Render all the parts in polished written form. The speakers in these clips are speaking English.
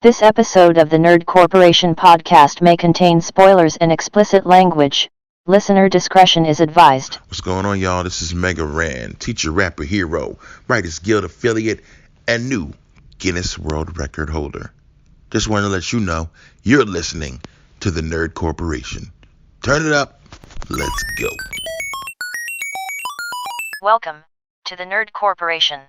This episode of the Nerd Corporation podcast may contain spoilers and explicit language. Listener discretion is advised. What's going on, y'all? This is Mega Ran, teacher, rapper, hero, Writers Guild affiliate, and new Guinness World Record holder. Just wanted to let you know you're listening to the Nerd Corporation. Turn it up. Let's go. Welcome to the Nerd Corporation.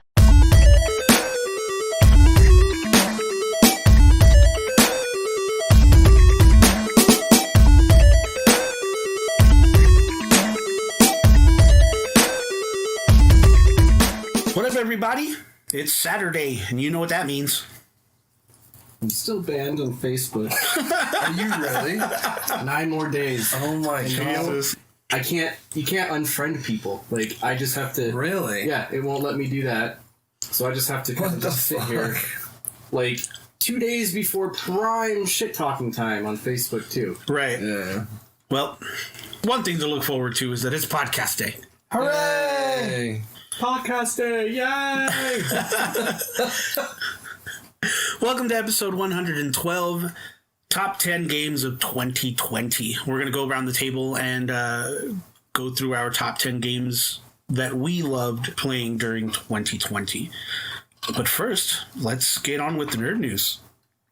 What up, everybody? It's Saturday, and you know what that means. I'm still banned on Facebook. Are you really? 9 more days. Oh my Jesus. You can't unfriend people. Like, I just have to... Really? Yeah, it won't let me do that. So I just have to kind of just sit here. Like, 2 days before prime shit-talking time on Facebook, too. Right. Yeah. Well, one thing to look forward to is that it's podcast day. Hooray! Podcast day, yay! Welcome to episode 112, Top 10 Games of 2020. We're going to go around the table and go through our top 10 games that we loved playing during 2020. But first, let's get on with the nerd news.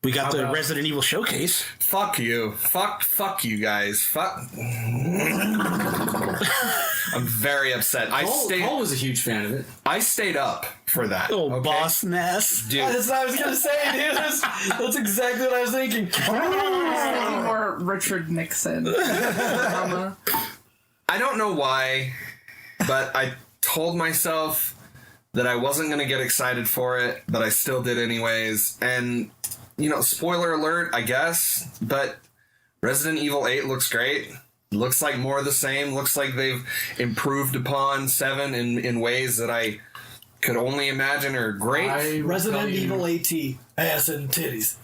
We got the Resident Evil Showcase. Fuck you. Fuck you guys. Fuck. I'm very upset. Paul was a huge fan of it. I stayed up for that. Oh, okay? Boss Ness. Dude. That's what I was going to say, dude. That's exactly what I was thinking. More Richard Nixon. I don't know why, but I told myself that I wasn't going to get excited for it, but I still did anyways. And, you know, spoiler alert, I guess, but Resident Evil 8 looks great. Looks like more of the same. Looks like they've improved upon 7 in ways that I could only imagine are great. Resident Evil AT. Ass and titties.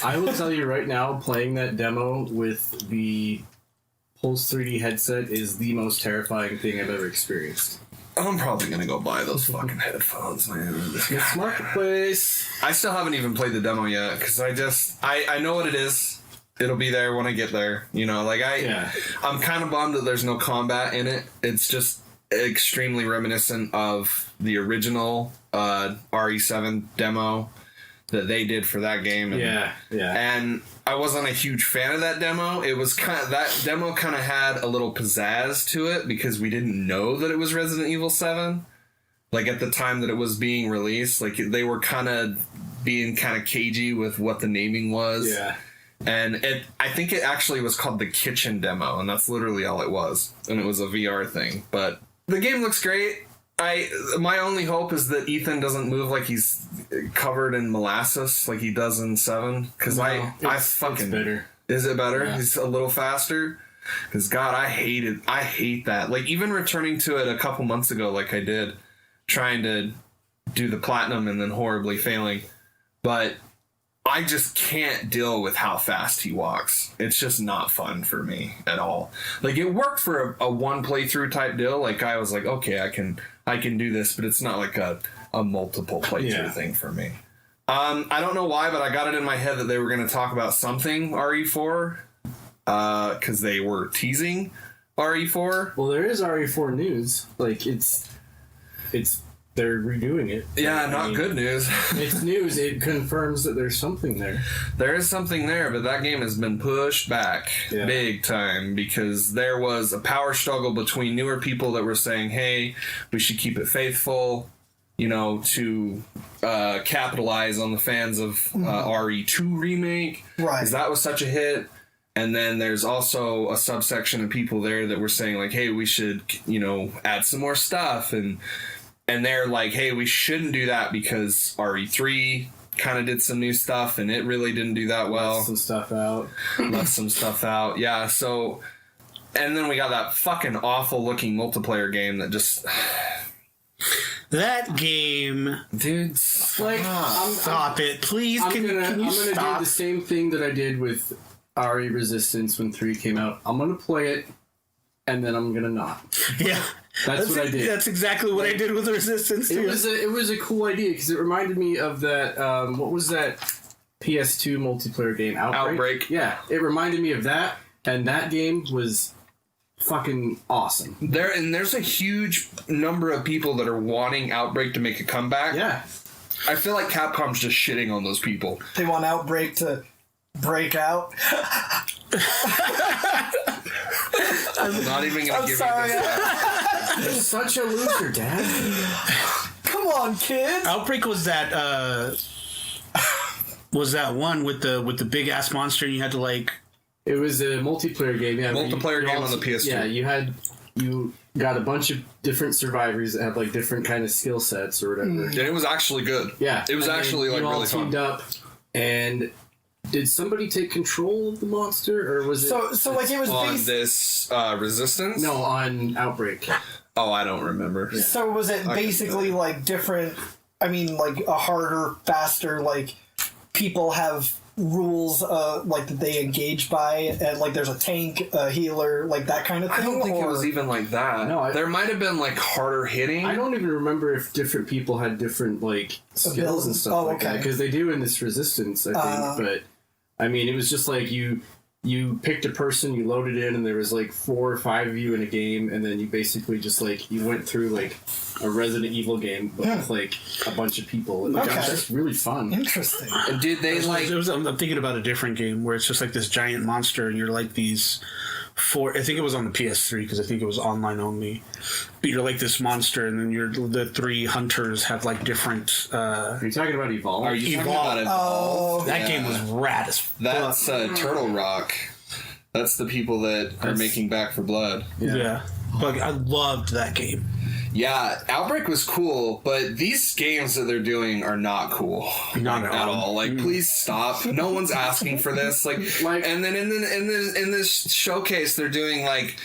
I will tell you right now, playing that demo with the Pulse 3D headset is the most terrifying thing I've ever experienced. I'm probably going to go buy those fucking headphones, man. It's Marketplace. I still haven't even played the demo yet, because I know what it is. It'll be there when I get there. You know, like I'm kind of bummed that there's no combat in it. It's just extremely reminiscent of the original RE7 demo that they did for that game. And, and I wasn't a huge fan of that demo. It was that demo kind of had a little pizzazz to it because we didn't know that it was Resident Evil 7. Like at the time that it was being released, like they were kind of being kind of cagey with what the naming was. Yeah. And I think it actually was called the Kitchen Demo, and that's literally all it was. And it was a VR thing. But the game looks great. My only hope is that Ethan doesn't move like he's covered in molasses like he does in 7. Because I fucking... It's better. Is it better? Yeah. He's a little faster? Because, God, I hate that. Like, even returning to it a couple months ago like I did, trying to do the platinum and then horribly failing. But I just can't deal with how fast he walks. It's just not fun for me at all. Like, it worked for a one playthrough type deal. Like, I was like, okay, I can do this, but it's not like a multiple playthrough thing for me. I don't know why, but I got it in my head that they were going to talk about something RE4 because they were teasing RE4. Well, there is RE4 news. Like, it's they're redoing it. Yeah, not good news. It's news. It confirms that there's something there. There is something there, but that game has been pushed back big time because there was a power struggle between newer people that were saying, hey, we should keep it faithful, you know, to capitalize on the fans of RE2 remake. Right. Because that was such a hit. And then there's also a subsection of people there that were saying, like, hey, we should, you know, add some more stuff. And they're like, hey, we shouldn't do that because RE3 kind of did some new stuff and it really didn't do that well. Left some stuff out. Yeah, so... And then we got that fucking awful looking multiplayer game that just... That game... Dude, like... Stop it. Please, can you I'm gonna stop? do the same thing that I did with RE Resistance when 3 came out. I'm gonna play it, and then I'm gonna not. Yeah. That's what I did. That's exactly what I did with Resistance too. It was a cool idea because it reminded me of that. What was that PS2 multiplayer game, Outbreak. Yeah, it reminded me of that, and that game was fucking awesome. There's a huge number of people that are wanting Outbreak to make a comeback. Yeah. I feel like Capcom's just shitting on those people. They want Outbreak to break out. I'm not even gonna give sorry. you this. You're such a loser, Dad. Come on, kids. Outbreak was that one with the big ass monster and you had to like. It was a multiplayer game. Yeah, Multiplayer game on the PS2. Yeah, you got a bunch of different survivors that have like different kind of skill sets or whatever. And it was actually good. Yeah, it was and actually like you all really fun. teamed up, and did somebody take control of the monster, or was it? So like it was On based. this Resistance? No, on Outbreak. Oh, I don't remember. So was it basically like different? I mean, like a harder, faster. Like people have rules, like that they engage by, and like there's a tank, a healer, like that kind of thing. I don't think it was even like that. No, there might have been like harder hitting. I don't even remember if different people had different like skills and stuff like that, because they do in this Resistance, I think. But I mean, it was just like you picked a person, you loaded in, and there was like 4 or 5 of you in a game, and then you basically just like you went through like a Resident Evil game, but with like a bunch of people. And, like, it was just really fun. Interesting. And did they like? I'm thinking about a different game where it's just like this giant monster and you're like these 4. I think it was on the PS3 because I think it was online only. But you're like this monster, and then the 3 hunters have like different. Are you talking about Evolve? Are you talking Evolve. about Evolve? That game was rad as fuck. That's Turtle Rock. That's the people that are making Back for Blood. Yeah. But I loved that game. Yeah, Outbreak was cool, but these games that they're doing are not cool. Not at all. Like, please stop. No one's asking for this. Like, and then in this showcase, they're doing like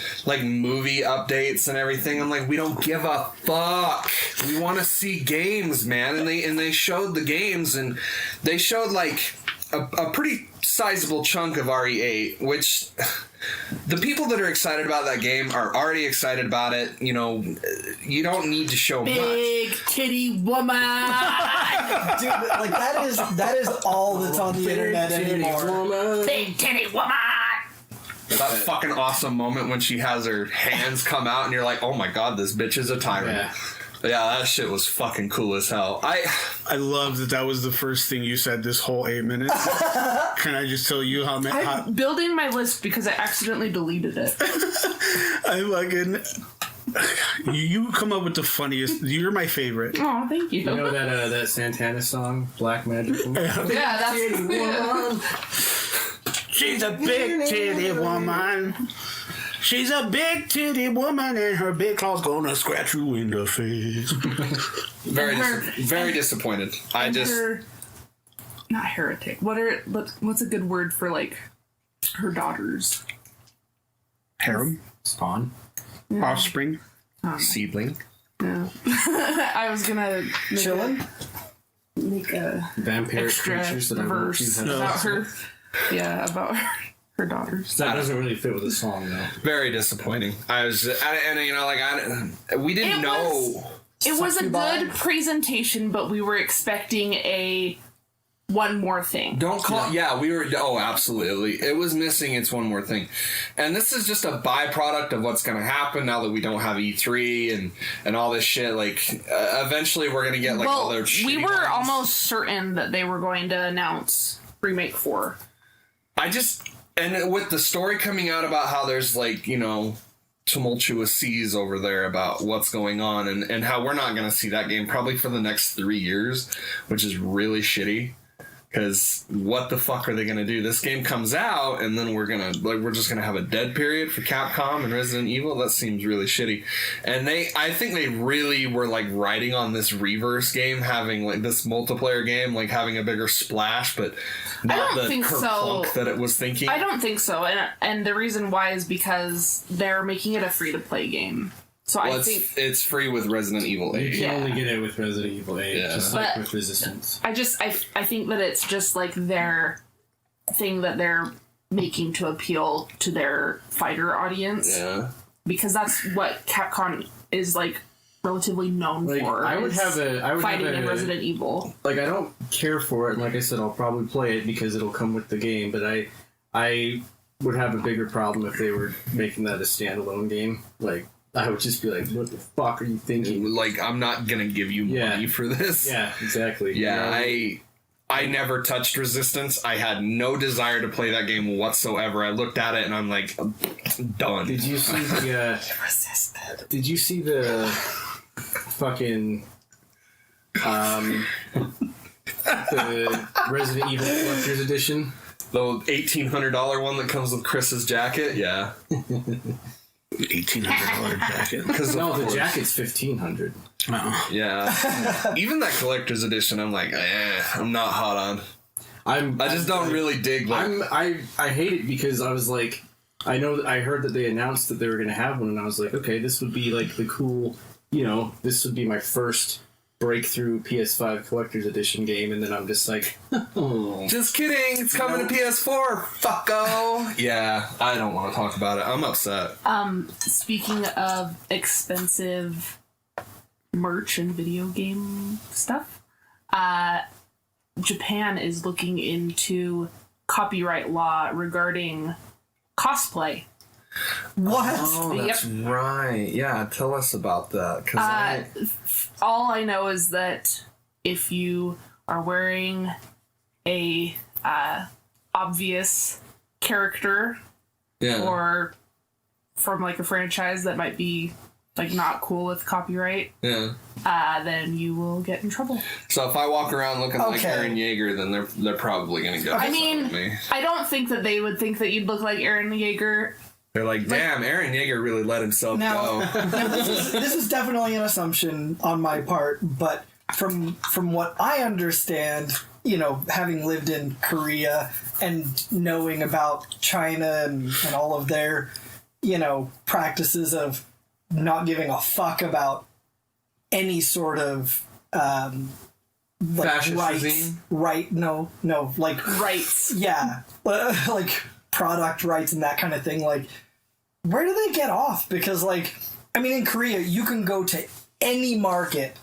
movie updates and everything. I'm like, we don't give a fuck. We want to see games, man. And they showed the games, and they showed like a pretty sizable chunk of RE8, which the people that are excited about that game are already excited about it. You know, you don't need to show Big much. titty woman. Dude, like that is all that's on the internet anymore. Big titty woman. That fucking awesome moment when she has her hands come out and you're like, oh my god, this bitch is a tyrant. Yeah, that shit was fucking cool as hell. I love that was the first thing you said this whole 8 minutes. Can I just tell you how many... I'm building my list because I accidentally deleted it. I fucking... You come up with the funniest... You're my favorite. Oh, thank you. You know that Santana song, Black Magic? Yeah, that's... She's a big titty woman. She's a big titty woman, and her big claw's gonna scratch you in the face. Very disappointed. Not heretic. What's a good word for like her daughters? Harem? Spawn? Offspring? Seedling? No. I was gonna make a Vampire extra creatures that verse about her. Yeah, about her daughters. That doesn't really fit with the song, though. Very disappointing. We didn't know. It was a good presentation, but we were expecting one more thing. Don't call. Yeah, we were. Oh, absolutely. It was missing. It's one more thing, and this is just a byproduct of what's going to happen now that we don't have E3 and all this shit. Like, eventually, we're going to get like all their. We were ones. almost certain that they were going to announce Remake 4. And with the story coming out about how there's like, you know, tumultuous seas over there about what's going on and how we're not going to see that game probably for the next 3 years, which is really shitty. Because what the fuck are they going to do? This game comes out and then we're just going to have a dead period for Capcom and Resident Evil? That seems really shitty. And I think they really were like riding on this Reverse game, having like this multiplayer game, like having a bigger splash, but not the kerplunk that it was thinking. I don't think so. And the reason why is because they're making it a free-to-play game. So I think it's free with Resident Evil 8. You can only get it with Resident Evil 8, just like with Resistance. I think that it's just like their thing that they're making to appeal to their fighter audience. Yeah. Because that's what Capcom is like relatively known for. I would have fighting in Resident Evil. Like, I don't care for it, and like I said, I'll probably play it because it'll come with the game. But I would have a bigger problem if they were making that a standalone game. Like, I would just be like, what the fuck are you thinking? Like, I'm not gonna give you money for this. Yeah, exactly. Yeah, I never touched Resistance. I had no desire to play that game whatsoever. I looked at it and I'm like, I'm done. Did you see the Resisted. Did you see the fucking the Resident Evil Collector's Edition? The $1,800 one that comes with Chris's jacket? Yeah. $1,800 jacket. No, the jacket's $1,500. Oh. Yeah. Even that collector's edition, I'm like, I'm not hot on. I just don't really dig that. I hate it because I was like, I heard that they announced that they were going to have one, and I was like, okay, this would be like the cool, this would be my first breakthrough PS5 collector's edition game, and then I'm just like, oh. Just kidding, it's coming to PS4, fucko. Yeah, I don't want to talk about it. I'm upset. Speaking of expensive merch and video game stuff, Japan is looking into copyright law regarding cosplay. What? Oh, that's right. Yeah, tell us about that. All I know is that if you are wearing a obvious character or from like a franchise that might be like not cool with copyright, then you will get in trouble. So if I walk around looking like Eren Yeager, then they're probably going to go. I mean, I don't think that they would think that you'd look like Eren Yeager. They're like, damn, Eren Yeager really let himself go. Now this is definitely an assumption on my part, but from what I understand, having lived in Korea and knowing about China and all of their, practices of not giving a fuck about any sort of fascist rights. Rights. Yeah, like product rights and that kind of thing. Like, where do they get off? Because, in Korea, you can go to any market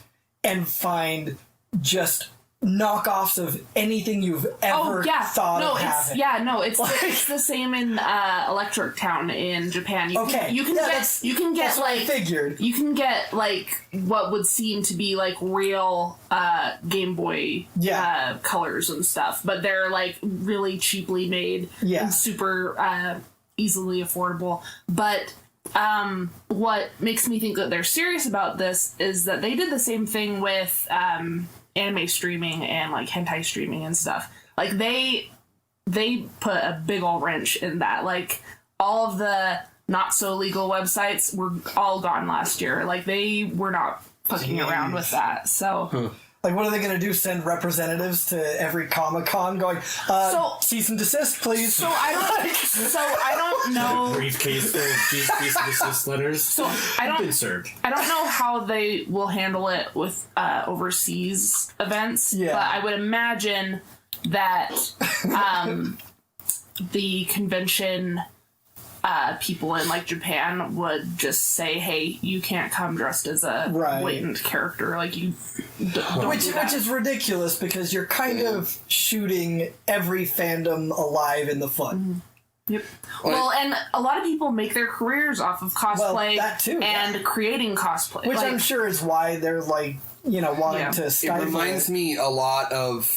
and find just knockoffs of anything you've ever thought of having. It's the same in Electric Town in Japan. You can get what would seem to be like real Game Boy colors and stuff, but they're like really cheaply made and super easily affordable. But what makes me think that they're serious about this is that they did the same thing with anime streaming and like hentai streaming and stuff. Like they put a big ol' wrench in that. Like all of the not so legal websites were all gone last year. Like they were not fucking around with that. So like, what are they going to do? Send representatives to every Comic-Con going, cease and desist, please. So I don't know. Briefcase full of cease and desist letters. So I don't know how they will handle it with overseas events. Yeah. But I would imagine that the convention people in like Japan would just say, "Hey, you can't come dressed as a blatant character. Like you, which is ridiculous because you're kind of shooting every fandom alive in the foot." Mm-hmm. Yep. Well, and a lot of people make their careers off of cosplay and creating cosplay, which I'm sure is why they're like wanting to stifle. It reminds me a lot of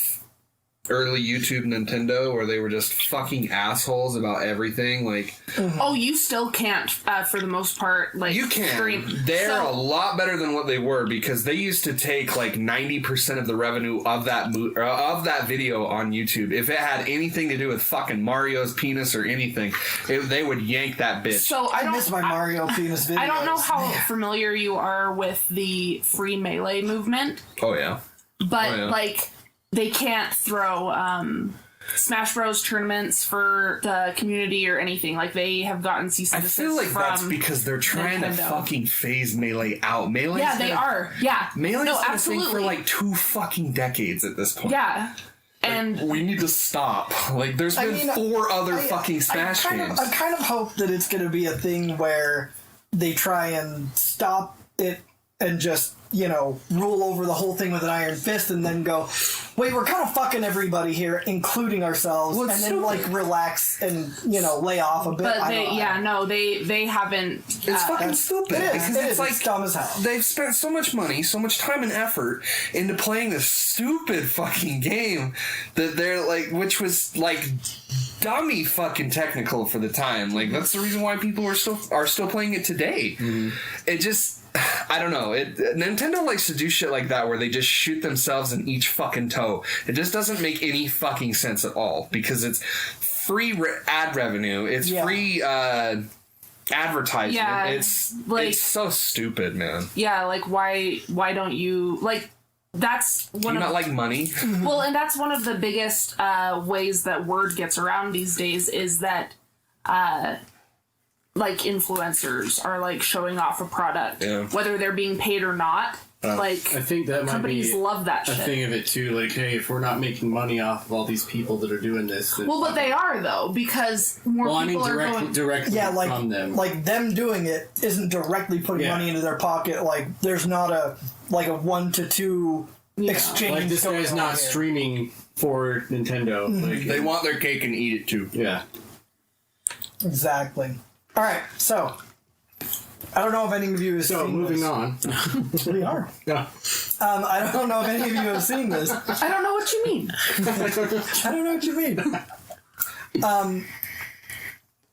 early YouTube Nintendo, where they were just fucking assholes about everything. Like, oh, you still can't, for the most part. Like, you can. They're a lot better than what they were because they used to take like 90% of the revenue of that video on YouTube. If it had anything to do with fucking Mario's penis or anything, they would yank that bitch. So I miss my Mario penis videos. I don't know how familiar you are with the free Melee movement. Oh yeah, but like, they can't throw Smash Bros. Tournaments for the community or anything. Like, they have gotten cease and desist. I feel like that's because they're trying to fucking phase Melee out. Melee, they are. Yeah, Melee's been a thing for like 2 fucking decades at this point. Yeah, and we need to stop. Like, there's been 4 other fucking Smash games. I kind of hope that it's going to be a thing where they try and stop it and just, rule over the whole thing with an iron fist and then go, wait, we're kind of fucking everybody here, including ourselves, and then relax and, lay off a bit. But they haven't. It's fucking stupid. It's like dumb as hell. They've spent so much money, so much time and effort into playing this stupid fucking game that they're which was dummy fucking technical for the time. That's the reason why people are still playing it today. Mm-hmm. It just, I don't know. Nintendo likes to do shit like that where they just shoot themselves in each fucking toe. It just doesn't make any fucking sense at all because it's free ad revenue. It's free advertisement. Yeah, it's so stupid, man. Yeah, why don't you that's one not like money. Well, and that's one of the biggest ways that word gets around these days is that influencers are showing off a product, whether they're being paid or not. I think that companies might be love that shit. A thing of it too. Hey, if we're not making money off of all these people that are doing this, but they are though because more people are going directly from them. Them doing it isn't directly putting money into their pocket. There's not a 1 to 2 exchange. This guy's not streaming for Nintendo. Mm-hmm. They want their cake and eat it too. Yeah. Exactly. All right, so I don't know if any of you have seen this. Moving on. We are. Yeah. I don't know if any of you have seen this. I don't know what you mean. I don't know what you mean.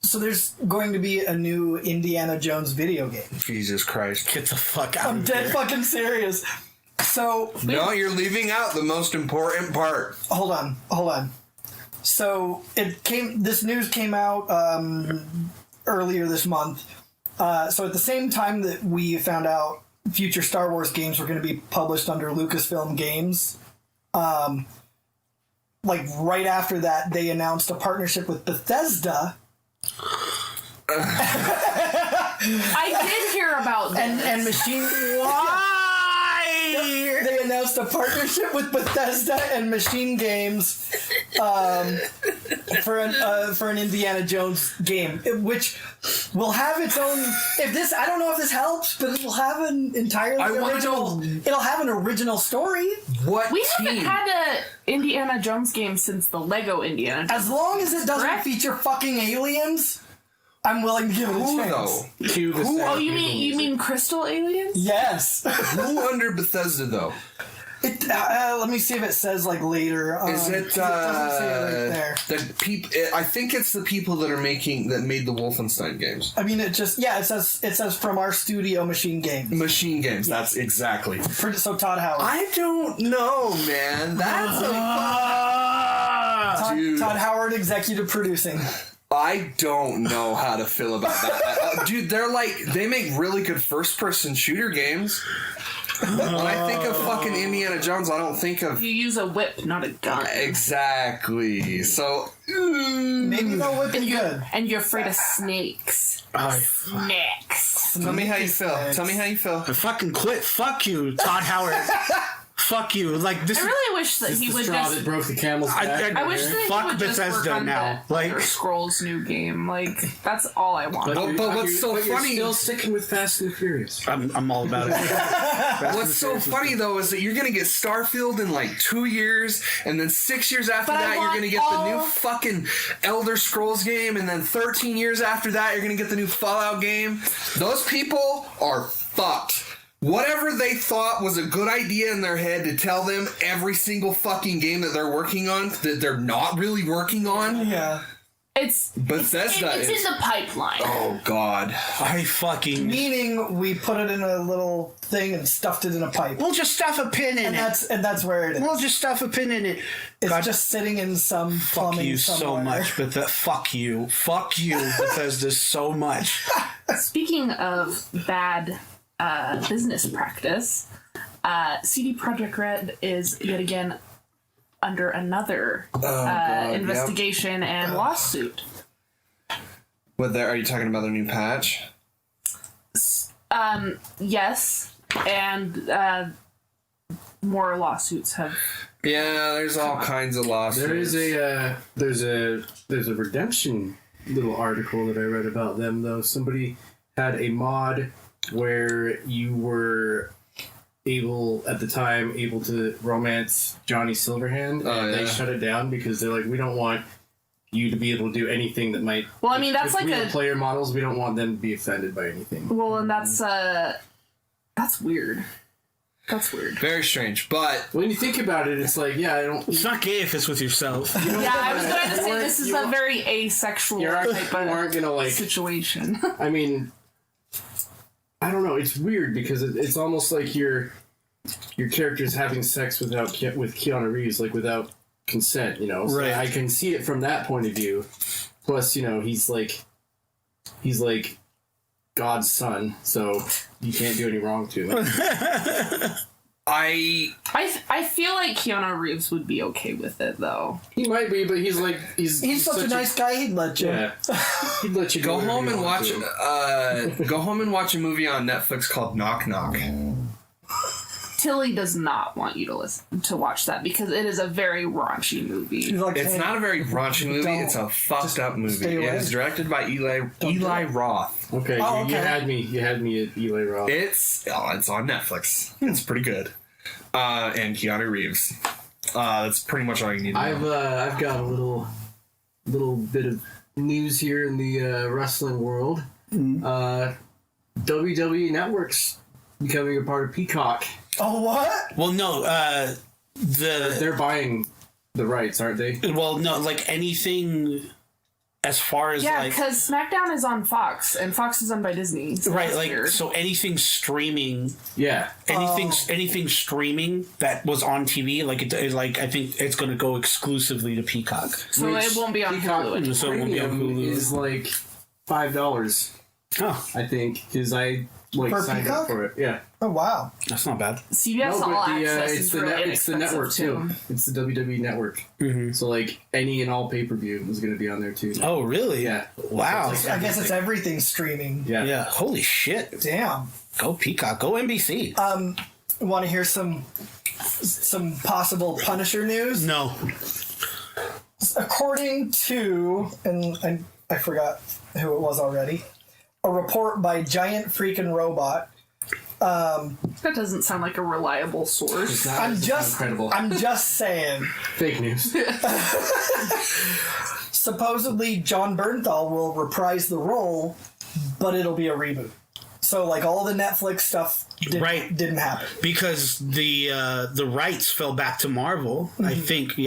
So there's going to be a new Indiana Jones video game. Jesus Christ. Get the fuck out I'm of dead here. fucking serious. So... No, you're leaving out the most important part. Hold on. So this news came out earlier this month. So at the same time that we found out future Star Wars games were going to be published under Lucasfilm Games, right after that, they announced a partnership with Bethesda. I did hear about this. And Machine... Why? They announced a partnership with Bethesda and Machine Games for an Indiana Jones game, which will have its own. I don't know if this helps, but it will have an entirely original. It'll have an original story. We haven't had a Indiana Jones game since the Lego Indiana Jones. As long as it doesn't feature fucking aliens, I'm willing to give it a chance. Though? You mean Crystal Aliens? Yes. Who under Bethesda though? Let me see if it says later. Is it? It doesn't say it right there. The people. I think it's the people that made the Wolfenstein games. I mean, it says from our studio, Machine Games. Machine Games. That's exactly. So Todd Howard. I don't know, man. That's Todd Howard, executive producing. I don't know how to feel about that. Dude, they make really good first-person shooter games. When I think of fucking Indiana Jones, I don't think of... You use a whip, not a gun. Exactly. So... Maybe the whip is good. And you're afraid of snakes. Snakes. Tell me how you feel. I fucking quit. Fuck you, Todd Howard. Fuck you. This. I really wish that he would straw just. that broke the camel's back. I wish that he fuck would just Bethesda work on now. the Elder Scrolls new game. That's all I want. But what's so funny? You're still sticking with Fast and Furious. I'm all about it. What's so funny though is that you're gonna get Starfield in 2 years, and then 6 years after that you're gonna get the new fucking Elder Scrolls game, and then 13 years after that you're gonna get the new Fallout game. Those people are fucked. Whatever they thought was a good idea in their head to tell them every single fucking game that they're working on that they're not really working on. Yeah. It's Bethesda it's in the pipeline. Oh God. I fucking. Meaning we put it in a little thing and stuffed it in a pipe. We'll just stuff a pin in it. And that's where it is. We'll just stuff a pin in it. It's just sitting in some plumbing Fuck you somewhere. so much, fuck you, Bethesda so much. Speaking of bad business practice, CD Projekt Red is yet again under another investigation and lawsuit. Are you talking about their new patch? Yes, and more lawsuits have. Yeah, there's all kinds of lawsuits. There's a redemption little article that I read about them though. Somebody had a mod where you were able to romance Johnny Silverhand, and they shut it down because they're like, we don't want you to be able to do anything that might. Well, I mean, that's like real player models. We don't want them to be offended by anything. Well, and that's weird. That's weird. Very strange, but when you think about it, it's like, yeah, I don't. It's not gay if it's with yourself. I was going to say this is a very asexual type of situation. I mean, I don't know. It's weird because it's almost like your character's having sex with Keanu Reeves, like without consent. So right. I can see it from that point of view. Plus, he's like God's son, so you can't do any wrong to him. I feel like Keanu Reeves would be okay with it, though. He might be, but he's such a nice guy. He'd let you. Yeah, he'd let you go home and watch. Go home and watch a movie on Netflix called Knock Knock. Tilly does not want you to watch that because it is a very raunchy movie. Like, it's not a very raunchy movie. It's a fucked up movie. It is directed by Eli Roth. Okay, you had me at Eli Roth. It's on Netflix. It's pretty good. And Keanu Reeves. That's pretty much all you need to know. I've got a little bit of news here in the wrestling world. WWE Network's becoming a part of Peacock. Oh, what? Well, no. They're buying the rights, aren't they? Well, no. Like anything, as far as because SmackDown is on Fox, and Fox is owned by Disney. So right, like weird. So anything streaming. Yeah. Anything streaming that was on TV, I think it's going to go exclusively to Peacock. So it won't be on Hulu. So it won't be on Hulu. Is like $5. Oh, I think because I signed up for it. Yeah. Oh wow, that's not bad. CBS All Access is really it's the network too. It's the WWE network. Mm-hmm. So any and all pay-per-view is going to be on there too. Oh really? Yeah. Wow. I guess it's everything streaming. Yeah. Yeah. Holy shit. Damn. Go Peacock. Go NBC. Want to hear some possible Punisher news? No. According to, and I forgot who it was already, a report by Giant Freaking Robot. That doesn't sound like a reliable source. I'm just saying. Fake news. Supposedly, John Bernthal will reprise the role, but it'll be a reboot. So, all the Netflix stuff didn't happen because the rights fell back to Marvel. Mm-hmm. I think,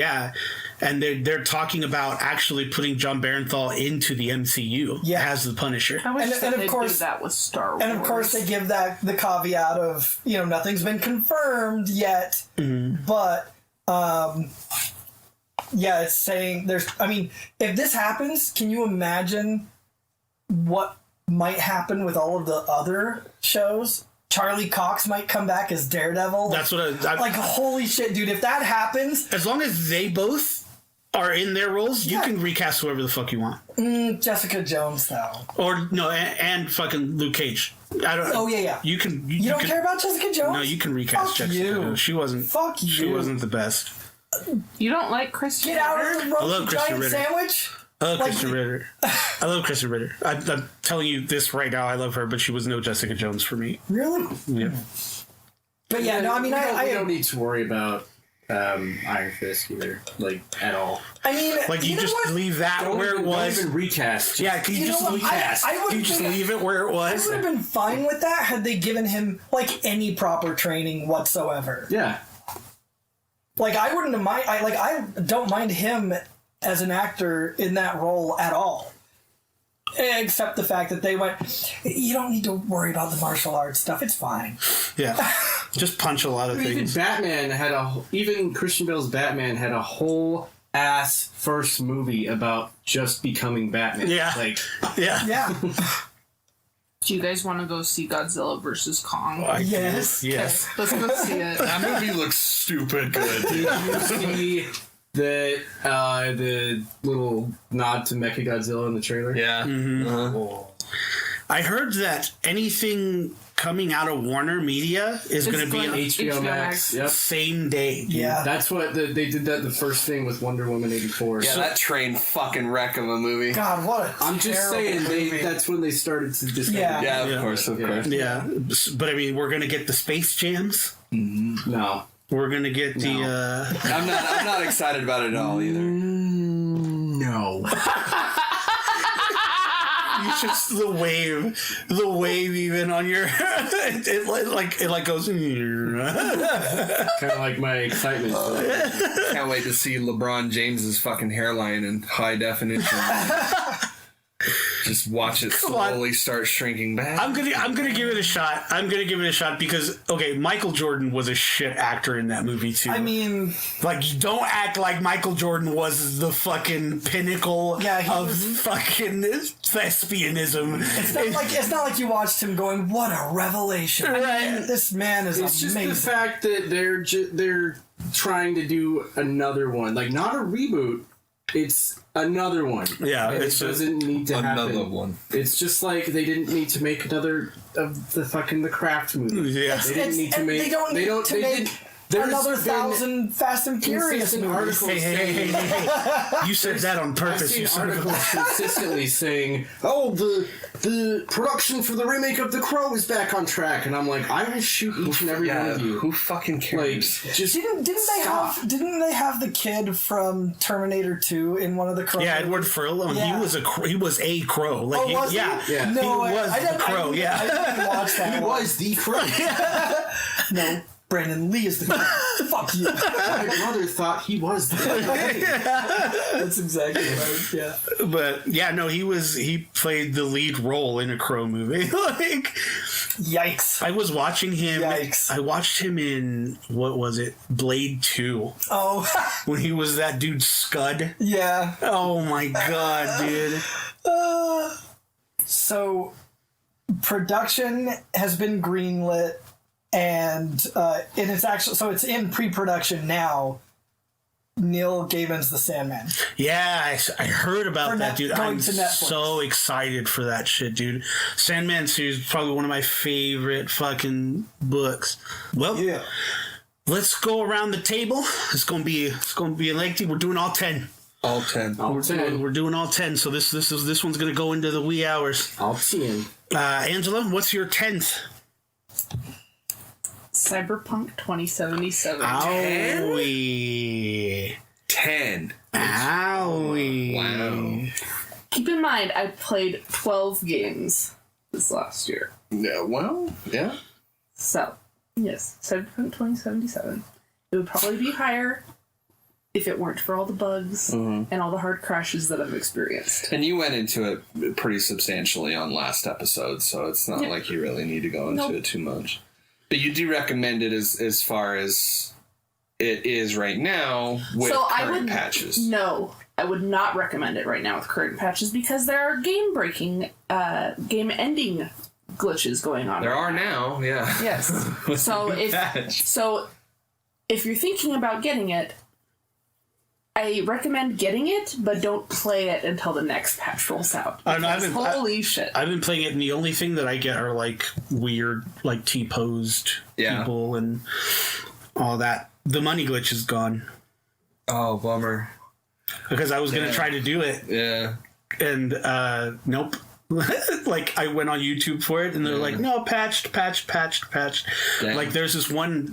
and they're talking about actually putting John Bernthal into the MCU as the Punisher. I wish and of course that was Star Wars. And of course, they give that the caveat of nothing's been confirmed yet, but it's saying there's. I mean, if this happens, can you imagine what might happen with all of the other shows? Charlie Cox might come back as Daredevil. That's what I holy shit, dude! If that happens, as long as they both are in their roles, you can recast whoever the fuck you want. Jessica Jones, though. Or no, and fucking Luke Cage. I don't. Oh yeah. You can. You don't care about Jessica Jones? No, you can recast fuck Jessica Jones. She wasn't. Fuck you. She wasn't the best. You don't like Christian? Get out of the roast giant Ritter. Sandwich. I love Kristen Ritter. I love Kristen Ritter. I'm telling you this right now. I love her, but she was no Jessica Jones for me. Really? Yeah. But yeah, no. I mean, I don't need to worry about Iron Fist either, at all. I mean, you just leave that where it was. Don't even recast. Yeah, can you just recast? Can you just leave it where it was? I would have been fine with that had they given him any proper training whatsoever. Yeah. I wouldn't have mind. I don't mind him as an actor in that role at all. Except the fact that they went, you don't need to worry about the martial arts stuff. It's fine. Yeah. Just punch a lot of things. Even Christian Bale's Batman had a whole ass first movie about just becoming Batman. Yeah. Yeah. Do you guys want to go see Godzilla vs. Kong? Yes. Yes. Okay, let's go see it. That movie looks stupid good. Did you see the little nod to Mechagodzilla in the trailer? Yeah. Mm-hmm. Uh-huh. I heard that anything coming out of Warner Media is going to be on HBO Max. Yep. Same day. Yeah. That's what they did that the first thing with Wonder Woman 84. Yeah, that train fucking wreck of a movie. God, what a I'm just saying, that's when they started to discover. Yeah. Yeah, of course. Yeah. But I mean, we're going to get the Space Jams. No. We're gonna get the. I'm not excited about it at all either. No. It's just the wave even on your. it goes. Kind of like my excitement. Can't wait to see LeBron James's fucking hairline in high definition. Just watch it slowly start shrinking back. I'm gonna give it a shot. I'm gonna give it a shot because Michael Jordan was a shit actor in that movie too. I mean, don't act like Michael Jordan was the fucking pinnacle of fucking thespianism. It's not like you watched him going, "What a revelation!" Right. I mean, this man is It's amazing. just the fact that they're trying to do another one, like not a reboot. It's another one. Yeah, and it doesn't need to happen. Another one. It's just like they didn't need to make another of the Craft movie. Yeah. They didn't need to make. They don't need to make another 1,000 Fast and Furious movies. Hey! You said that on purpose. I've seen You son of a. articles consistently saying, "Oh, the production for the remake of The Crow is back on track," and I'm like, I will shoot each and every one of you. Who fucking cares? Just Didn't they have the kid from Terminator 2 in one of the Crow? Yeah, Edward Furlong. Yeah. He was a crow. Like was he? yeah. No, he was the crow. I didn't watch that. he one. was the Crow. No, Brandon Lee is the crow. Fuck you. My brother thought he was the Crow. That's exactly right. Yeah. But yeah, no, he played the lead role in a Crow movie. Yikes. I was watching him. Yikes. I watched him in what was it, Blade 2, Oh, when he was that dude Scud. yeah. Oh my god, dude. So, production has been greenlit, and it's in pre-production now. Neil Gaiman's The Sandman. Yeah, I heard about that, dude. going I'm to Netflix. so excited for that shit, dude. Sandman 2 is probably one of my favorite fucking books. Well, Yeah. let's go around the table. It's gonna be lengthy. We're doing all 10. All 10. We're doing all 10. So this one's gonna go into the wee hours. I'll see him. Angela, what's your 10th? Cyberpunk 2077. Owie. 10. Owie. Wow. Keep in mind, I played 12 games this last year. Yeah, well, yeah. So, yes, Cyberpunk 2077. It would probably be higher if it weren't for all the bugs and all the hard crashes that I've experienced. And you went into it pretty substantially on last episode, so it's not like you really need to go into it too much. But you do recommend it as far as it is right now with current patches. No, I would not recommend it right now with current patches because there are game-breaking, game-ending glitches going on. There are now, yeah. Yes. So if you're thinking about getting it, I recommend getting it, but don't play it until the next patch rolls out. Holy shit. I've been playing it, and the only thing that I get are, like, weird, like, T-posed people and all that. The money glitch is gone. Oh, bummer. Because I was going to try to do it. Yeah. And, nope. Like, I went on YouTube for it, and they're like, no, patched. Damn. Like, there was this one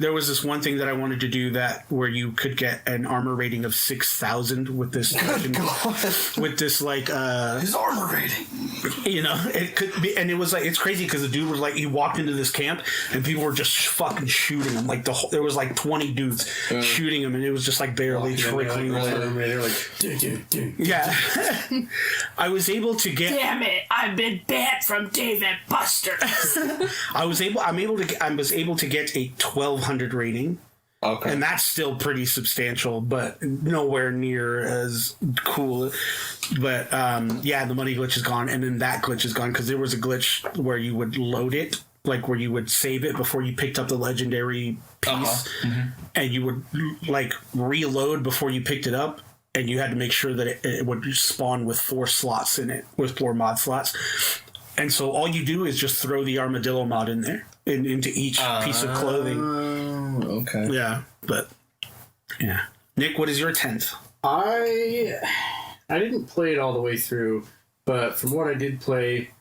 thing that I wanted to do where you could get an armor rating of 6,000 with this with this, like, His armor rating. you know, it could be, and it was like, it's crazy because the dude was like, he walked into this camp and people were just fucking shooting him. Like, there was like 20 dudes shooting him, and it was just like barely trickling. They're like, Yeah. I was able to get. Damn it! I've been banned from Dave and Buster's. I was able to get a 1,200 rating. Okay. And that's still pretty substantial, but nowhere near as cool. But yeah, the money glitch is gone, and then that glitch is gone because there was a glitch where you would load it, like where you would save it before you picked up the legendary piece, and you would like reload before you picked it up, and you had to make sure that it would spawn with 4 slots in it, with 4 mod slots. And so all you do is just throw the armadillo mod in there, into each piece of clothing. Okay. Yeah, but yeah. Nick, what is your 10th? I didn't play it all the way through, but from what I did play,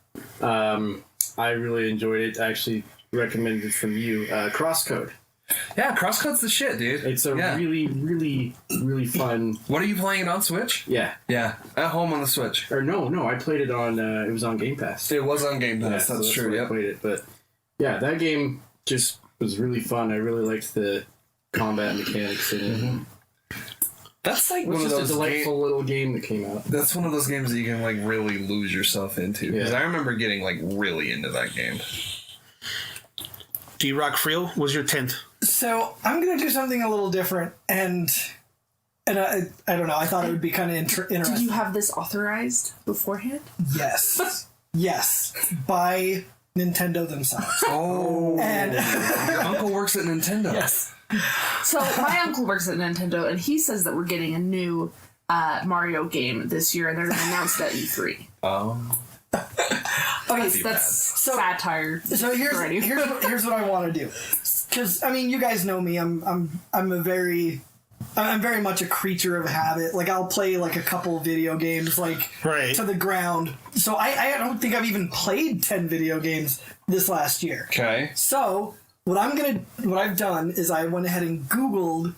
I really enjoyed it. I actually recommended it from you, Crosscode. Yeah, CrossCut's the shit, dude. It's a really, really, really fun. What are you playing it on Switch? Yeah. Yeah, at home on the Switch. Or no, I played it on. It was on Game Pass. It was on Game Pass. Yeah, that's true. Yeah, I played it, but yeah, that game just was really fun. I really liked the combat mechanics in it. That's like one of those a delightful little game that came out. That's one of those games that you can like really lose yourself into. Because I remember getting like really into that game. D-Rock Friel was your 10th. So I'm going to do something a little different, and I don't know. I thought it would be kind of interesting. Did you have this authorized beforehand? Yes. Yes. By Nintendo themselves. Oh. And your uncle works at Nintendo. Yes. So my uncle works at Nintendo, and he says that we're getting a new Mario game this year, and they're going to announce it at E3. Oh. Okay, that's satire. So here's what I want to do, because I mean, you guys know me. I'm very much a creature of habit. Like, I'll play like a couple video games like to the ground. So I don't think I've even played 10 video games this last year. Okay. So what I've done is I went ahead and Googled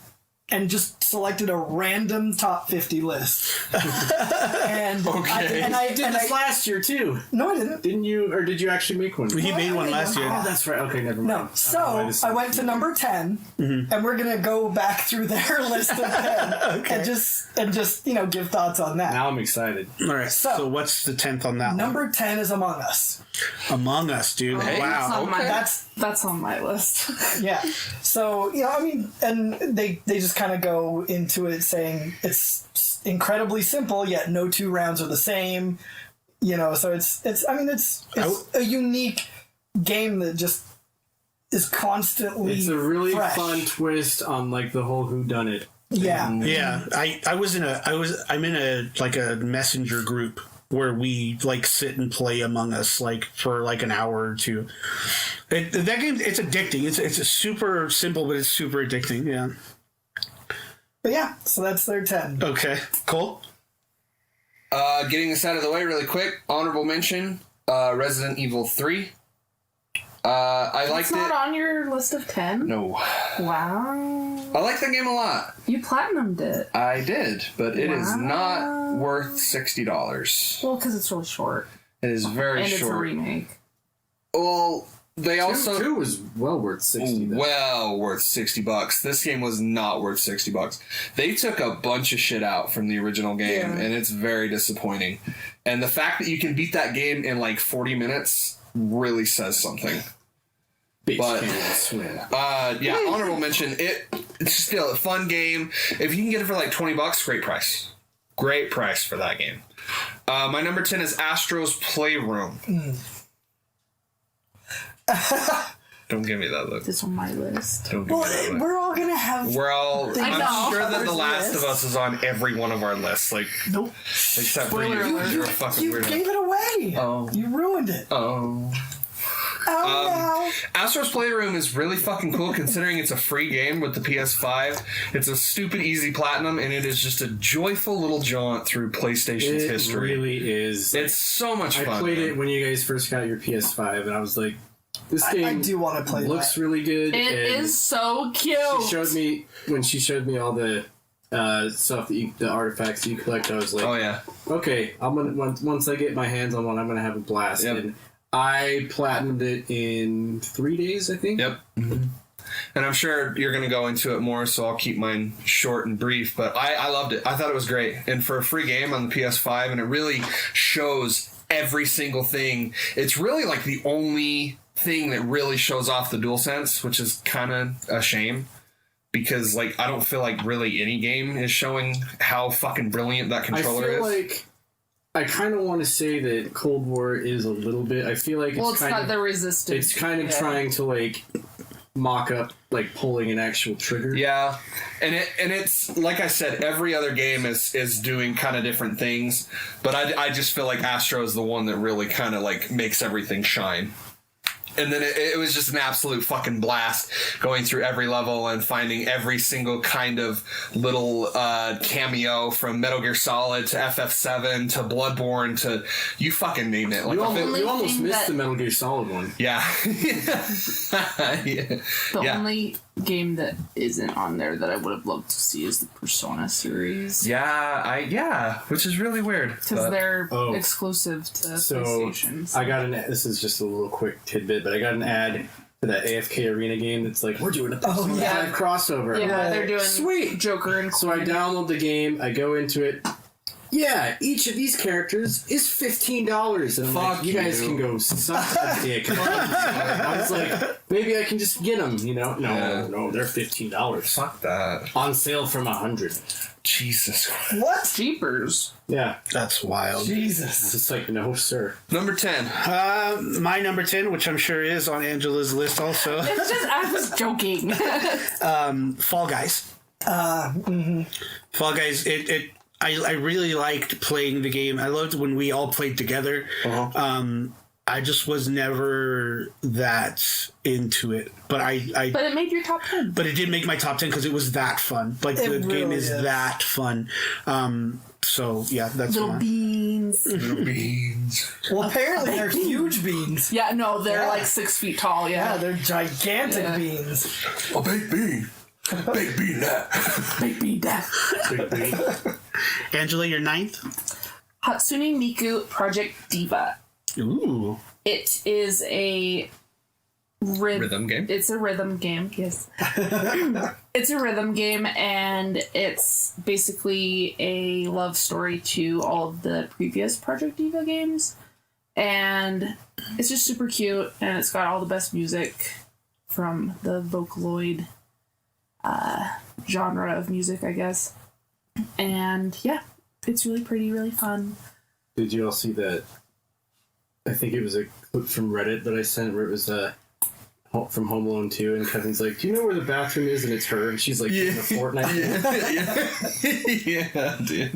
and just selected a random top 50 list. And I did this last year too. No, I didn't. Didn't you? Or did you actually make one? He made one last year. Oh, that's right. Okay, never mind. No. So I went to number 10, and we're gonna go back through their list of 10 and just give thoughts on that. Now I'm excited. All right. So what's the 10th on that? Number 10 is Among Us. Among Us, dude. Hey, wow. That's on my list. Yeah. So I mean, and they just kind of go into it saying it's incredibly simple, yet no two rounds are the same. So it's a unique game that just is constantly. It's a really fresh. fun twist on like the whole whodunit. Yeah. Yeah. I'm in a messenger group where we like sit and play Among Us like for like an hour or two. That game, it's addicting. It's a super simple, but it's super addicting. Yeah. But yeah, so that's their 10. Okay, Cole? Getting this out of the way really quick. Honorable mention, Resident Evil 3. I liked it. It's not on your list of 10? No. Wow. I like that game a lot. You platinumed it. I did, but it is not worth $60. Well, because it's really short. It is very short. And it's a remake. Well, they also... 2 was well worth $60. Well worth $60. This game was not worth $60. They took a bunch of shit out from the original game, and it's very disappointing. And the fact that you can beat that game in like 40 minutes really says something. Honorable mention. It's still a fun game. If you can get it for like $20, great price. Great price for that game. My number 10 is Astro's Playroom. Don't give me that look. It's on my list. Don't give me that look. We're all gonna have. I'm sure that The Last of Us is on every one of our lists. Like, nope. Except for you. You're a fucking weirdo. You gave it away. Oh. You ruined it. Oh. No. Astro's Playroom is really fucking cool considering it's a free game with the PS5. It's a stupid easy platinum, and it is just a joyful little jaunt through PlayStation's history. It really is. It's so much fun. I played it when you guys first got your PS5, and I was like, this game I do want to play looks that. really good. It is so cute. She showed me all the stuff that the artifacts that you collect. I was like, oh yeah, okay. I'm gonna once I get my hands on one, I'm gonna have a blast. Yep. And I platinumed it in 3 days, I think. Yep. Mm-hmm. And I'm sure you're going to go into it more, so I'll keep mine short and brief. But I loved it. I thought it was great. And for a free game on the PS5, and it really shows every single thing. It's really like the only thing that really shows off the DualSense, which is kind of a shame. Because like I don't feel like really any game is showing how fucking brilliant that controller is. Like I kind of want to say that Cold War is a little bit. I feel like it's not the Resistance. It's kind of trying to like mock up like pulling an actual trigger. Yeah, and it's like I said, every other game is doing kind of different things, but I just feel like Astro is the one that really kind of like makes everything shine. And then it was just an absolute fucking blast going through every level and finding every single kind of little cameo from Metal Gear Solid to FF7 to Bloodborne to you fucking name it. Like you almost missed the Metal Gear Solid one. Yeah. The only game that isn't on there that I would have loved to see is the Persona series. Yeah, which is really weird because they're exclusive to PlayStation. So I got this is just a little quick tidbit, but I got an ad for that AFK Arena game that's like, we're doing a Persona 5 crossover. Yeah, they're doing sweet Joker and so I download the game, I go into it. Yeah, each of these characters is $15. And I'm like, you guys can go suck a dick. I was like, maybe I can just get them, you know? No, they're $15. Fuck that. On sale from $100. Jesus Christ. What? Jeepers. Yeah. That's wild. Jesus. It's like, no, sir. Number 10. My number 10, which I'm sure is on Angela's list also. It's just, I was joking. Fall Guys. Fall Guys, I really liked playing the game. I loved when we all played together. I just was never that into it. But But it made your top 10. But it did make my top 10 because it was that fun. Like, the game is that fun. So, yeah, that's Little beans. Little beans. Well, apparently they're huge beans. Yeah, no, they're like 6 feet tall. Yeah, they're gigantic beans. A baked bean. Baked bean that. Baked bean that. Big bean. Angela, your 9th? Hatsune Miku Project Diva. Ooh. It is a Rhythm game? It's a rhythm game, yes. It's a rhythm game, and it's basically a love story to all of the previous Project Diva games. And it's just super cute, and it's got all the best music from the Vocaloid genre of music, I guess. And yeah, it's really pretty, really fun. Did you all see that? I think it was a clip from Reddit that I sent where it was from Home Alone 2, and Kevin's like, do you know where the bathroom is? And it's her, and she's like in a Fortnite. Yeah, dude.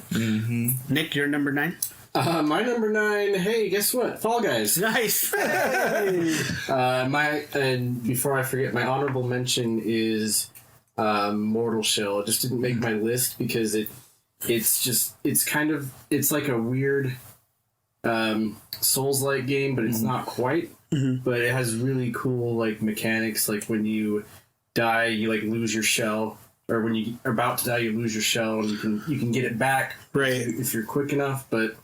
Mm-hmm. Nick, your number 9? My number 9, hey, guess what? Fall Guys. Nice. And before I forget, my honorable mention is Mortal Shell. It just didn't make my list because it's like a weird Souls-like game, but it's not quite. Mm-hmm. But it has really cool like mechanics. Like when you die, you like lose your shell, or when you are about to die, you lose your shell, and you can get it back if you're quick enough. But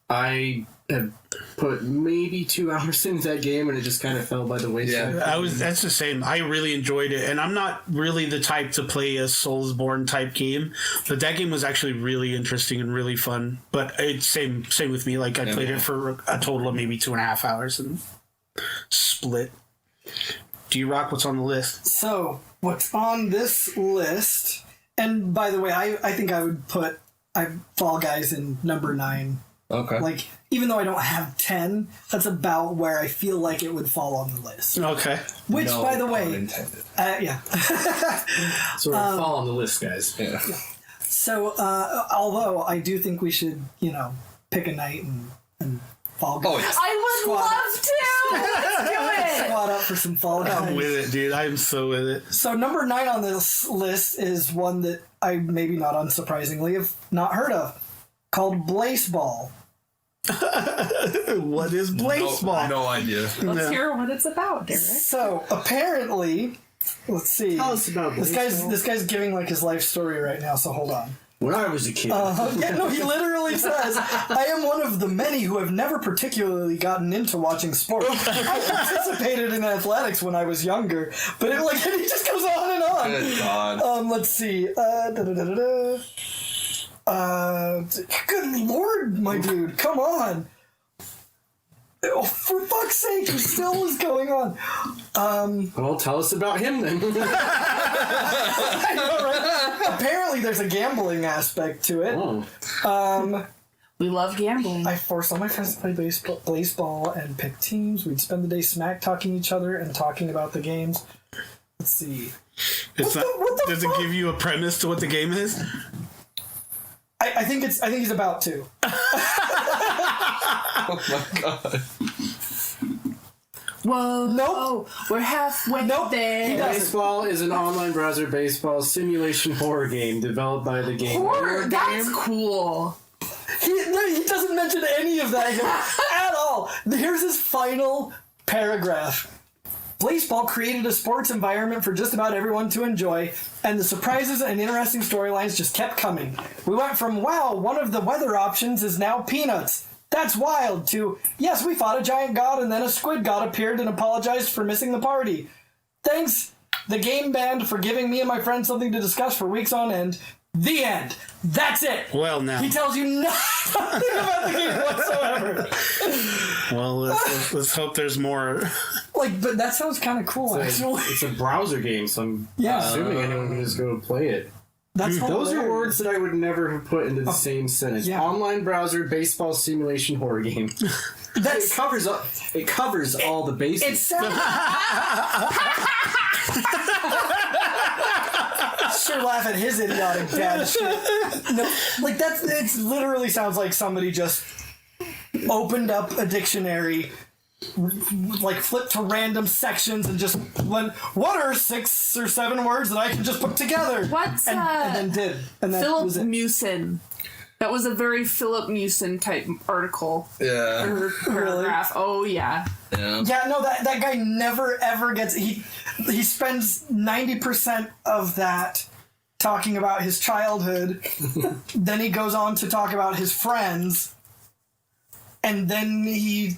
I have put maybe 2 hours into that game, and it just kind of fell by the wayside. Yeah, that's the same. I really enjoyed it, and I'm not really the type to play a Soulsborne type game, but that game was actually really interesting and really fun. But it's same with me. Like I played it for a total of maybe 2.5 hours and split. D-Rock, what's on the list? So what's on this list? And by the way, I think I would put Fall Guys in number 9. Okay. Like, even though I don't have 10, that's about where I feel like it would fall on the list. Okay. Which, by the way, yeah. So it'll fall on the list, guys. Yeah. So, although I do think we should, pick a night and Fall Guys. Oh, yeah. I would love to! Let's do it! Squad up for some Fall Guys. I'm with it, dude. I'm so with it. So number 9 on this list is one that I maybe not unsurprisingly have not heard of, called Blaseball. What is Blaseball? No idea. Let's hear what it's about, Derek. So apparently, let's see. Tell us about Blaseball. This guy's giving like his life story right now. So hold on. When I was a kid. He literally says, I am one of the many who have never particularly gotten into watching sports. I participated in athletics when I was younger, but it just goes on and on. Good God. Let's see. Good Lord, my dude, come on. Oh, for fuck's sake, what still is going on? Well, tell us about him then. I know, right? Apparently there's a gambling aspect to it. Oh. We love gambling. I forced all my friends to play baseball and pick teams. We'd spend the day smack talking each other and talking about the games. Let's see. Does it give you a premise to what the game is? I think he's about to. Oh my God. Whoa. Nope. We're halfway there. Baseball is an online browser baseball simulation horror game developed by the game. Horror? That's cool. He doesn't mention any of that at all. Here's his final paragraph. Baseball created a sports environment for just about everyone to enjoy, and the surprises and interesting storylines just kept coming. We went from, wow, one of the weather options is now peanuts. That's wild, to, yes, we fought a giant god and then a squid god appeared and apologized for missing the party. Thanks, the game band, for giving me and my friends something to discuss for weeks on end. The end. That's it. Well, now. He tells you nothing about the game whatsoever. Well, let's hope there's more. But that sounds kind of cool, actually. It's a browser game, so I'm assuming anyone can just go play it. Those are words that I would never have put into the same sentence. Yeah. Online browser baseball simulation horror game. It covers all the bases. It sounds. Sure, laugh at his idiotic dad shit. No, it literally sounds like somebody just opened up a dictionary, flipped to random sections and just went, what are 6 or 7 words that I can just put together? What's and then did. And that Philip was it. Mewson. That was a very Philip Mewson type article. Yeah. Or paragraph. Really? Oh, yeah. Yeah, no, that guy never ever gets. He spends 90% of that talking about his childhood. Then he goes on to talk about his friends. And then he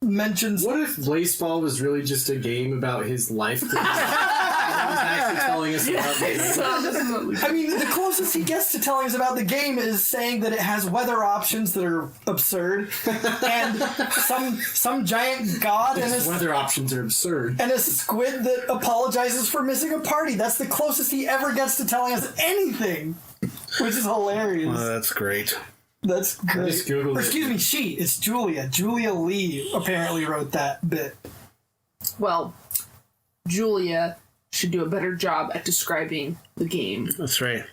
mentions. What if baseball was really just a game about his life? He was actually telling us about the game. I mean, the closest he gets to telling us about the game is saying that it has weather options that are absurd, and some giant god and his weather options are absurd, and a squid that apologizes for missing a party. That's the closest he ever gets to telling us anything, which is hilarious. Well, that's great. That's great. Just Googled excuse me, it's Julia. Julia Lee apparently wrote that bit. Well, Julia should do a better job at describing the game. That's right.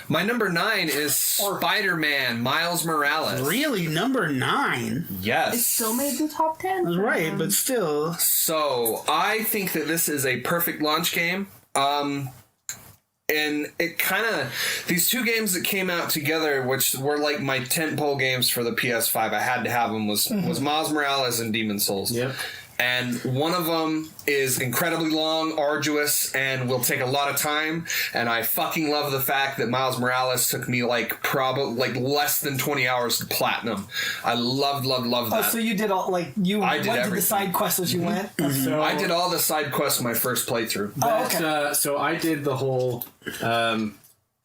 My number 9 is Spider-Man Miles Morales. Really? Number 9? Yes. It still made the top 10. That's right, but still. So, I think that this is a perfect launch game. And it kind of, these two games that came out together, which were like my tentpole games for the PS5, I had to have them, was Miles Morales and Demon's Souls. Yep. And one of them is incredibly long, arduous, and will take a lot of time. And I fucking love the fact that Miles Morales took me probably less than 20 hours to platinum. I loved that. Oh, so you did all went to the side quests as you went? Mm-hmm. So I did all the side quests my first playthrough. Okay. So I did the whole.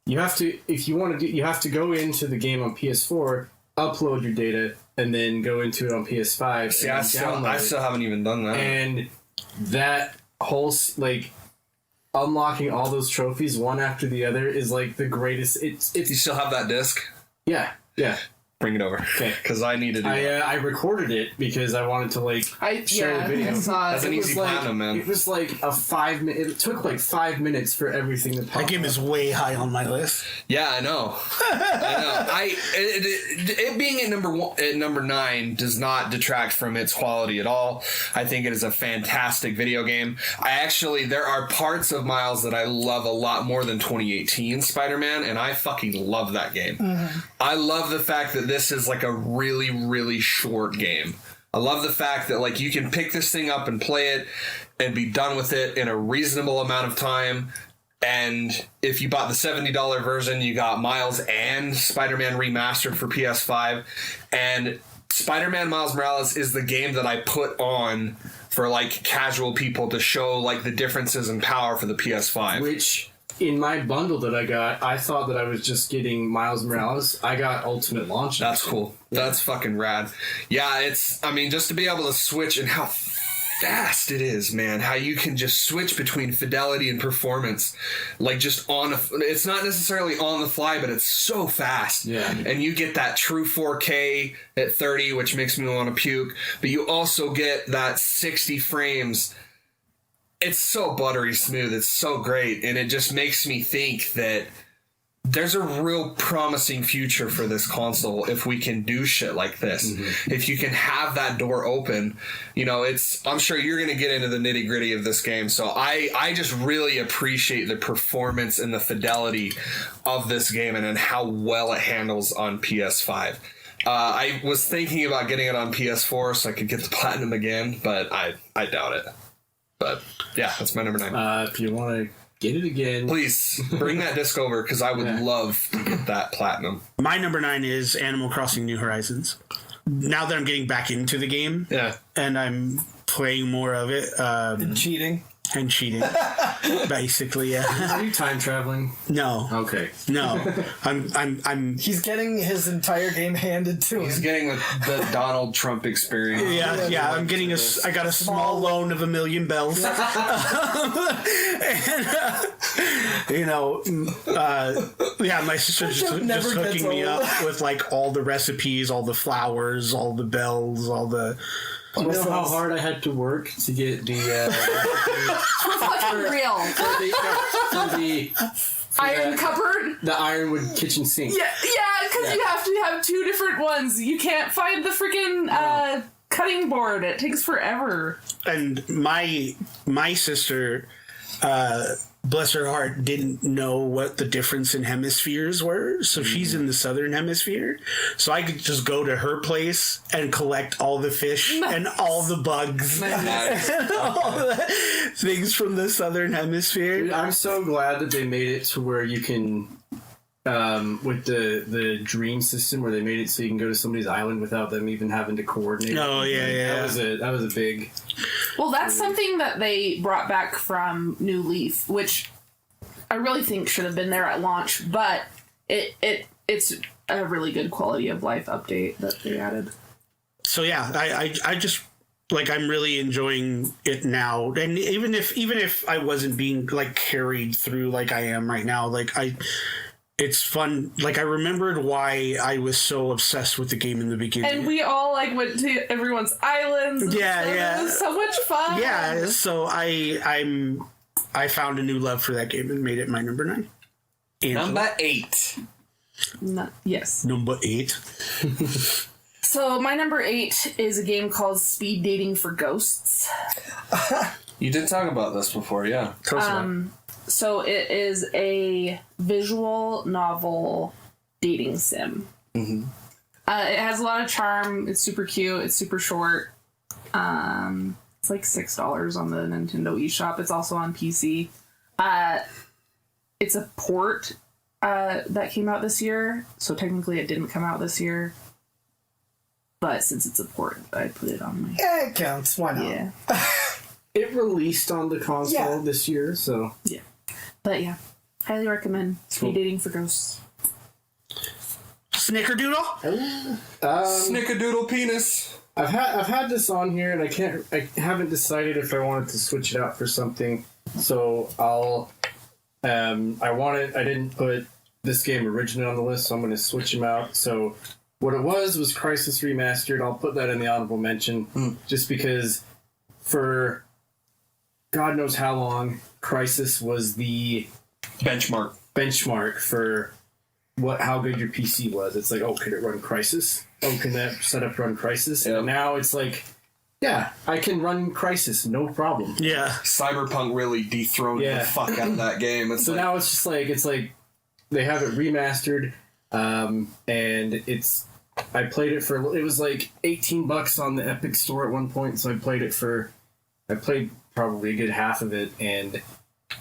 You have to, if you want to, you have to go into the game on PS4, upload your data, and then go into it on PS5. See, I still haven't even done that. And that whole unlocking all those trophies one after the other is the greatest. It's you still have that disc? Yeah. Bring it over. Okay. Because I need to do that. I recorded it because I wanted to share the video. That's an easy platinum, man. It was a 5 minute. It took 5 minutes for everything to pop. That game is way high on my list. Yeah, I know. It being at number 9 does not detract from its quality at all. I think it is a fantastic video game. There are parts of Miles that I love a lot more than 2018 Spider-Man, and I fucking love that game. Mm-hmm. I love the fact that this is a really, really short game. I love the fact that you can pick this thing up and play it and be done with it in a reasonable amount of time. And if you bought the $70 version, you got Miles and Spider-Man Remastered for PS5. And Spider-Man Miles Morales is the game that I put on for casual people to show the differences in power for the PS5. Which, in my bundle that I got, I thought that I was just getting Miles Morales. I got Ultimate Launch. That's cool. Yeah. That's fucking rad. Yeah, just to be able to switch and how fast it is, man. How you can just switch between fidelity and performance. It's not necessarily on the fly, but it's so fast. Yeah. And you get that true 4K at 30, which makes me want to puke. But you also get that 60 frames. It's so buttery smooth. It's so great. And it just makes me think that there's a real promising future for this console if we can do shit like this. Mm-hmm. If you can have that door open, you know, I'm sure you're going to get into the nitty gritty of this game. So I just really appreciate the performance and the fidelity of this game and how well it handles on PS5. I was thinking about getting it on PS4 so I could get the platinum again, but I doubt it. But yeah, that's my number 9. If you want to get it again, please bring that disc over because I would love to get that platinum. My number 9 is Animal Crossing New Horizons. Now that I'm getting back into the game, and I'm playing more of it, and cheating, basically, Are you time traveling? No. Okay. No. I'm. He's getting his entire game handed to him. He's getting the Donald Trump experience. Yeah. I got a small loan of $1 million bells. And, my sister just hooking me up with like all the recipes, all the flowers, all the bells, all the. Do you know how hard I had to work to get the for the iron cupboard? The ironwood kitchen sink. Yeah, because you have to have 2 different ones. You can't find the freaking cutting board. It takes forever. And my sister, bless her heart, didn't know what the difference in hemispheres were. So she's in the southern hemisphere. So I could just go to her place and collect all the fish and all the bugs and all the things from the southern hemisphere. Dude, I'm so glad that they made it to where you can, with the dream system, where they made it so you can go to somebody's island without them even having to coordinate. Oh, yeah. That was a big... Well, that's something that they brought back from New Leaf, which I really think should have been there at launch, but it's a really good quality of life update that they added. So yeah, I just like I'm really enjoying it now, and even if I wasn't being like carried through like I am right now, like it's fun. Like I remembered why I was so obsessed with the game in the beginning, and we all like went to everyone's islands. Yeah. It was so much fun. Yeah, so I found a new love for that game and made it my number 9. Number 8. Yes. Number 8. So my number 8 is a game called Speed Dating for Ghosts. You did talk about this before, yeah. So it is a visual novel dating sim. Mm-hmm. It has a lot of charm. It's super cute. It's super short. It's like $6 on the Nintendo eShop. It's also on PC. It's a port that came out this year. So technically it didn't come out this year. But since it's a port, I put it on my... Yeah, it counts. Why not? Yeah. It released on the console this year, so... Yeah. But yeah, highly recommend Speed Dating for Ghosts. Snickerdoodle? Snickerdoodle penis. I've had this on here, and I haven't decided if I wanted to switch it out for something. So I didn't put this game originally on the list, so I'm going to switch them out. So what it was Crysis Remastered. I'll put that in the honorable mention, just because for God knows how long, Crysis was the benchmark for how good your PC was. It's like, oh, can it run Crysis? Oh, can that setup run Crysis? Yep. And now it's like, yeah, I can run Crysis, no problem. Yeah. Cyberpunk really dethroned the fuck out of that game. So now it's just like, they have it remastered, and I played it it was like $18 on the Epic Store at one point, so I played probably a good half of it, and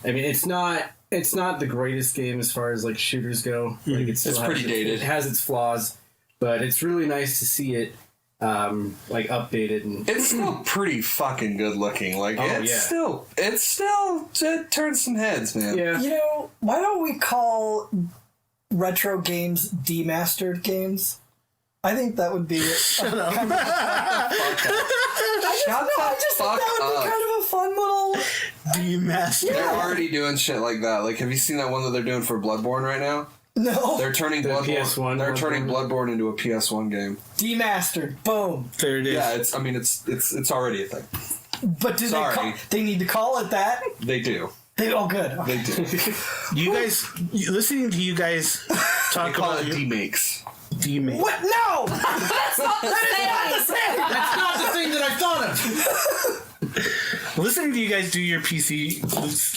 I mean, it's not the greatest game as far as like shooters go. Like it's pretty dated. It has its flaws, but it's really nice to see it like updated, and it's still pretty fucking good looking. Like it turns some heads, man. Yeah. You know, why don't we call retro games demastered games? I think that would be Shut up. I just think that would be kind of a fun little demastered. They're already doing shit like that. Like, have you seen that one that they're doing for Bloodborne right now? No. They're turning Bloodborne. They're turning Bloodborne into a PS1 game. Demastered. Boom. There it is. Yeah, it's already a thing. But do they need to call it that? They do. Good. They do. Listening to you guys talk about D-makes. D-makes. What? No! That's not the same. That's not the thing that I thought of. Listening to you guys do your PC,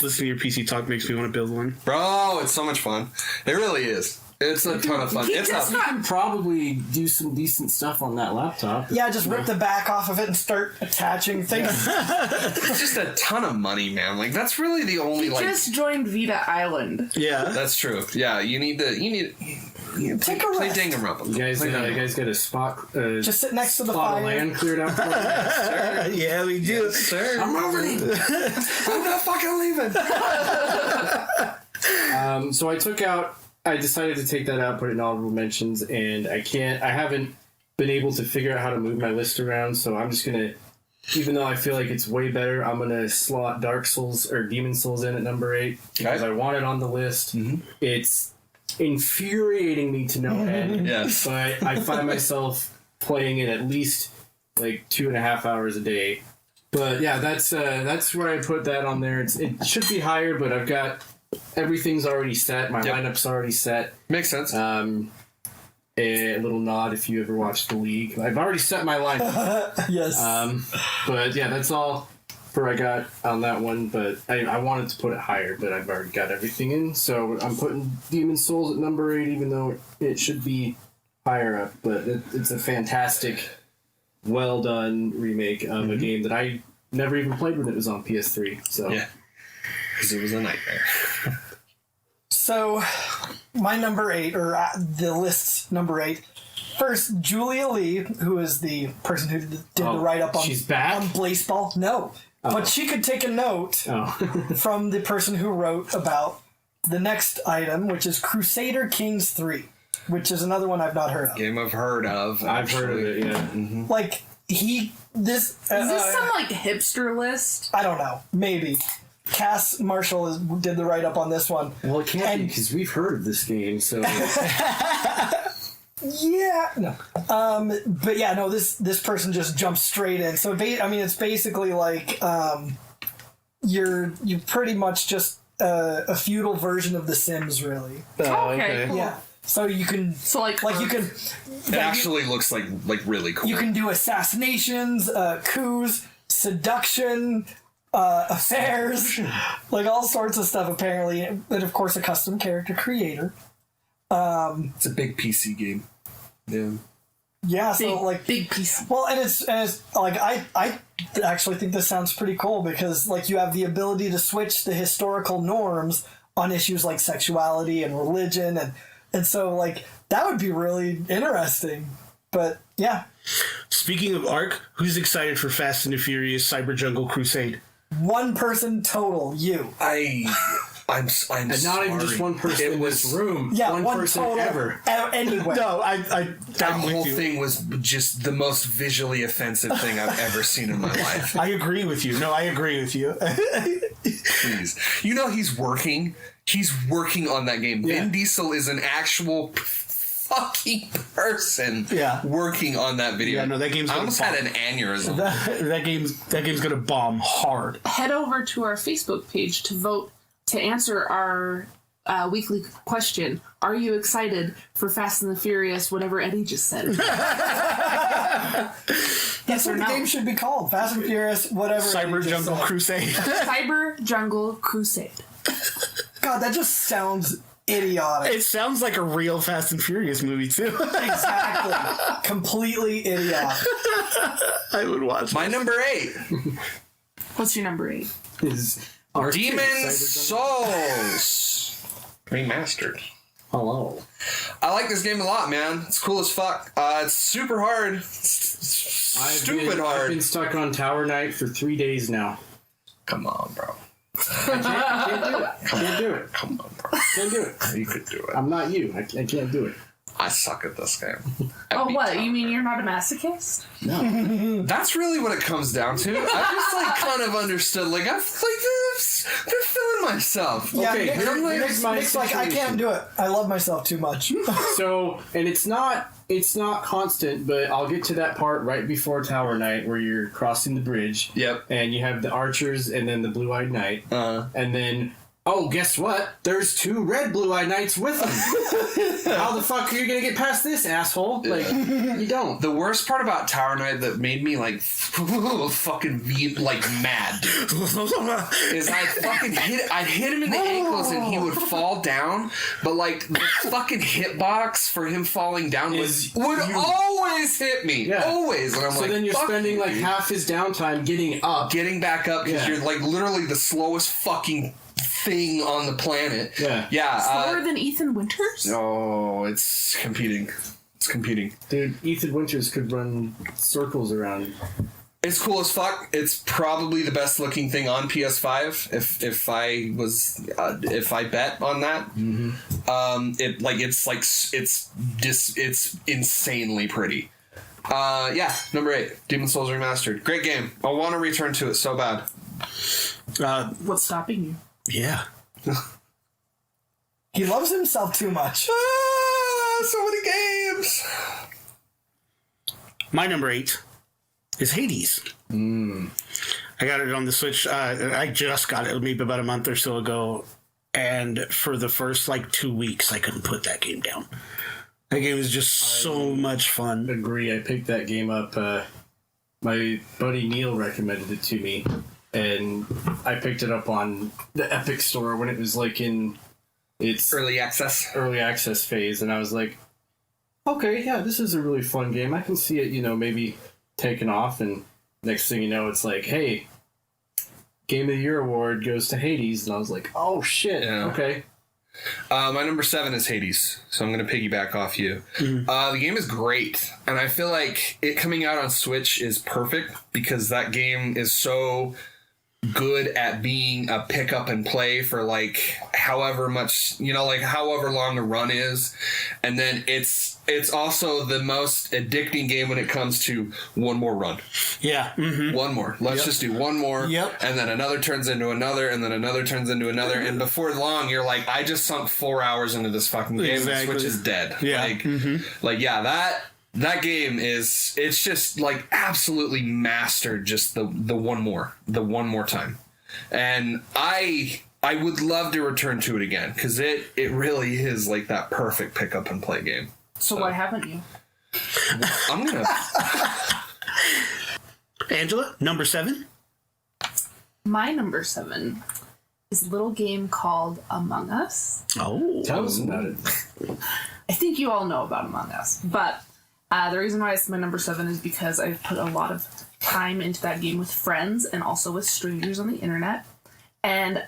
listening to your PC talk makes me want to build one. Bro, it's so much fun. It really is. It's a ton of fun. You can probably do some decent stuff on that laptop. Yeah, just rip the back off of it and start attaching things. It's just a ton of money, man. Like, that's really the only, Just joined Vita Island. Yeah. That's true. Yeah, you need Take a play rest. Danganronpa. You guys got a spot. Just sit next to the plot fire. of land cleared out for you? Yeah, we do. Yes, sir. I'm moving. I'm not fucking leaving. So I decided to take that out, put it in honorable mentions, and I haven't been able to figure out how to move my list around, so I'm just gonna, even though I feel like it's way better, I'm gonna slot Dark Souls or Demon Souls in at number 8 because I want it on the list. Mm-hmm. It's infuriating me to no end. Yes. But I find myself playing it at least like 2.5 hours a day. But yeah, that's where I put that on there. It should be higher, but I've got everything's already set. My lineup's already set. Makes sense. A little nod if you ever watched The League. I've already set my lineup. Yes. But yeah, that's all for I got on that one. But I wanted to put it higher, but I've already got everything in. So I'm putting Demon Souls at number 8, even though it should be higher up. But it's a fantastic, well done remake of a game that I never even played when it was on PS3. So yeah, because it was a nightmare. So, my number 8, or the list's number 8. First, Julia Lee, who is the person who did the write-up on, she's back? on Blaseball. No. But she could take a note from the person who wrote about the next item, which is Crusader Kings 3, which is another one I've not heard of. Game I've heard of. I've heard of it, yeah. Mm-hmm. Like, is this some, like, hipster list? I don't know. Maybe. Cass Marshall did the write-up on this one. Well, it can't be, because we've heard of this game, so... Yeah, no. But yeah, no, this person just jumps straight in. So, it's basically like you're pretty much just a feudal version of The Sims, really. Okay. Cool. Yeah. So you can... So, like you can... It actually looks like really cool. You can do assassinations, coups, seduction... affairs, like all sorts of stuff apparently, and of course a custom character creator. It's a big PC game. Yeah, big, so like big PC. Well, and it's like I actually think this sounds pretty cool because like you have the ability to switch the historical norms on issues like sexuality and religion, and so like that would be really interesting. But yeah. Speaking of ARC, who's excited for Fast and the Furious Cyber Jungle Crusade? One person total, you. I'm and sorry. not even just one person in this room. Yeah, one person total, ever. Anyway. No, that whole thing was just the most visually offensive thing I've ever seen in my life. I agree with you. No, I agree with you. Please. You know he's working. He's working on that game. Yeah. Vin Diesel is an actual fucking person working on that video. Yeah, no, that game's I gonna almost bomb. had an aneurysm. That game's gonna bomb hard. Head over to our Facebook page to vote to answer our weekly question. Are you excited for Fast and the Furious, whatever Eddie just said? That's what the game should be called. Fast and Furious, whatever. Cyber Jungle Crusade. Cyber Jungle Crusade. God, that just sounds idiotic. It sounds like a real Fast and Furious movie, too. Exactly. Completely idiotic. I would watch My number 8 What's your number 8? Is Demon's Souls Remastered. Hello. I like this game a lot, man. It's cool as fuck. It's super hard. Stupid hard. I've been stuck on Tower Knight for 3 days now. Come on, bro. Can't do it. Come on, bro. Can't do it. You could do it. I'm not you. I can't do it. I suck at this game. Oh, what? You mean you're not a masochist? No. That's really what it comes down to. I just like kind of understood. Like I've been filling myself. Yeah, Okay, Nick's like, I can't do it. I love myself too much. So, and it's not constant, but I'll get to that part right before Tower Knight where you're crossing the bridge. Yep. And you have the archers and then the Blue-Eyed Knight. And then, oh, guess what? There's 2 red Blue-Eyed Knights with them. How the fuck are you gonna get past this, asshole? Like, you don't. The worst part about Tower Knight that made me like fucking mad, dude, is I'd hit him in the ankles and he would fall down, but like the fucking hitbox for him falling down would always hit me. Yeah. Always. And I'm so then you're spending like half his downtime getting back up because you're like literally the slowest fucking thing on the planet. Slower than Ethan Winters? No, it's competing. Dude, Ethan Winters could run circles around. It's cool as fuck. It's probably the best looking thing on PS5 if I bet on that. It's insanely pretty. Number 8, Demon's Souls Remastered. Great game. I want to return to it so bad. What's stopping you? Yeah. He loves himself too much. So many games. My number 8 is Hades. I got it on the Switch. I just got it maybe about a month or so ago. And for the first 2 weeks, I couldn't put that game down. That game was just so much fun. Agree. I picked that game up. My buddy Neil recommended it to me. And I picked it up on the Epic Store when it was in its early access phase, and I was like, okay, yeah, this is a really fun game. I can see it, maybe taking off, and next thing you know, it's like, hey, Game of the Year award goes to Hades, and I was like, oh shit, okay. My number 7 is Hades, so I'm going to piggyback off you. The game is great, and I feel like it coming out on Switch is perfect because that game is so good at being a pick up and play for however much, however long a run is. And then it's also the most addicting game when it comes to one more run. Yeah. Mm-hmm. One more. Let's just do one more. Yep. And then another turns into another, and then another turns into another. And before long, you're like, I just sunk 4 hours into this fucking game. Exactly. Switch is dead. Yeah. That game it's just absolutely mastered just the one more time. And I would love to return to it again because it really is that perfect pick up and play game. So why haven't you? I'm gonna Angela, number 7? My number 7 is a little game called Among Us. Oh. Tell us about it. I think you all know about Among Us, but the reason why it's my number 7 is because I've put a lot of time into that game with friends and also with strangers on the internet. And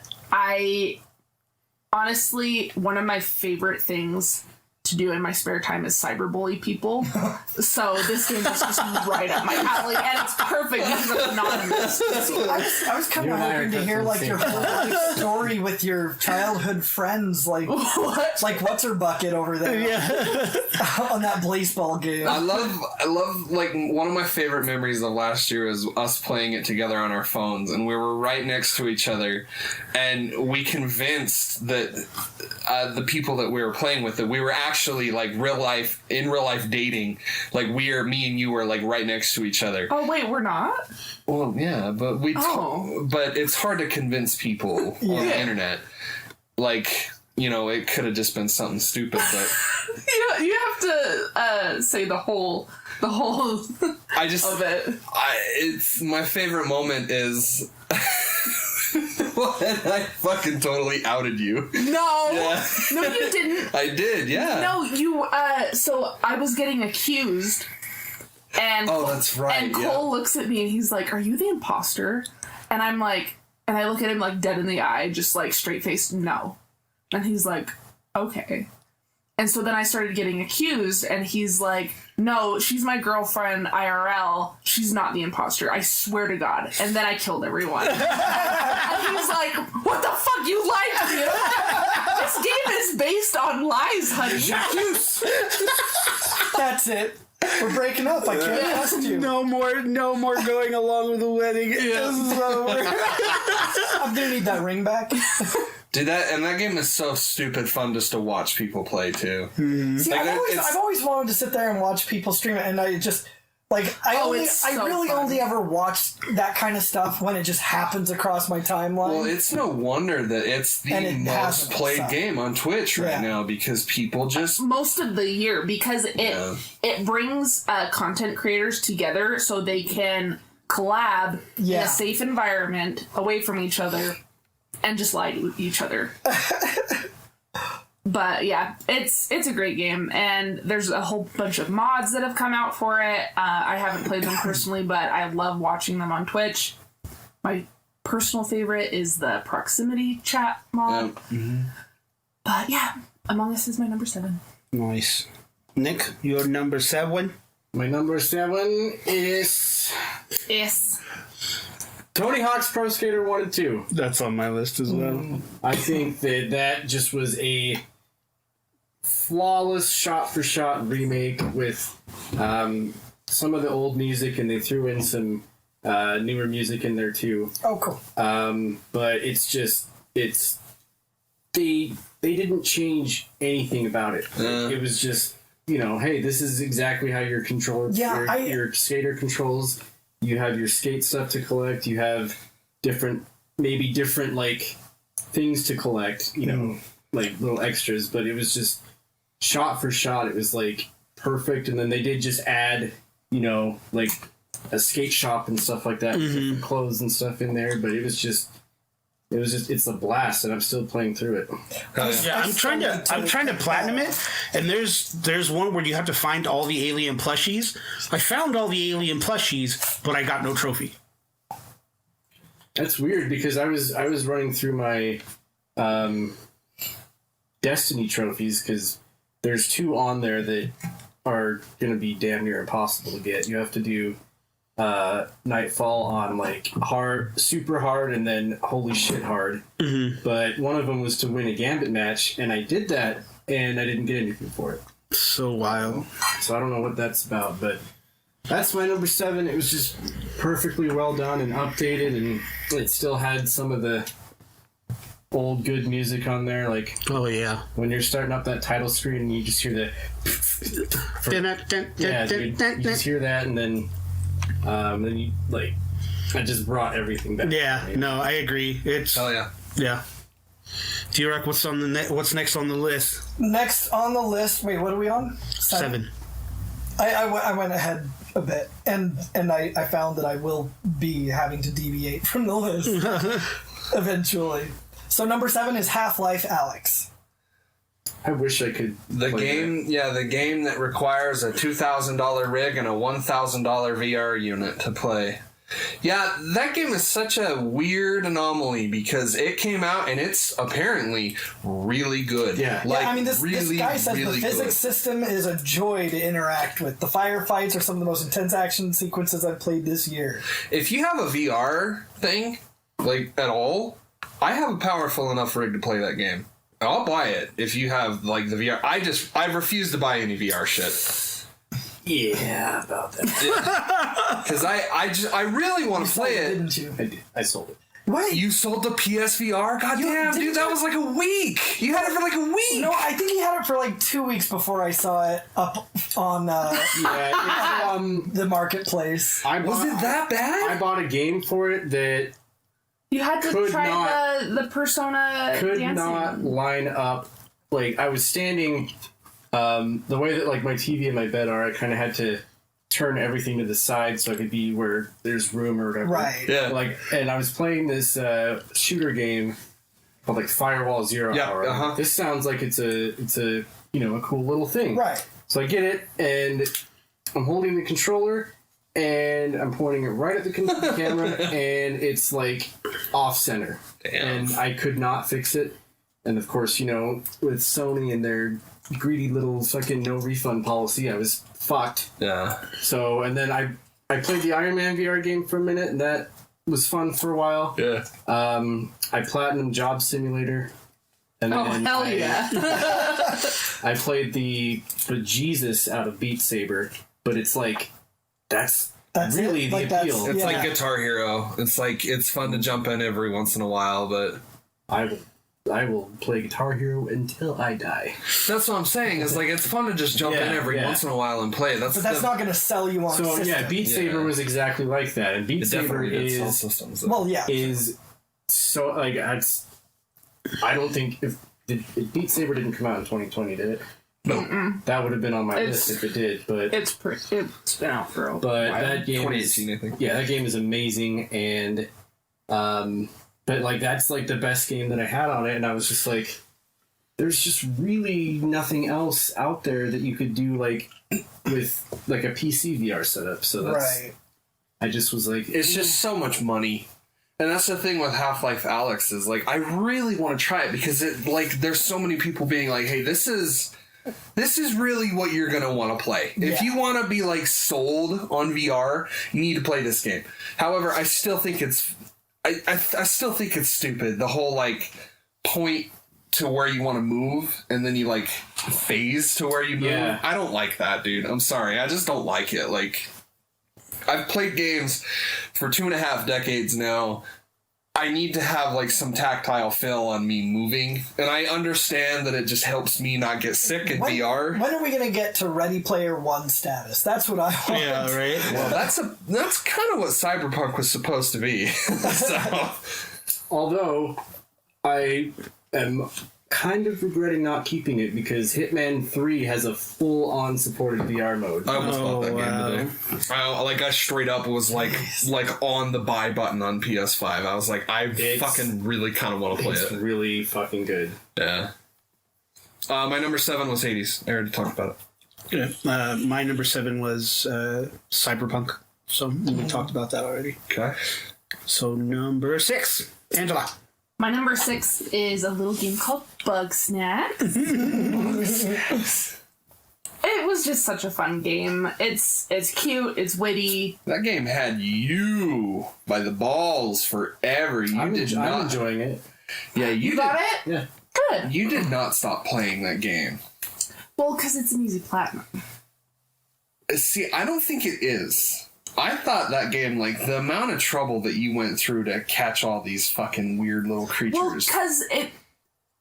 honestly, one of my favorite things to do in my spare time is cyberbully people. So this game is just right up my alley, and it's perfect because it's anonymous. I was kind of hoping to hear your whole story with your childhood friends, what? What's her bucket over there? Yeah. On that baseball game. I love one of my favorite memories of last year is us playing it together on our phones, and we were right next to each other, and we convinced that the people that we were playing with that we were actually in real life dating. Me and you were right next to each other. Oh wait, we're not? Well, yeah, but but it's hard to convince people on the internet. It could have just been something stupid, but you have to say the whole I just of it. It's my favorite moment is I fucking totally outed you. No. Yeah. No, you didn't. I did, yeah. No, you, so I was getting accused, and that's right. And Cole looks at me and he's like, "Are you the imposter?" And I'm like, and I look at him dead in the eye, just straight faced, no. And he's like, okay. And so then I started getting accused, and he's like, no, she's my girlfriend IRL. She's not the imposter. I swear to God. And then I killed everyone. And he's like, what the fuck? You lied to me. This game is based on lies, honey. That's it. We're breaking up. I can't trust you. No more going along with the wedding. Yeah. This is over. I'm gonna need that ring back. Dude, that game is so stupid fun just to watch people play too. Mm-hmm. See, I've always wanted to sit there and watch people stream it, and I just I really only ever watch that kind of stuff when it just happens across my timeline. Well, it's no wonder that it's the most played game on Twitch right now because people just most of the year because it brings content creators together so they can collab in a safe environment away from each other and just lie to each other. But yeah, it's a great game, and there's a whole bunch of mods that have come out for it. I haven't played them personally, but I love watching them on Twitch. My personal favorite is the proximity chat mod. Mm-hmm. But yeah, Among Us is my number 7. Nice. Nick, your number 7? My number 7 is Tony Hawk's Pro Skater 1 and 2. That's on my list as well. I think that just was a flawless shot-for-shot remake with some of the old music, and they threw in some newer music in there too. Oh, cool. But they didn't change anything about it. It was just, hey, this is exactly how your controller, your skater controls. You have your skate stuff to collect. You have different like things to collect, like little extras, but it was just shot for shot. It was like perfect. And then they did just add, like a skate shop and stuff like that, different clothes and stuff in there. But it's a blast, and I'm still playing through it. Yeah, I'm trying to platinum it, and there's one where you have to find all the alien plushies. I found all the alien plushies, but I got no trophy. That's weird because I was running through my Destiny trophies because there's 2 on there that are going to be damn near impossible to get. You have to do Nightfall on like hard, super hard, and then holy shit hard. Mm-hmm. But one of them was to win a Gambit match, and I did that, and I didn't get anything for it. So wild. So I don't know what that's about, but that's my number 7. It was just perfectly well done and updated, and it still had some of the old good music on there, like when you're starting up that title screen and you just hear the you just hear that, and then you like I just brought everything back. No, I agree. It's yeah. T-Rock, what's next on the list? Next on the list, wait, what are we on? 7. I went ahead a bit, and I found that I will be having to deviate from the list eventually. So number 7 is Half-Life Alyx. I wish I could. The game that requires a $2,000 rig and a $1,000 VR unit to play. Yeah, that game is such a weird anomaly because it came out and it's apparently really good. Yeah, this guy says the physics system is a joy to interact with. The firefights are some of the most intense action sequences I've played this year. If you have a VR thing, like at all, I have a powerful enough rig to play that game. I'll buy it if you have like the VR. I refuse to buy any VR shit. Yeah, about that. Because I really want to play it. Didn't you? I did. I sold it. What? You sold the PSVR? God damn, dude, that was like a week. You had it for like a week. No, I think he had it for like 2 weeks before I saw it up on the marketplace. Was it that bad? I bought a game for it that you had to try the Persona could dancing. Not line up. Like I was standing the way that like my TV and my bed are, I kind of had to turn everything to the side so I could be where there's room or whatever. Right. Yeah. And I was playing this shooter game called like Firewall Zero Hour. Uh-huh. This sounds like it's a a cool little thing. Right. So I get it, and I'm holding the controller, and I'm pointing it right at the camera, and it's like off center. Damn. And I could not fix it. And of course, with Sony and their greedy little fucking no refund policy, I was fucked. Yeah. So, and then I played the Iron Man VR game for a minute, and that was fun for a while. Yeah. I platinum Job Simulator. And then yeah. I played the bejesus out of Beat Saber. but it's like that's really the appeal. It's like Guitar Hero. It's like it's fun to jump in every once in a while, but I will play Guitar Hero until I die. That's what I'm saying. Is like it's fun to just jump in every once in a while and play. But that's not going to sell you on. So system. Beat Saber was exactly like that, and Beat Saber is systems. Is so like I don't think if Beat Saber didn't come out in 2020, did it? No, that would have been on my list if it did. But it's been out for a while. But that game, 2018, I think. Yeah, that game is amazing, and but like that's like the best game that I had on it, and I was just like, there's just really nothing else out there that you could do like with like a PC VR setup. So that's I just was like, it's just so much money. And that's the thing with Half-Life Alyx is like I really want to try it because it like there's so many people being like, hey, this is really what you're gonna want to play. If you want to be like sold on VR, you need to play this game. However, I still think it's I still think it's stupid. The whole like point to where you want to move and then you like phase to where you move. Yeah. I don't like that, dude. I'm sorry. I just don't like it. Like I've played games for 2.5 decades now. I need to have like some tactile feel on me moving, and I understand that it just helps me not get sick in VR. When are we gonna get to Ready Player One status? That's what I want. Yeah, right. Well, that's kind of what Cyberpunk was supposed to be. So, although I am kind of regretting not keeping it because Hitman 3 has a full-on supported VR mode. I almost bought that game today. I straight up was like on the buy button on PS5. I was like, I fucking really kind of want to play it. It's really fucking good. Yeah. My number 7 was Hades. I already talked about it. Yeah. My number 7 was Cyberpunk. So we talked about that already. Okay. So number 6, Angela. My number 6 is a little game called Bugsnax. It was just such a fun game. It's cute. It's witty. That game had you by the balls forever. I'm enjoying it. Yeah, you got it? Yeah. Good. You did not stop playing that game. Well, because it's an easy platinum. See, I don't think it is. I thought that game, like, the amount of trouble that you went through to catch all these fucking weird little creatures. Well, because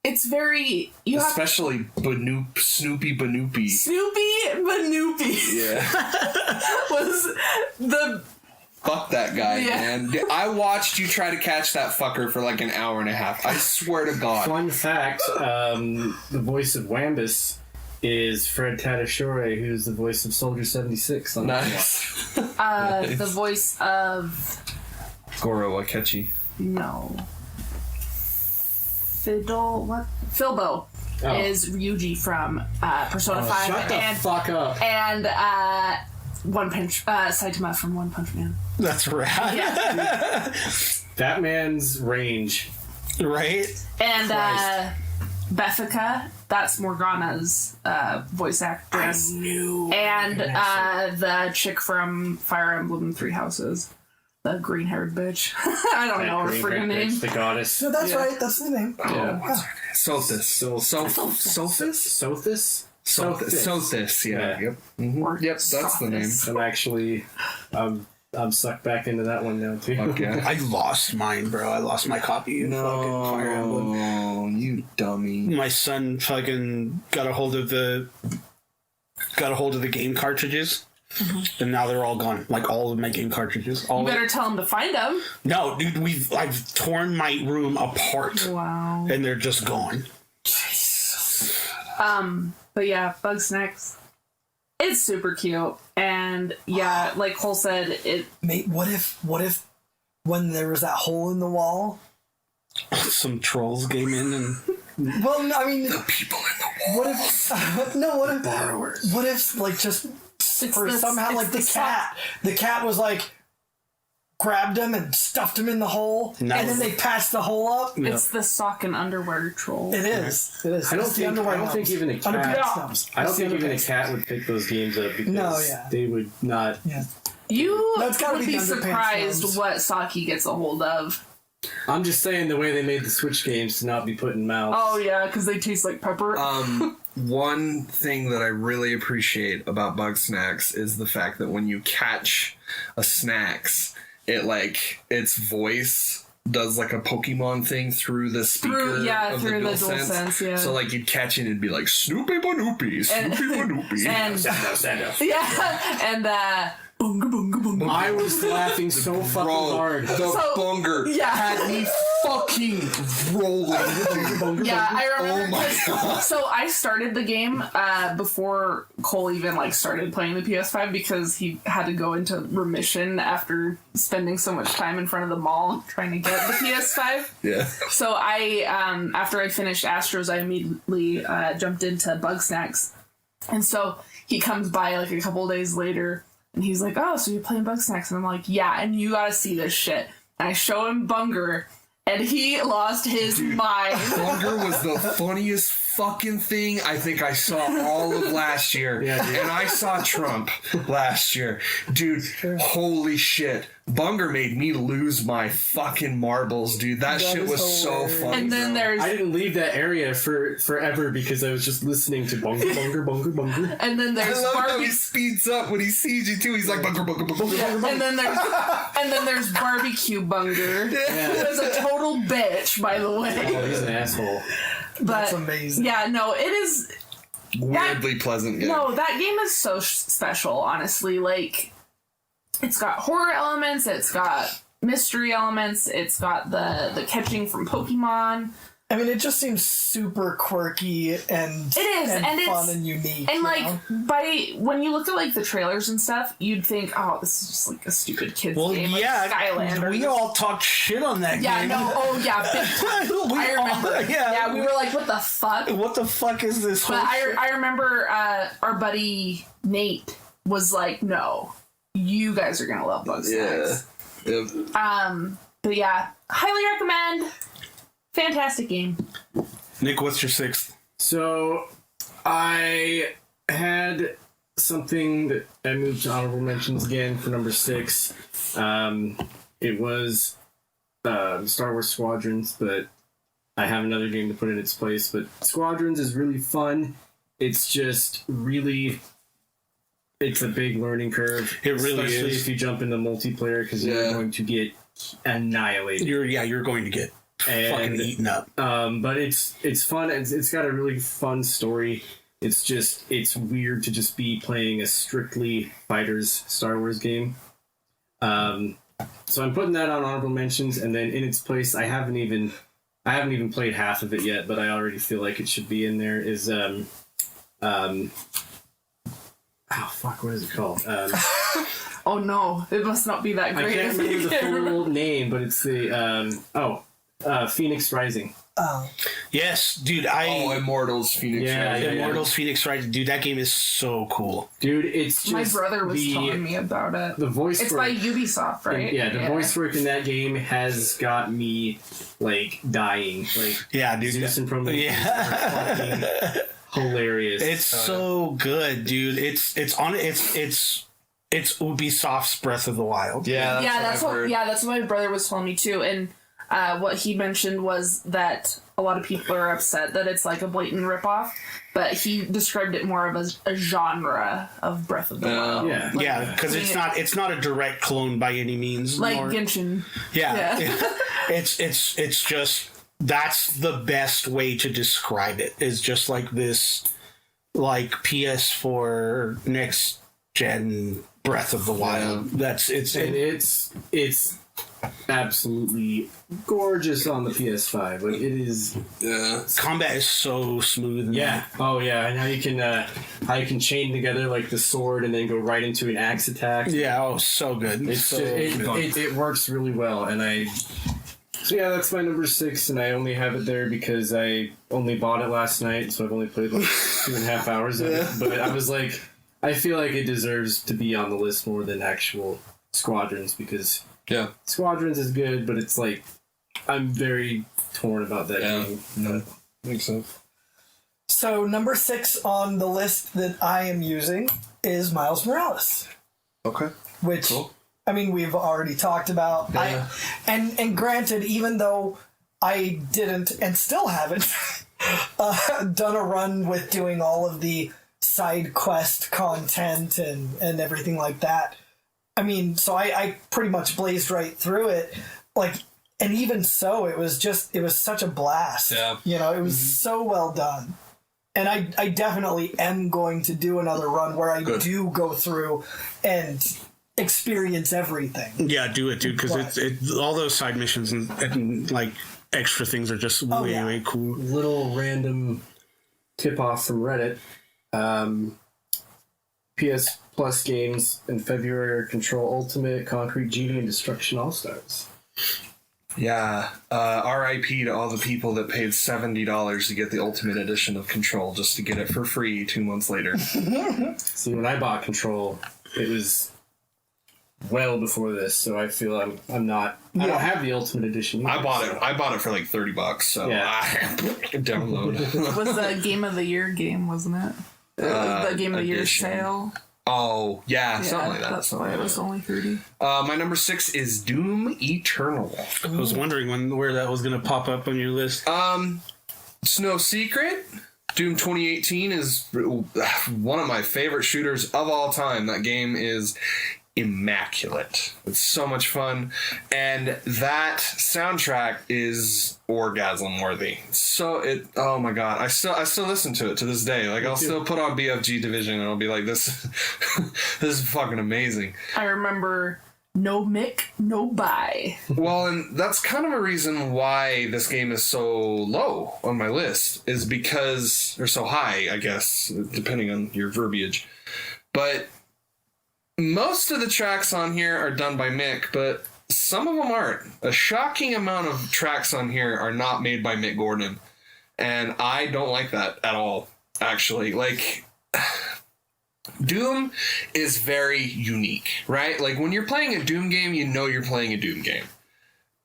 it's very... Especially Snoopy Banoopy. Snoopy Banoopy. Yeah. Was the... Fuck that guy, man. I watched you try to catch that fucker for like an hour and a half. I swear to God. Fun fact, the voice of Wambus is Fred Tatasciore, who's the voice of Soldier 76 on Nice. Nice. The voice of Goro Akechi. No. Filbo is Ryuji from Persona 5. Shut the fuck up. And Saitama from One Punch Man. That's right. Yeah. That man's range. Right? And Beffica, that's Morgana's voice actress. I knew. And the chick from Fire Emblem Three Houses. The green-haired bitch. I don't know her freaking name. The goddess. No, that's right. That's the name. Yeah. Sothis. Sothis, yeah. Yep. Mm-hmm. Yep, that's the name. I'm sucked back into that one now, too. Okay. I lost mine, bro. I lost my copy of fucking Fire Emblem. Oh, you dummy. My son fucking got a hold of the game cartridges. Mm-hmm. And now they're all gone. Like all of my game cartridges. You better tell him to find them. No, dude, I've torn my room apart. Wow. And they're just gone. Jesus. But yeah, Bugsnax. It's super cute. And yeah, like Cole said, it... Mate, what if when there was that hole in the wall... Some trolls came in and... Well, no, I mean... The people in the wall. What if... No, what if... Borrowers. What if, like, just... somehow, like, the cat was, like... grabbed him and stuffed him in the hole, and then they patched the hole up. It's the sock and underwear troll. It is. It is. I don't think even a cat would pick those games up because they would not. Yeah. You would be surprised what Saki gets a hold of. I'm just saying the way they made the Switch games to not be put in mouths. Oh yeah, because they taste like pepper. one thing that I really appreciate about Bugsnax is the fact that when you catch a Snax, its voice does like a Pokemon thing through the speaker through the DualSense. Yeah. So like you'd catch it and it'd be like Snoopy Banoopy, Snoopy Banoopy. Stand up. Yeah, and bunga bunga bunga. I was laughing so fucking hard. The bunger had me fucking rolling. Yeah, I remember. Oh my god! So I started the game before Cole even started playing the PS5 because he had to go into remission after spending so much time in front of the mall trying to get the PS5. Yeah. So I, after I finished Astros, I immediately jumped into Bugsnax, and so he comes by a couple days later. And he's like, oh, so you're playing Bugsnax? And I'm like, yeah, and you gotta see this shit. And I show him Bunger, and he lost his mind. Bunger was the funniest fucking thing I think I saw all of last year. Yeah, and I saw Trump last year. Dude, holy shit. Bunger made me lose my fucking marbles, dude. That shit was hilarious. So funny. And then I didn't leave that area for forever because I was just listening to Bunger, Bunger, Bunger, Bunger. And then there's I love Barbie. how he speeds up when he sees you too. He's like Bunger, Bunger, Bunger, Bunger. Yeah. And then there's Barbecue Bunger. Yeah. Who's a total bitch, by the way. Oh, he's an asshole. But That's amazing. Yeah, no, it is Weirdly pleasant game. No, that game is so special, honestly. It's got horror elements, it's got mystery elements, it's got the catching from Pokemon. I mean, it just seems super quirky and it is, and fun it's, and unique. And when you look at the trailers and stuff, you'd think, oh, this is just a stupid kid's game, Skylander. We all talked shit on that game. Yeah, no, oh yeah, big time. I remember. We were like, what the fuck? What the fuck is this? But I remember our buddy Nate was like, no, you guys are gonna love Bugsnax. Yeah. But yeah, highly recommend. Fantastic game. Nick, what's your sixth? So, I had something that I moved to honorable mentions again for number 6. It was Star Wars Squadrons, but I have another game to put in its place. But Squadrons is really fun. It's just really... It's a big learning curve. It really especially is. if you jump into multiplayer, because you're going to get annihilated. You're going to get fucking eaten up. But it's fun. It's got a really fun story. It's weird to just be playing a strictly fighters Star Wars game. So I'm putting that on honorable mentions, and then in its place, I haven't even played half of it yet, but I already feel like it should be in there. Is what is it called? Oh no, it must not be that great. I can't remember the full name, but it's the Phoenix Rising. Oh. Yes, dude. Immortals Phoenix Rising. Immortals Phoenix Rising. Dude, that game is so cool. Dude, it's just... My brother was telling me about it. The voice It's work, by Ubisoft, right? The voice work in that game has got me, dying. Yeah, dude. Zeus and Prometheus are fucking hilarious. It's so good, dude. It's Ubisoft's Breath of the Wild. That's what my brother was telling me too. And what he mentioned was that a lot of people are upset that it's like a blatant ripoff, but he described it more of a genre of Breath of the Wild. Because it's not a direct clone by any means. Like Genshin. Yeah. it's just, that's the best way to describe it, is just like this PS4 next gen Breath of the Wild. It's absolutely gorgeous on the PS5. It is. Combat is so smooth. And and how you can chain together the sword and then go right into an axe attack. So good. It works really well, and So that's my number 6, and I only have it there because I only bought it last night, so I've only played 2.5 hours of it. But I was like, I feel like it deserves to be on the list more than actual Squadrons, because Squadrons is good, but it's I'm very torn about that game. No, makes sense. So number 6 on the list that I am using is Miles Morales. Okay. Which... Cool. I mean, we've already talked about. And granted, even though I didn't and still haven't done a run with doing all of the side quest content and everything like that. I mean, so I pretty much blazed right through it. Like, and even so, it was such a blast. Yeah. You know, it was so well done. And I definitely am going to do another run where I do go through and experience everything. Yeah, do it, dude, because it's all those side missions and like extra things are just way cool. Little random tip off from Reddit. PS Plus games in February are Control Ultimate, Concrete Genie, and Destruction All-Stars. Yeah, RIP to all the people that paid $70 to get the Ultimate Edition of Control just to get it for free 2 months later. See, when I bought Control, it was well before this, so I feel I'm not. I don't have the Ultimate Edition either, I bought it for like $30, so I download. It was the Game of the Year game, wasn't it? The Game of the Year sale. Oh, yeah, something like that. That's why it was only 30. My number 6 is Doom Eternal. I was wondering where that was going to pop up on your list. It's no secret. Doom 2018 is one of my favorite shooters of all time. That game is immaculate. It's so much fun, and that soundtrack is orgasm worthy. So oh my god, I still listen to it to this day. Like, I'll still put on BFG Division and I'll be like, this is fucking amazing. I remember no Mick, no buy. Well, and that's kind of a reason why this game is so low on my list, is because, or so high, I guess, depending on your verbiage. But most of the tracks on here are done by Mick, but some of them aren't. A shocking amount of tracks on here are not made by Mick Gordon. And I don't like that at all, actually. Like, Doom is very unique, right? Like, when you're playing a Doom game, you know you're playing a Doom game.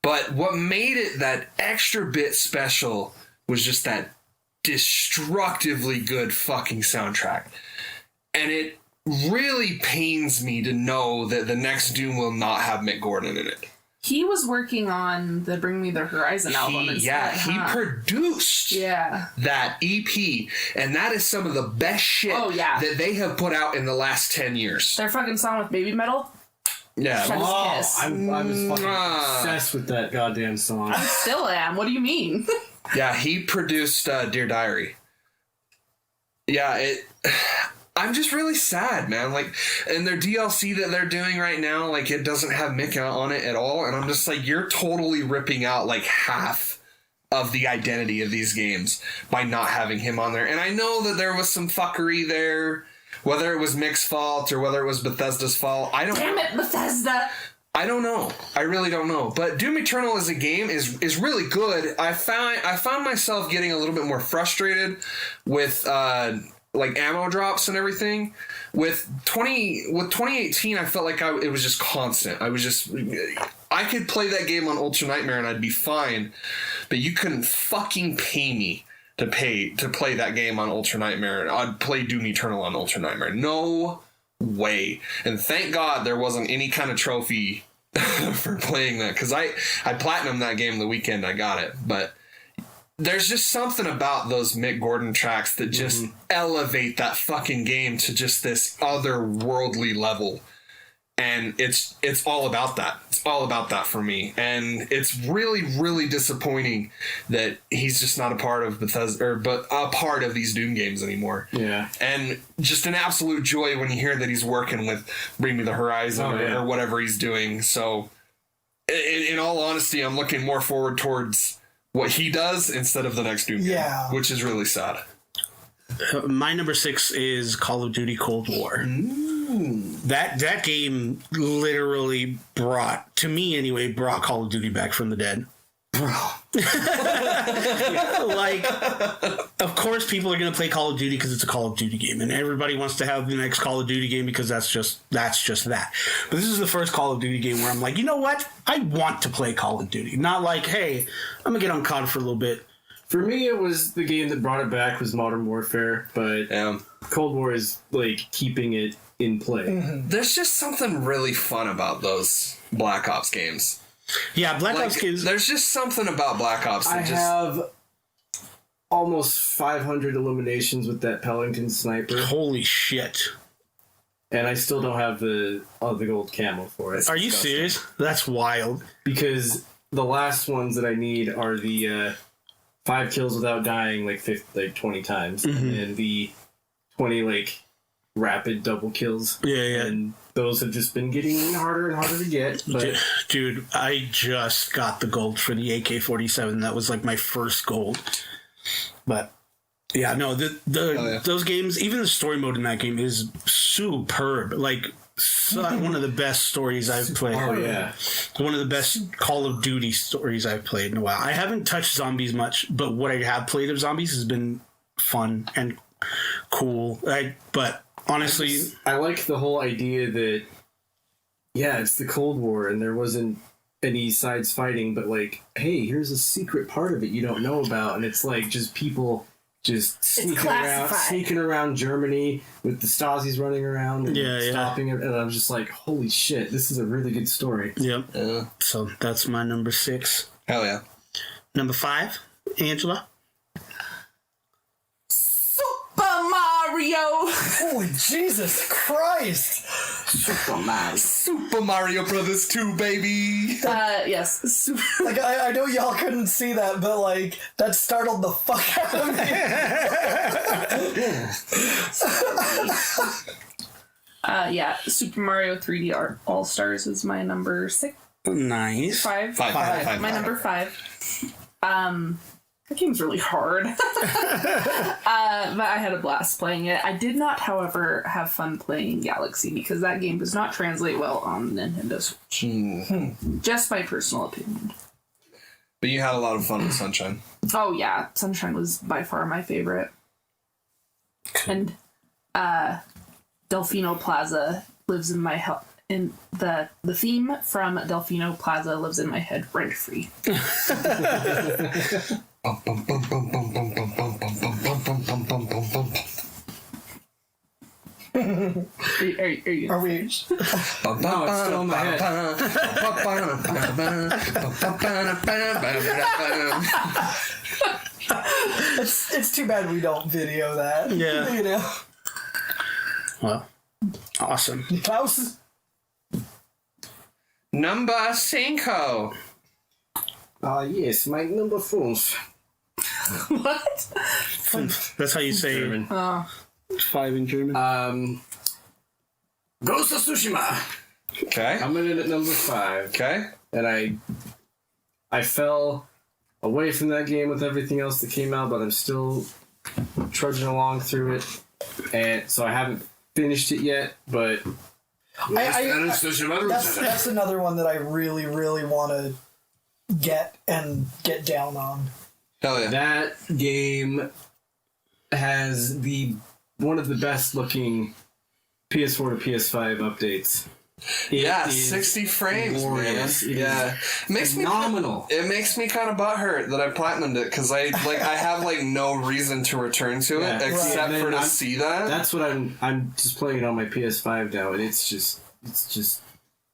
But what made it that extra bit special was just that destructively good fucking soundtrack. And it really pains me to know that the next Doom will not have Mick Gordon in it. He was working on the Bring Me the Horizon album instead. He produced that EP, and that is some of the best shit that they have put out in the last 10 years. Their fucking song with Baby Metal? Yeah. I was fucking obsessed with that goddamn song. I still am. What do you mean? Yeah, he produced Dear Diary. Yeah, I'm just really sad, man. Like, and their DLC that they're doing right now, like, it doesn't have Mick on it at all. And I'm just like, you're totally ripping out like half of the identity of these games by not having him on there. And I know that there was some fuckery there, whether it was Mick's fault or whether it was Bethesda's fault. Damn it, Bethesda! I don't know. I really don't know. But Doom Eternal as a game is really good. I found myself getting a little bit more frustrated with like ammo drops and everything. With 2018, I felt like it was just constant. I could play that game on Ultra Nightmare and I'd be fine, but you couldn't fucking pay me to play that game on Ultra Nightmare. I'd play Doom Eternal on Ultra Nightmare. No way. And thank God there wasn't any kind of trophy for playing that, because I platinumed that game the weekend I got it. But there's just something about those Mick Gordon tracks that just elevate that fucking game to just this otherworldly level. And it's all about that. It's all about that for me. And it's really, really disappointing that he's just not a part of Bethesda, but a part of these Doom games anymore. Yeah. And just an absolute joy when you hear that he's working with Bring Me the Horizon or whatever he's doing. So, in all honesty, I'm looking more forward towards what he does instead of the next Doom game, which is really sad. My number 6 is Call of Duty Cold War. That game literally brought Call of Duty back from the dead. Like, of course people are going to play Call of Duty because it's a Call of Duty game, and everybody wants to have the next Call of Duty game because that's just that. But this is the first Call of Duty game where I'm like, you know what? I want to play Call of Duty. Not like, hey, I'm going to get on COD for a little bit. For me, it was the game that brought it back was Modern Warfare, but Cold War is like keeping it in play. There's just something really fun about those Black Ops games. Yeah, Black Ops games. There's just something about Black Ops that almost 500 eliminations with that Pelican sniper. Holy shit. And I still don't have the gold camo for it. Are you serious? That's wild. Because the last ones that I need are the 5 kills without dying 20 times, and the 20 rapid double kills. Yeah. And those have just been getting harder and harder to get. But dude, I just got the gold for the AK-47. That was my first gold. But yeah, no, those games, even the story mode in that game is superb. One of the best stories I've played. Oh, yeah. One of the best Call of Duty stories I've played in a while. I haven't touched zombies much, but what I have played of zombies has been fun and cool. But honestly, I like the whole idea that, it's the Cold War and there wasn't any sides fighting, but hey, here's a secret part of it you don't know about, and it's just people just sneaking around Germany with the Stasis running around and stopping it, and I'm just holy shit, this is a really good story. Yep. So that's my number 6. Hell yeah. Number 5, Angela. Super Mario. Holy Jesus Christ! Super Mario Brothers 2, baby. Yes. I know y'all couldn't see that, but that startled the fuck out of me. Super Mario 3D All Stars is my number 6. Nice. 5. My number 5. That game's really hard. But I had a blast playing it. I did not, however, have fun playing Galaxy because that game does not translate well on Nintendo Switch. Just my personal opinion. But you had a lot of fun with Sunshine. Oh yeah, Sunshine was by far my favorite. And Delfino Plaza lives in my in the theme from Delfino Plaza lives in my head rent free. Are we? No, it's still in my head. It's too bad we don't video that. Yeah. Well, awesome. Klaus? Number 5. Yes, my number 5. What? That's how you say German. 5 in German. Ghost of Tsushima. Okay. I'm in it at number 5. Okay. And I fell away from that game with everything else that came out, but I'm still trudging along through it. And so I haven't finished it yet, but that's another one that I really, really want to get down on. Hell yeah. That game has one of the best looking PS4 to PS5 updates. It 60 frames, glorious. man. Yeah, it makes phenomenal. It makes me kind of butthurt that I platinumed it because I have no reason to return to it except for to see that. That's what I'm just playing it on my PS5 now, and it's just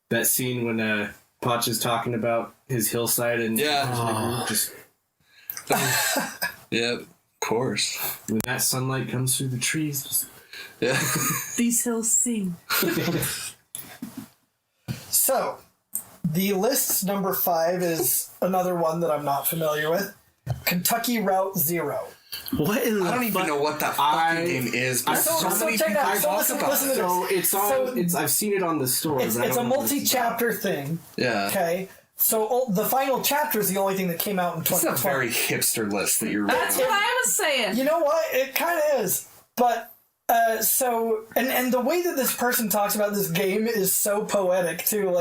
that scene when Potch is talking about his hillside and just yeah, of course. When that sunlight comes through the trees, These hills sing. So, the list's number 5 is another one that I'm not familiar with. Kentucky Route Zero. What in the I don't even know what that fucking game is, but so many people talk about it. So I've seen it on the store. It's a multi-chapter thing. Yeah. Okay. So the final chapter is the only thing that came out in 2020. It's a very hipster list that you're That's what I was saying. You know what? It kind of is. But, and the way that this person talks about this game is so poetic, too.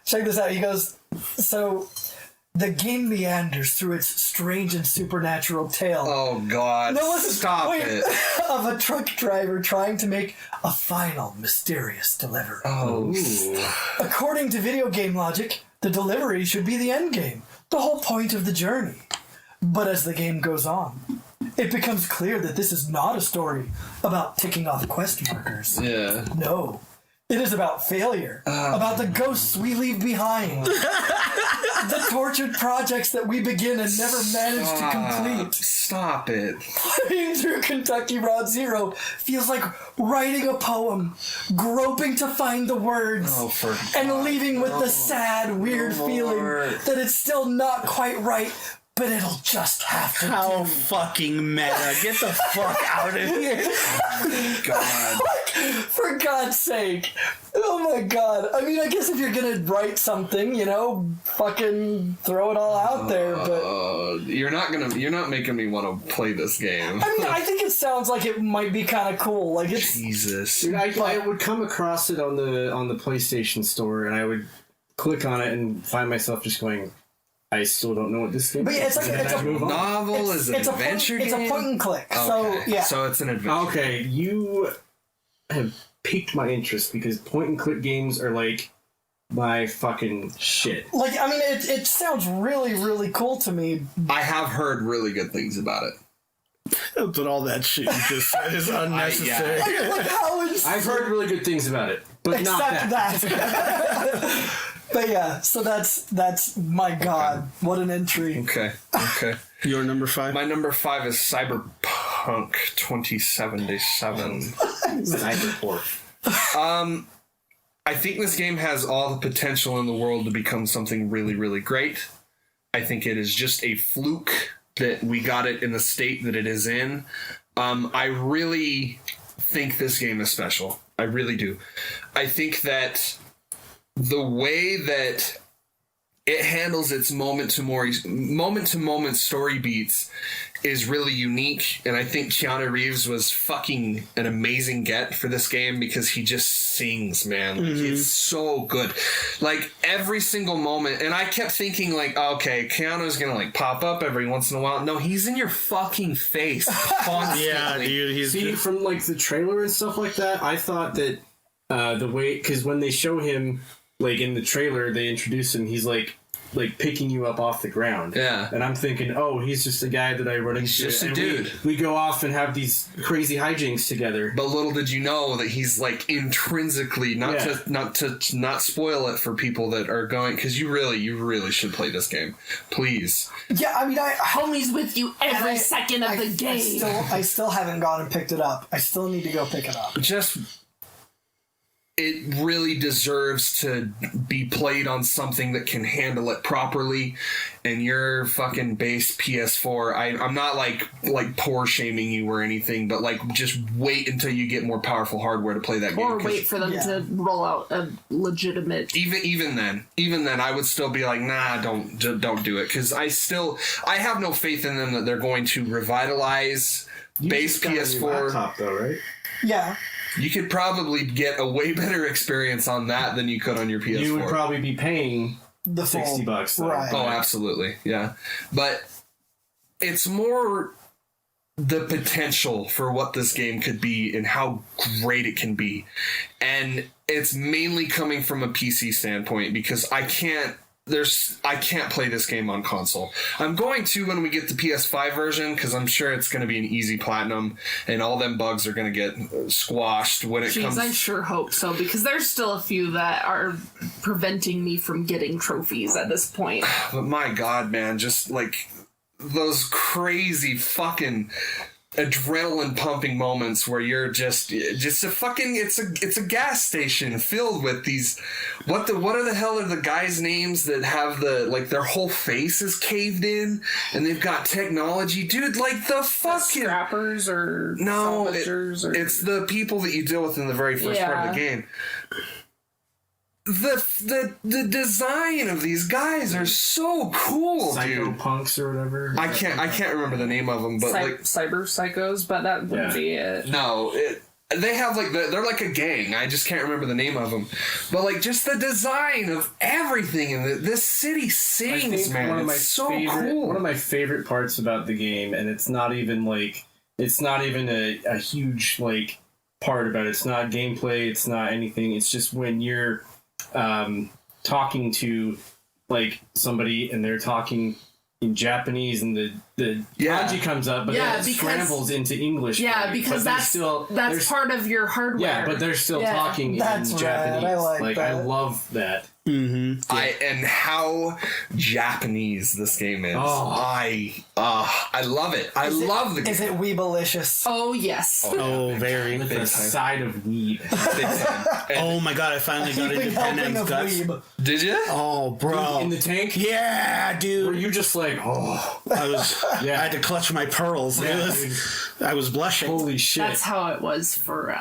Check this out. He goes, so the game meanders through its strange and supernatural tale. Oh, God. Stop it. Of a truck driver trying to make a final mysterious delivery. Oh. According to video game logic, the delivery should be the end game, the whole point of the journey. But as the game goes on, it becomes clear that this is not a story about ticking off quest markers. Yeah. No, It is about failure, about the ghosts we leave behind, the tortured projects that we begin and never manage to complete. Stop it. Playing through Kentucky Route Zero feels like writing a poem, groping to find the words, and leaving with the sad, weird feeling that it's still not quite right, but it'll just have to How do. fucking meta. Get the fuck out of here. God. For God's sake. Oh my God. I mean, I guess if you're gonna write something, fucking throw it all out there, but... You're not making me want to play this game. I mean, I think it sounds like it might be kind of cool. Like, it's... Jesus. Dude, I would come across it on the PlayStation Store, and I would click on it and find myself just going, I still don't know what this game is. But yeah, it's like And it's then a I move on. Novel is an adventure game? It's a point and click. Okay. So, yeah. So it's an adventure. Okay, you have piqued my interest because point and click games are like my fucking shit. Like, I mean, it sounds really, really cool to me. I have heard really good things about it. But all that shit you just said is unnecessary. Like how it's... I've heard really good things about it, but not Except that. that. But yeah, so that's my God, what an entry. Okay. Your number 5? My number 5 is Cyberpunk 2077. Cyberport. I think this game has all the potential in the world to become something really, really great. I think it is just a fluke that we got it in the state that it is in. I really think this game is special. I really do. I think that the way that it handles its moment-to-moment story beats is really unique, and I think Keanu Reeves was fucking an amazing get for this game because he just sings, man. Like, he's so good. Like, every single moment, and I kept thinking, like, okay, Keanu's gonna, like, pop up every once in a while. No, he's in your fucking face constantly. Yeah, dude. He's See, from like the trailer and stuff like that, I thought that the way, because when they show him, like in the trailer, they introduce him, he's like picking you up off the ground. Yeah. And I'm thinking, oh, he's just a guy that I run into. He's just a and dude. We go off and have these crazy hijinks together. But little did you know that he's like intrinsically not spoil it for people that are going, because you really should play this game, please. Yeah, I mean, Homie's with you every second of the game. I still haven't gone and picked it up. I still need to go pick it up. It really deserves to be played on something that can handle it properly. And your fucking base PS4, I'm not like poor shaming you or anything, but like just wait until you get more powerful hardware to play that game. Or wait for them to roll out a legitimate. Even then, I would still be like, nah, don't do it, because I have no faith in them that they're going to revitalize base PS4. Laptop, though, right? Yeah. You could probably get a way better experience on that than you could on your PS4. You would probably be paying the $60, though. Right. Oh, absolutely, yeah. But it's more the potential for what this game could be and how great it can be. And it's mainly coming from a PC standpoint, because I can't play this game on console. I'm going to when we get the PS5 version, because I'm sure it's going to be an easy platinum and all them bugs are going to get squashed when it comes. I sure hope so, because there's still a few that are preventing me from getting trophies at this point. But my God, man, just like those crazy fucking adrenaline pumping moments where you're just a fucking it's a gas station filled with these what are the hell are the guys' names that have the like their whole face is caved in and they've got technology, dude, like the fucking scrappers or no salvagers it's the people that you deal with in the very first part of the game. The design of these guys are so cool, dude. Psychopunks or whatever. I can't remember the name of them, but like cyber psychos, but that wouldn't be it. No, they have like they're like a gang. I just can't remember the name of them, but like just the design of everything and this city sings, man. It's so cool. One of my favorite parts about the game, and it's not even a huge like part about it. It's not gameplay. It's not anything. It's just when you're talking to like somebody and they're talking in Japanese, and the kanji comes up, but then it scrambles into English. Yeah, because that's part of your hardware. Yeah, but they're still talking in Japanese. I love that. Mm-hmm. And how Japanese this game is. I love it. I love the game. Is it weebalicious? Oh yes. Oh, very. With a side of weeb. Oh my god! I finally got into Pen M's guts. Did you? Oh, bro! In the tank? Yeah, dude. Were you just like, I was. I had to clutch my pearls. Yeah, I was blushing. Holy shit! That's how it was for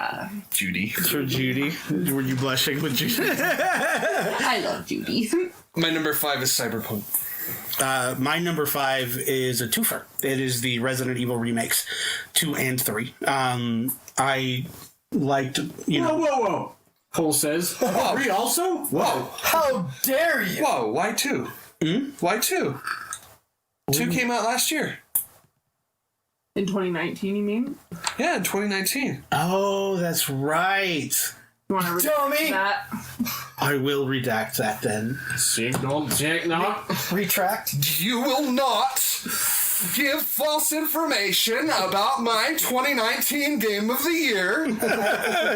Judy. For Judy, were you blushing with Judy? I love Judy. My number 5 is Cyberpunk. My number 5 is a twofer. It is the Resident Evil remakes, 2 and 3. I liked, Whoa. Cole says, 3 also? Whoa. How dare you? Whoa, why 2? Why 2? 2 came out last year. In 2019, you mean? Yeah, in 2019. Oh, that's right. You want to redact that? I will redact that then. Retract. You will not give false information about my 2019 Game of the Year.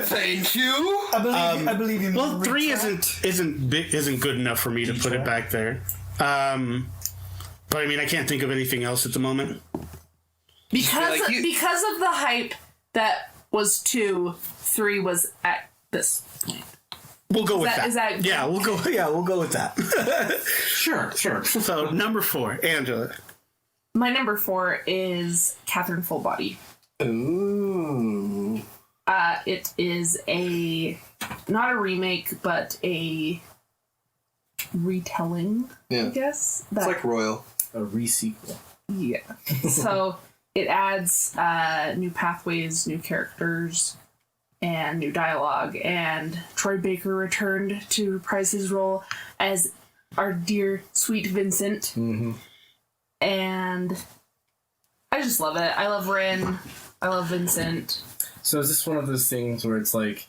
Thank you. I believe you. Well, 3 isn't good enough for me to put it back there. But I mean, I can't think of anything else at the moment. Because of the hype that was 2, 3 was at this point. We'll go with that. Is that yeah, we'll go with that. Sure. So number 4, Angela. My number 4 is Catherine Full Body. Ooh. It is not a remake, but a retelling, I guess. It's like Royal. A re-sequel. Yeah. So it adds new pathways, new characters, and new dialogue. And Troy Baker returned to reprise his role as our dear, sweet Vincent. Mm-hmm. And I just love it. I love Rin. I love Vincent. So is this one of those things where it's like,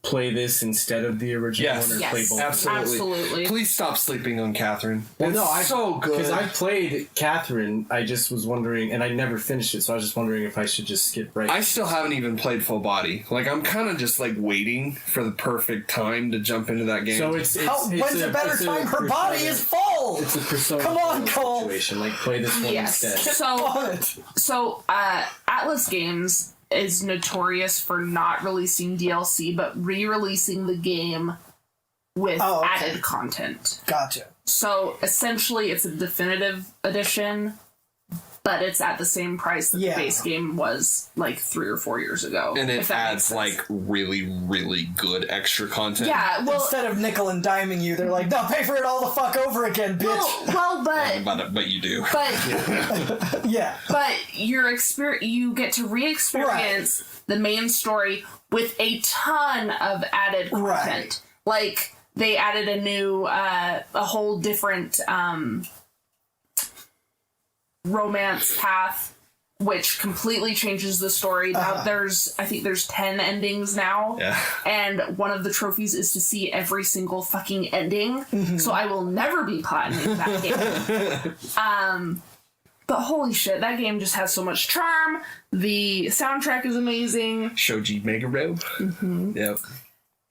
play this instead of the original one, or play both? Absolutely. Please stop sleeping on Catherine. Well, it's so good. Because I played Catherine, I just was wondering, and I never finished it, so I was just wondering if I should just skip right. I still haven't even played Full Body. Like, I'm kind of just like waiting for the perfect time to jump into that game. So when's a better time? Her body is full. It's a Persona. Come on, Cole. Situation. Like, play this one instead. So Atlas Games is notorious for not releasing DLC, but re-releasing the game with added content. Gotcha. So essentially, it's a definitive edition, but it's at the same price that the base game was like 3 or 4 years ago. And it adds like really, really good extra content. Yeah, well, instead of nickel and diming you, they're like, no, pay for it all the fuck over again, bitch. But you do. But yeah. But you get to re-experience the main story with a ton of added content. Right. Like they added a new, a whole different romance path, which completely changes the story. Now I think there's 10 endings now. Yeah. And one of the trophies is to see every single fucking ending. Mm-hmm. So I will never be platinum that game. But holy shit, that game just has so much charm. The soundtrack is amazing. Shoji Meguro. Mm-hmm. Yep.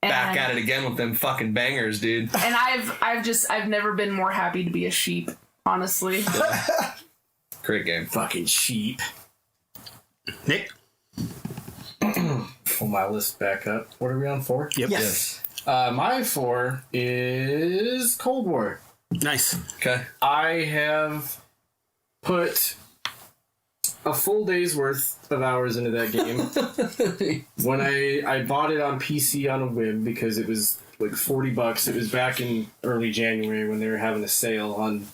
Back at it again with them fucking bangers, dude. And I've never been more happy to be a sheep, honestly. Great game. Fucking sheep. Nick? Pull my list back up. What are we on, 4? Yep. Yes. My 4 is Cold War. Nice. Okay. I have put a full day's worth of hours into that game. When I bought it on PC on a whim because it was like $40. It was back in early January when they were having a sale on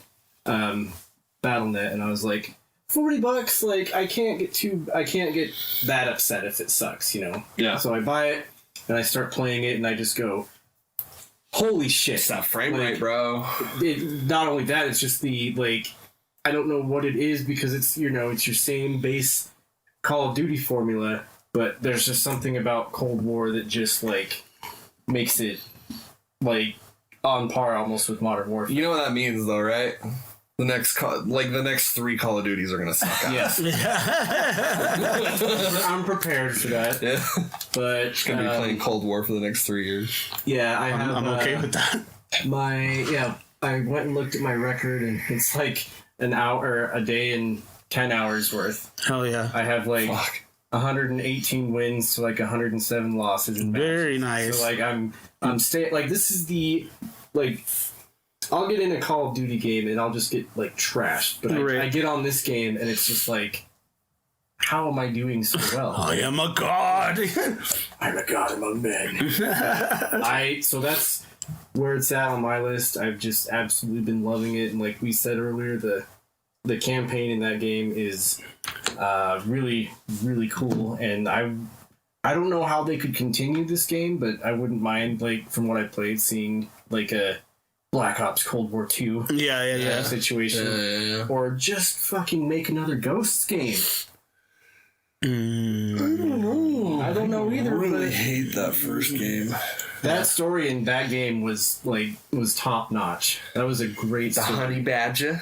Battle.net, and I was like, $40, like I can't get that upset if it sucks, you know? Yeah. So I buy it and I start playing it and I just go, holy shit. It's not frame rate, bro. Not only that, it's just the, like, I don't know what it is because it's, you know, it's your same base Call of Duty formula, but there's just something about Cold War that just, like, makes it, like, on par almost with Modern Warfare. You know what that means, though, right? The next 3 Call of Duties are gonna suck ass. I'm prepared for that. Yeah. But Just gonna be playing Cold War for the next 3 years. Yeah, I'm okay with that. I went and looked at my record, and it's like an hour a day and 10 hours worth. Hell yeah. I have like 118 wins to like 107 losses. Very nice. So like I'm staying like this is the like. I'll get in a Call of Duty game and I'll just get like trashed, but I get on this game and it's just like, how am I doing so well? I am a god. I'm a god among men. So that's where it's at on my list. I've just absolutely been loving it, and like we said earlier, the campaign in that game is really, really cool, and I don't know how they could continue this game, but I wouldn't mind, like, from what I played, seeing like a Black Ops Cold War 2 situation. Or just fucking make another Ghosts game. I don't know either. I really hate that first game. That story in that game was top notch. That was a great story. Honey Badger.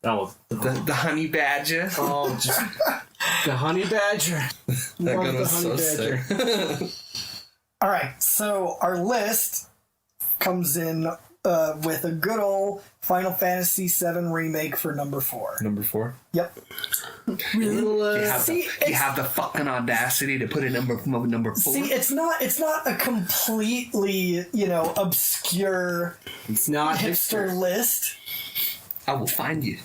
Oh, the Honey Badger. Oh, just the Honey Badger. That gun was so sick. All right, so our list comes in with a good old Final Fantasy VII Remake for number 4. Number 4? Yep. You have the fucking audacity to put it number 4? See, it's not a completely, obscure it's not hipster list. I will find you.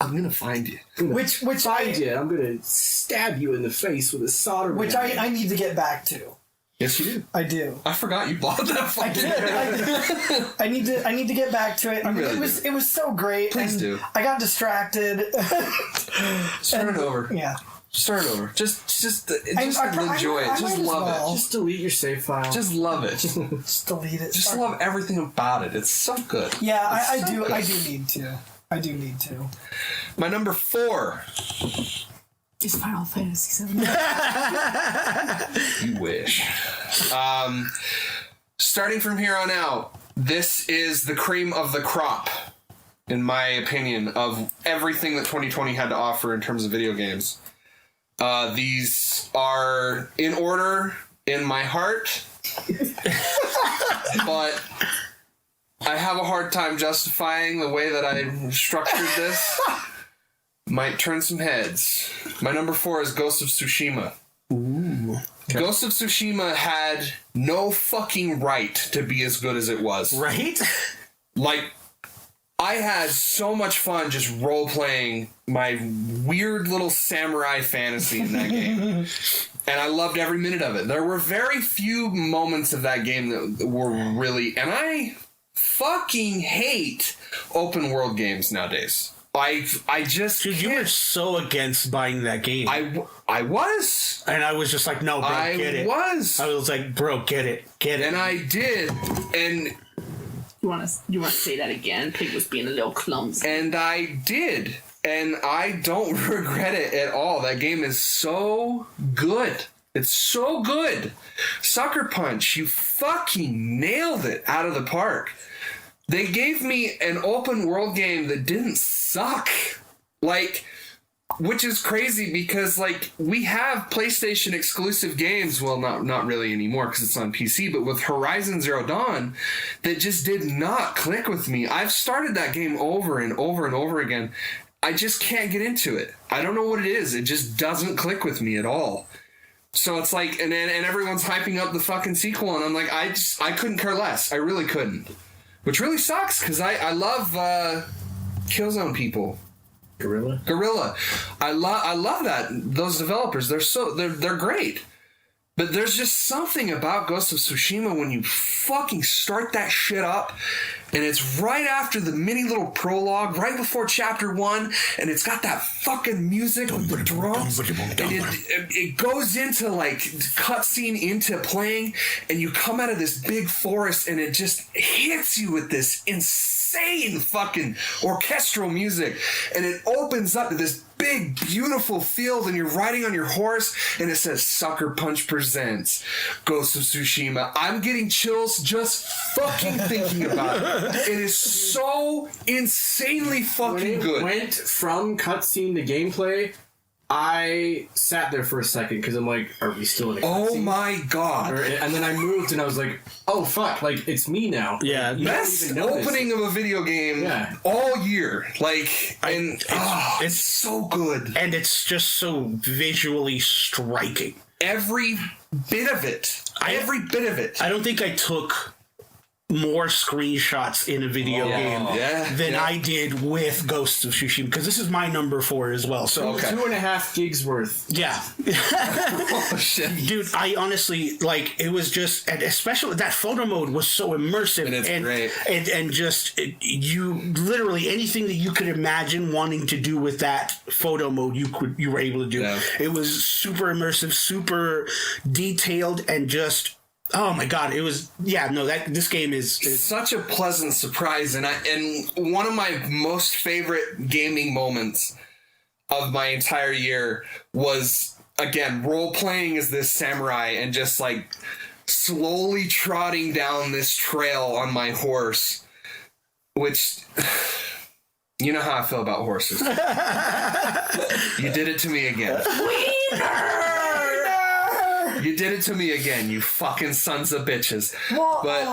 I'm gonna find you. Which find you. I'm gonna stab you in the face with a solder. Which I need to get back to. Yes, you do. I do. I forgot you bought that fucking. I need to get back to it. It was so great. Please do. I got distracted. Start it over. Yeah. Start it over. Just enjoy it. Just love it. Just delete your save file. Just love it. Just delete it. Just love everything about it. It's so good. Yeah, I do need to. I do need to. My number 4 is Final Fantasy VII. You wish. Starting from here on out, this is the cream of the crop, in my opinion, of everything that 2020 had to offer in terms of video games. These are in order in my heart, but I have a hard time justifying the way that I structured this. Might turn some heads. My number 4 is Ghost of Tsushima. Ooh. Okay. Ghost of Tsushima had no fucking right to be as good as it was. Right? Like, I had so much fun just role-playing my weird little samurai fantasy in that game. And I loved every minute of it. There were very few moments of that game that were really... And I fucking hate open-world games nowadays. I just Dude, you were so against buying that game. I was. And I was just like, no, bro, get it. I was like, bro, get it. And I did. And... You want to say that again? Pig was being a little clumsy. And I did. And I don't regret it at all. That game is so good. It's so good. Sucker Punch, you fucking nailed it out of the park. They gave me an open world game that didn't suck. Like, which is crazy because, like, we have PlayStation exclusive games. Well, not really anymore because it's on PC, but with Horizon Zero Dawn, that just did not click with me. I've started that game over and over and over again. I just can't get into it. I don't know what it is. It just doesn't click with me at all. So it's like, and everyone's hyping up the fucking sequel, and I'm like, I couldn't care less. I really couldn't. Which really sucks, because I love Killzone people. Guerrilla. I love that. Those developers, they're great. But there's just something about Ghost of Tsushima when you fucking start that shit up, and it's right after the mini little prologue, right before chapter 1, and it's got that fucking music with the drums, and it goes into, like, cutscene into playing, and you come out of this big forest, and it just hits you with this insane fucking orchestral music, and it opens up to this big, beautiful field, and you're riding on your horse, and it says Sucker Punch presents Ghost of Tsushima. I'm getting chills just fucking thinking about it. It is so insanely fucking good. Went from cutscene to gameplay. I sat there for a second because I'm like, are we still in a cutscene? Oh my god. And then I moved and I was like, oh fuck, like it's me now. Yeah. Best opening of a video game all year. Like, and it's so good. And it's just so visually striking. Every bit of it. Every bit of it. I don't think I took more screenshots in a video game than I did with Ghosts of Tsushima, because this is my number 4 as well. So 2.5 gigs worth. Yeah. Oh shit, dude! I honestly it was just, and especially that photo mode was so immersive, and it's great, and just you literally anything that you could imagine wanting to do with that photo mode, you were able to do. Yeah. It was super immersive, super detailed, and just. Oh my god! It was this game is such a pleasant surprise, and one of my most favorite gaming moments of my entire year was again role playing as this samurai and just like slowly trotting down this trail on my horse, which. You know how I feel about horses. You did it to me again. You did it to me again, you fucking sons of bitches. Whoa. But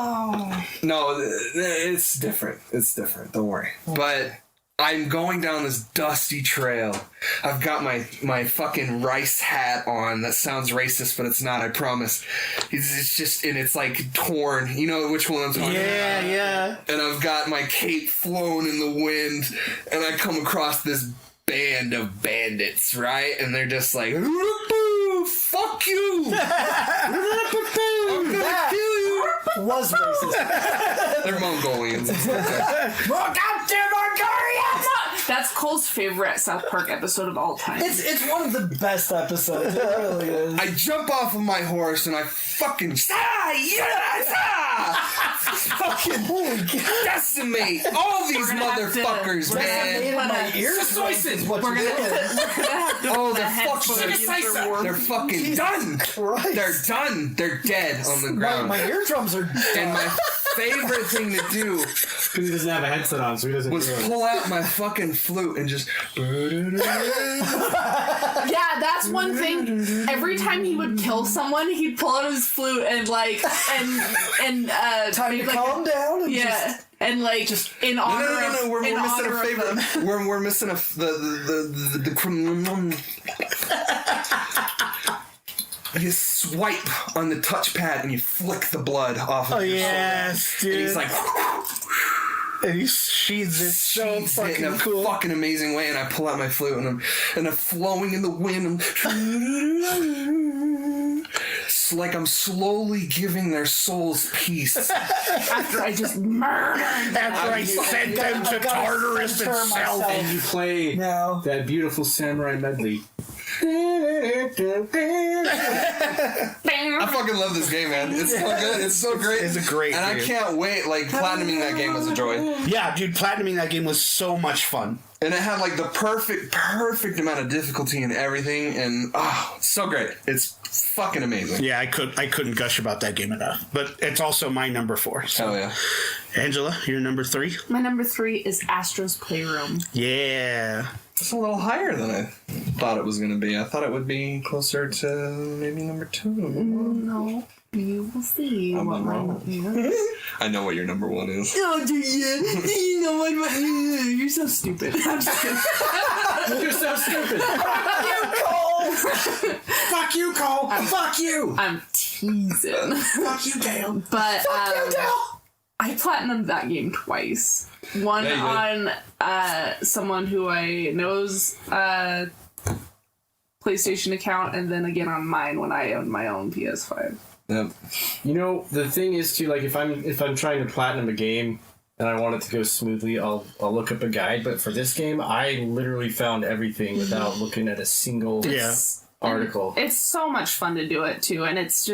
no, it's different. It's different. Don't worry. But I'm going down this dusty trail. I've got my fucking rice hat on. That sounds racist, but it's not, I promise. It's just, and it's like torn. You know which one I'm talking about? Yeah. And I've got my cape flown in the wind, and I come across this band of bandits, right? And they're just like, fuck you! I'm gonna kill you! Was racist. They're Mongolians. Goddamn Mongolians! That's Cole's favorite South Park episode of all time. It's one of the best episodes. It really is. I jump off of my horse and I fucking fucking decimate all these motherfuckers, man. My ears is what we're gonna oh, they're fucking done. Christ. They're done. They're dead on the ground. My eardrums are done. And my favorite thing to do because he doesn't have a headset on, so he doesn't was pull out my fucking flute and just yeah, that's one thing. Every time he would kill someone, he'd pull out his flute and time to calm down. Yeah. And like just in honor no, we're missing a favorite. We're missing the you swipe on the touchpad and you flick the blood off of your shoulder. Dude. And he's like and he sheathes it so fucking in a cool. fucking amazing way, and I pull out my flute and I'm flowing in the wind. It's like I'm slowly giving their souls peace. After I just murdered them. After I sent them to Tartarus itself. And you play that beautiful samurai medley. I fucking love this game, man. It's so good. It's so great. It's a great game. And I can't wait. Like, platinuming that game was a joy. Yeah, dude, platinuming that game was so much fun. And it had, like, the perfect amount of difficulty and everything. And, it's so great. It's fucking amazing. Yeah, I couldn't gush about that game enough. But it's also my number 4. So. Hell yeah. Angela, your number 3? My number 3 is Astro's Playroom. Yeah. It's a little higher than I thought it was going to be. I thought it would be closer to maybe number 2. No, you will see. I'm wrong. I know what your number 1 is. Oh, do you? You know what? You're so stupid. I'm just kidding. You're so stupid. Fuck you, Cole. Fuck you. I'm teasing. Fuck you, Dale. But fuck you, Dale. I platinumed that game twice. One on someone who I know's PlayStation account, and then again on mine when I owned my own PS5. Yep. You know, the thing is too, like if I'm trying to platinum a game and I want it to go smoothly, I'll look up a guide. But for this game, I literally found everything without looking at a single article. It's so much fun to do it too, and it's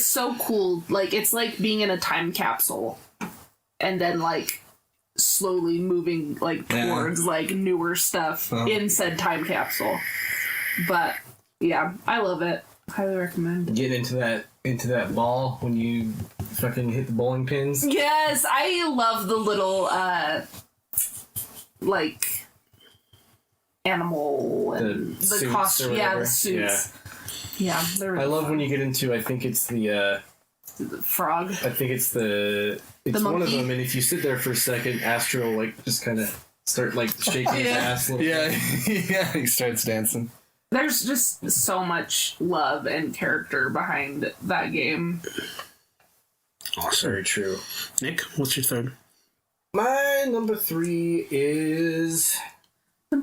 so cool. Like it's like being in a time capsule, and then like slowly moving like towards like newer stuff in said time capsule. But yeah, I love it. Highly recommend. Get into that ball when you fucking hit the bowling pins. Yes, I love the little like animal and the costume. Yeah, the suits. Yeah, I love when you get into. I think it's the frog. I think it's the one of them, and if you sit there for a second, Astro like just kind of start like shaking his ass. Yeah, yeah, he starts dancing. There's just so much love and character behind that game. Awesome. Very true. Nick, what's your third? My number 3 is Pick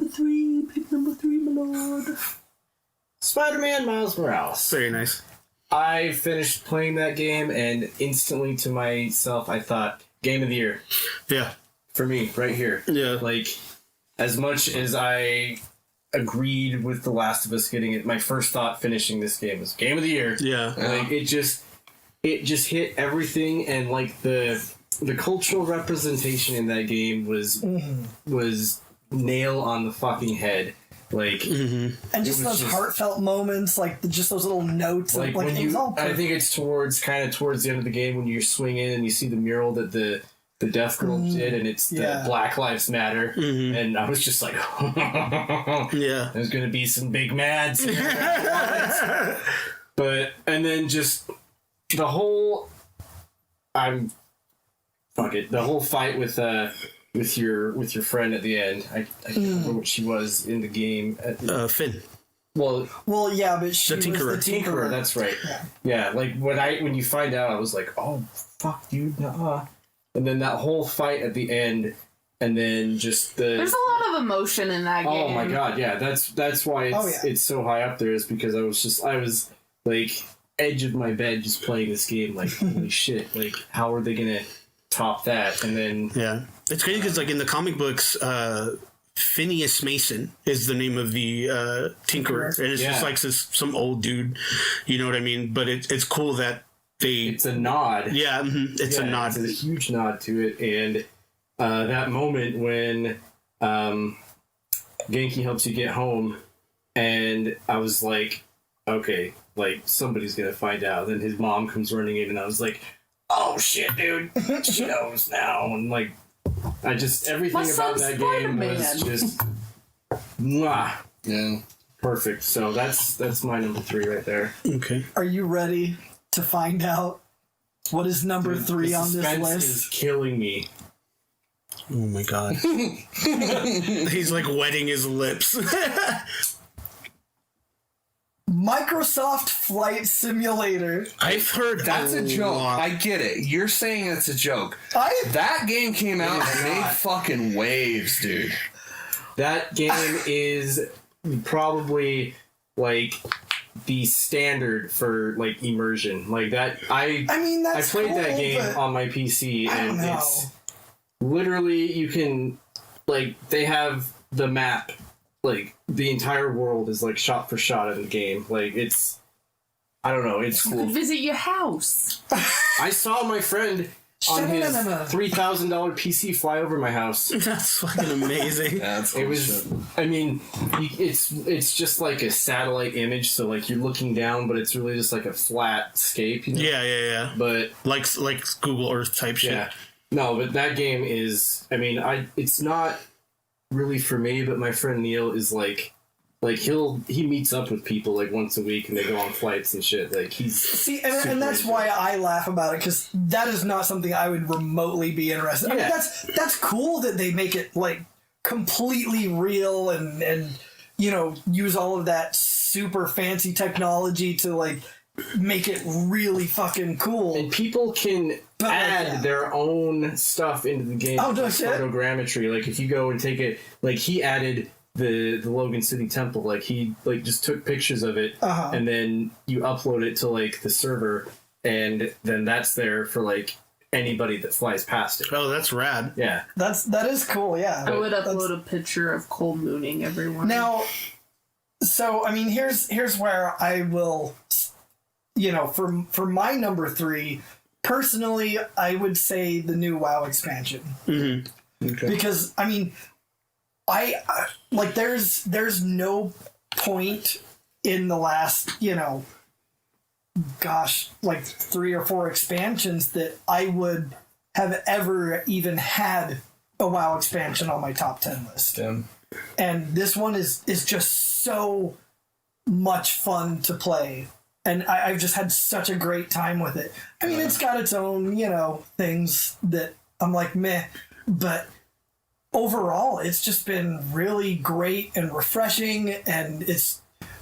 number three, my lord. Spider-Man Miles Morales. Very nice. I finished playing that game, and instantly to myself, I thought, Game of the Year. Yeah. For me, right here. Yeah. Like, as much as I agreed with The Last of Us getting it, my first thought finishing this game was Game of the Year. Yeah. Like, it just hit everything, and like the cultural representation in that game was nail on the fucking head. Like, and just those heartfelt moments, like just those little notes, like when I think it's towards the end of the game when you swing in and you see the mural that the Deaf Girl did, and it's the Black Lives Matter, and I was just like, yeah, there's gonna be some big mads. But and then just the whole the whole fight with your friend at the end. I can't remember what she was in the game. Finn. Well, yeah, but she was the Tinkerer. That's right. Yeah, like when you find out, I was like, oh fuck, dude, nah. And then that whole fight at the end, and then just there's a lot of emotion in that game. Oh my god, yeah, that's why it's so high up there, is because I was like edge of my bed just playing this game, like holy shit, like how are they gonna top that? And then it's crazy because like in the comic books, Phineas Mason is the name of the Tinkerer, and it's just like some old dude, you know what I mean? But it's cool that it's a nod. Yeah, it's a nod. It's a huge nod to it, and that moment when Genki helps you get home, and I was like, okay, like somebody's gonna find out. Then his mom comes running in, and I was like, oh shit, dude, she knows now. And like, I just everything about that game was just mwah. Yeah, perfect. So that's my number 3 right there. Okay, are you ready to find out what is number 3 on this list? Is killing me. Oh my god. He's like wetting his lips. Microsoft Flight Simulator. I've heard that's a joke. I get it. You're saying it's a joke. That game came out and made fucking waves, dude. That game is probably like the standard for like immersion, like that. I mean, I played that game on my PC, and it's literally you can like they have the map, like the entire world is like shot for shot in the game. Like it's, I don't know, it's cool. Visit your house. I saw my friend on his $3,000 PC fly over my house. That's fucking amazing. That's cool. It was. I mean, it's just like a satellite image, so like you're looking down, but it's really just like a flat scape. You know? Yeah. But like Google Earth type shit. Yeah. No, but that game is. I mean, it's not really for me, but my friend Neil is like he meets up with people like once a week and they go on flights and shit. Like he's and that's why I laugh about it, because that is not something I would remotely be interested in. I mean, that's cool that they make it like completely real and you know, use all of that super fancy technology to like make it really fucking cool. And people can add their own stuff into the game. Oh, like photogrammetry. Like if you go and take it, like he added the Logan City Temple, like he like just took pictures of it, and then you upload it to like the server, and then that's there for like anybody that flies past it. Oh, that's rad. Yeah, that is cool. Yeah, I would upload a picture of Cole mooning everyone. Now, so I mean, here's where I will, you know, for my number 3, personally, I would say the new WoW expansion. Mm-hmm. Okay. Because I mean, I like there's no point in the last, you know, like 3 or 4 expansions that I would have ever even had a WoW expansion on my top 10 list. Damn. And this one is just so much fun to play. And I've just had such a great time with it. I mean, it's got its own, things that I'm like, meh. But overall, it's just been really great and refreshing. And it's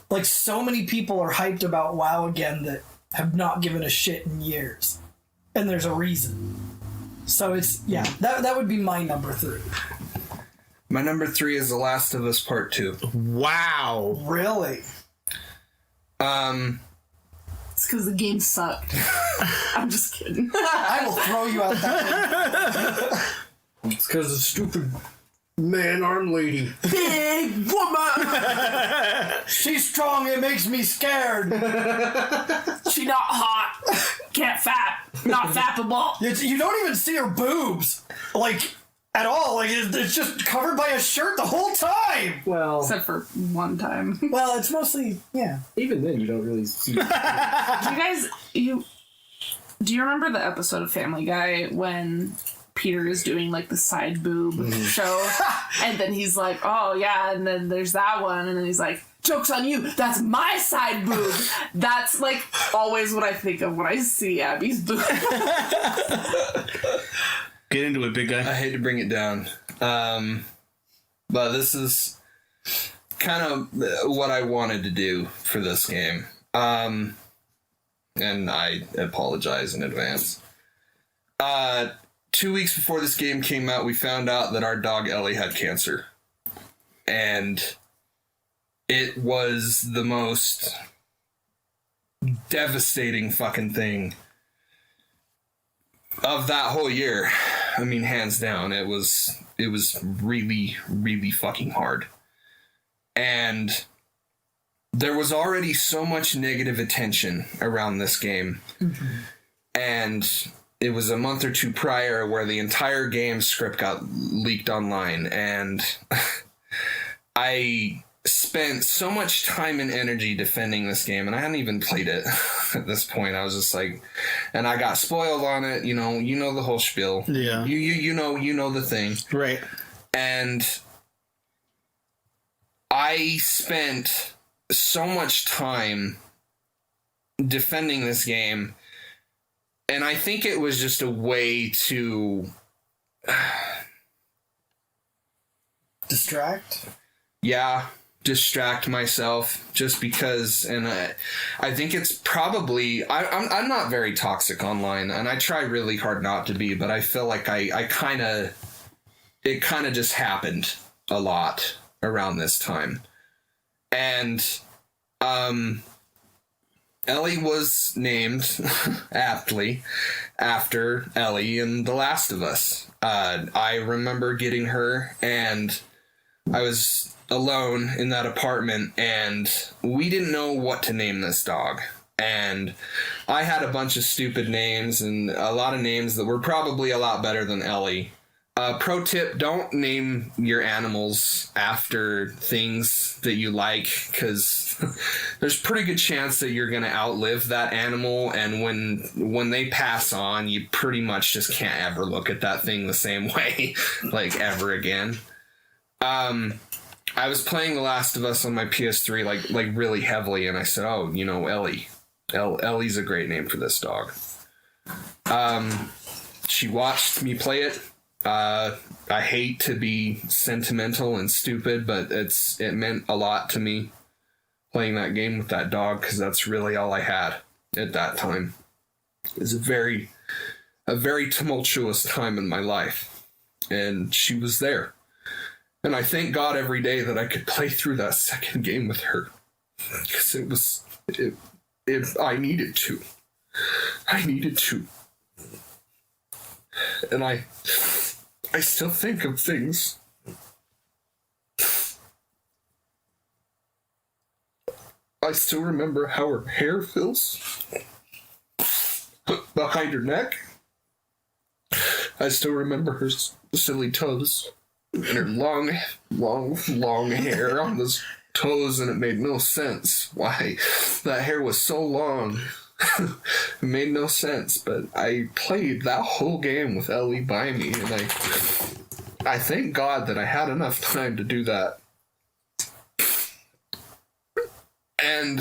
like so many people are hyped about WoW again that have not given a shit in years. And there's a reason. So it's, that would be my number 3. My number 3 is The Last of Us Part 2. Wow. Really? It's because the game sucked. I'm just kidding. I will throw you out that way. It's because of stupid man-arm lady. Big woman! She's strong, it makes me scared. She not hot. Can't fap. Not fappable. You don't even see her boobs. Like, at all. Like, it's just covered by a shirt the whole time. Well, Except for one time. Well, it's mostly, even then you don't really see. Do you remember the episode of Family Guy when Peter is doing like the side boob show? And then he's like, oh yeah, and then there's that one, and then he's like, joke's on you, that's my side boob. That's like always what I think of when I see Abby's boob. Get into it, big guy. I hate to bring it down. But this is kind of what I wanted to do for this game. And I apologize in advance. 2 weeks before this game came out, we found out that our dog Ellie had cancer. And it was the most devastating fucking thing of that whole year. I mean, hands down, it was really, really fucking hard. And there was already so much negative attention around this game. Mm-hmm. And it was a month or two prior where the entire game script got leaked online. And I spent so much time and energy defending this game, and I hadn't even played it at this point. I was just like, and I got spoiled on it, you know the whole spiel. Yeah. You know the thing. Right. And I spent so much time defending this game, and I think it was just a way to distract myself, just because. And I think it's probably I'm not very toxic online, and I try really hard not to be, but I feel like it kind of just happened a lot around this time. And Ellie was named aptly after Ellie in The Last of Us. I remember getting her, and I was alone in that apartment, and we didn't know what to name this dog. And I had a bunch of stupid names, and a lot of names that were probably a lot better than Ellie. Pro tip, don't name your animals after things that you like, because there's pretty good chance that you're going to outlive that animal, and when they pass on, you pretty much just can't ever look at that thing the same way, like, ever again. I was playing The Last of Us on my PS3 like really heavily, and I said, oh, Ellie. Ellie's a great name for this dog. She watched me play it. I hate to be sentimental and stupid, but it meant a lot to me playing that game with that dog, because that's really all I had at that time. It was a very tumultuous time in my life, and she was there. And I thank God every day that I could play through that second game with her, because I needed to. And I still think of things. I still remember how her hair feels behind her neck. I still remember her silly toes and her long hair on those toes, and it made no sense why that hair was so long It made no sense, but I played that whole game with Ellie by me, and I thank God that I had enough time to do that. And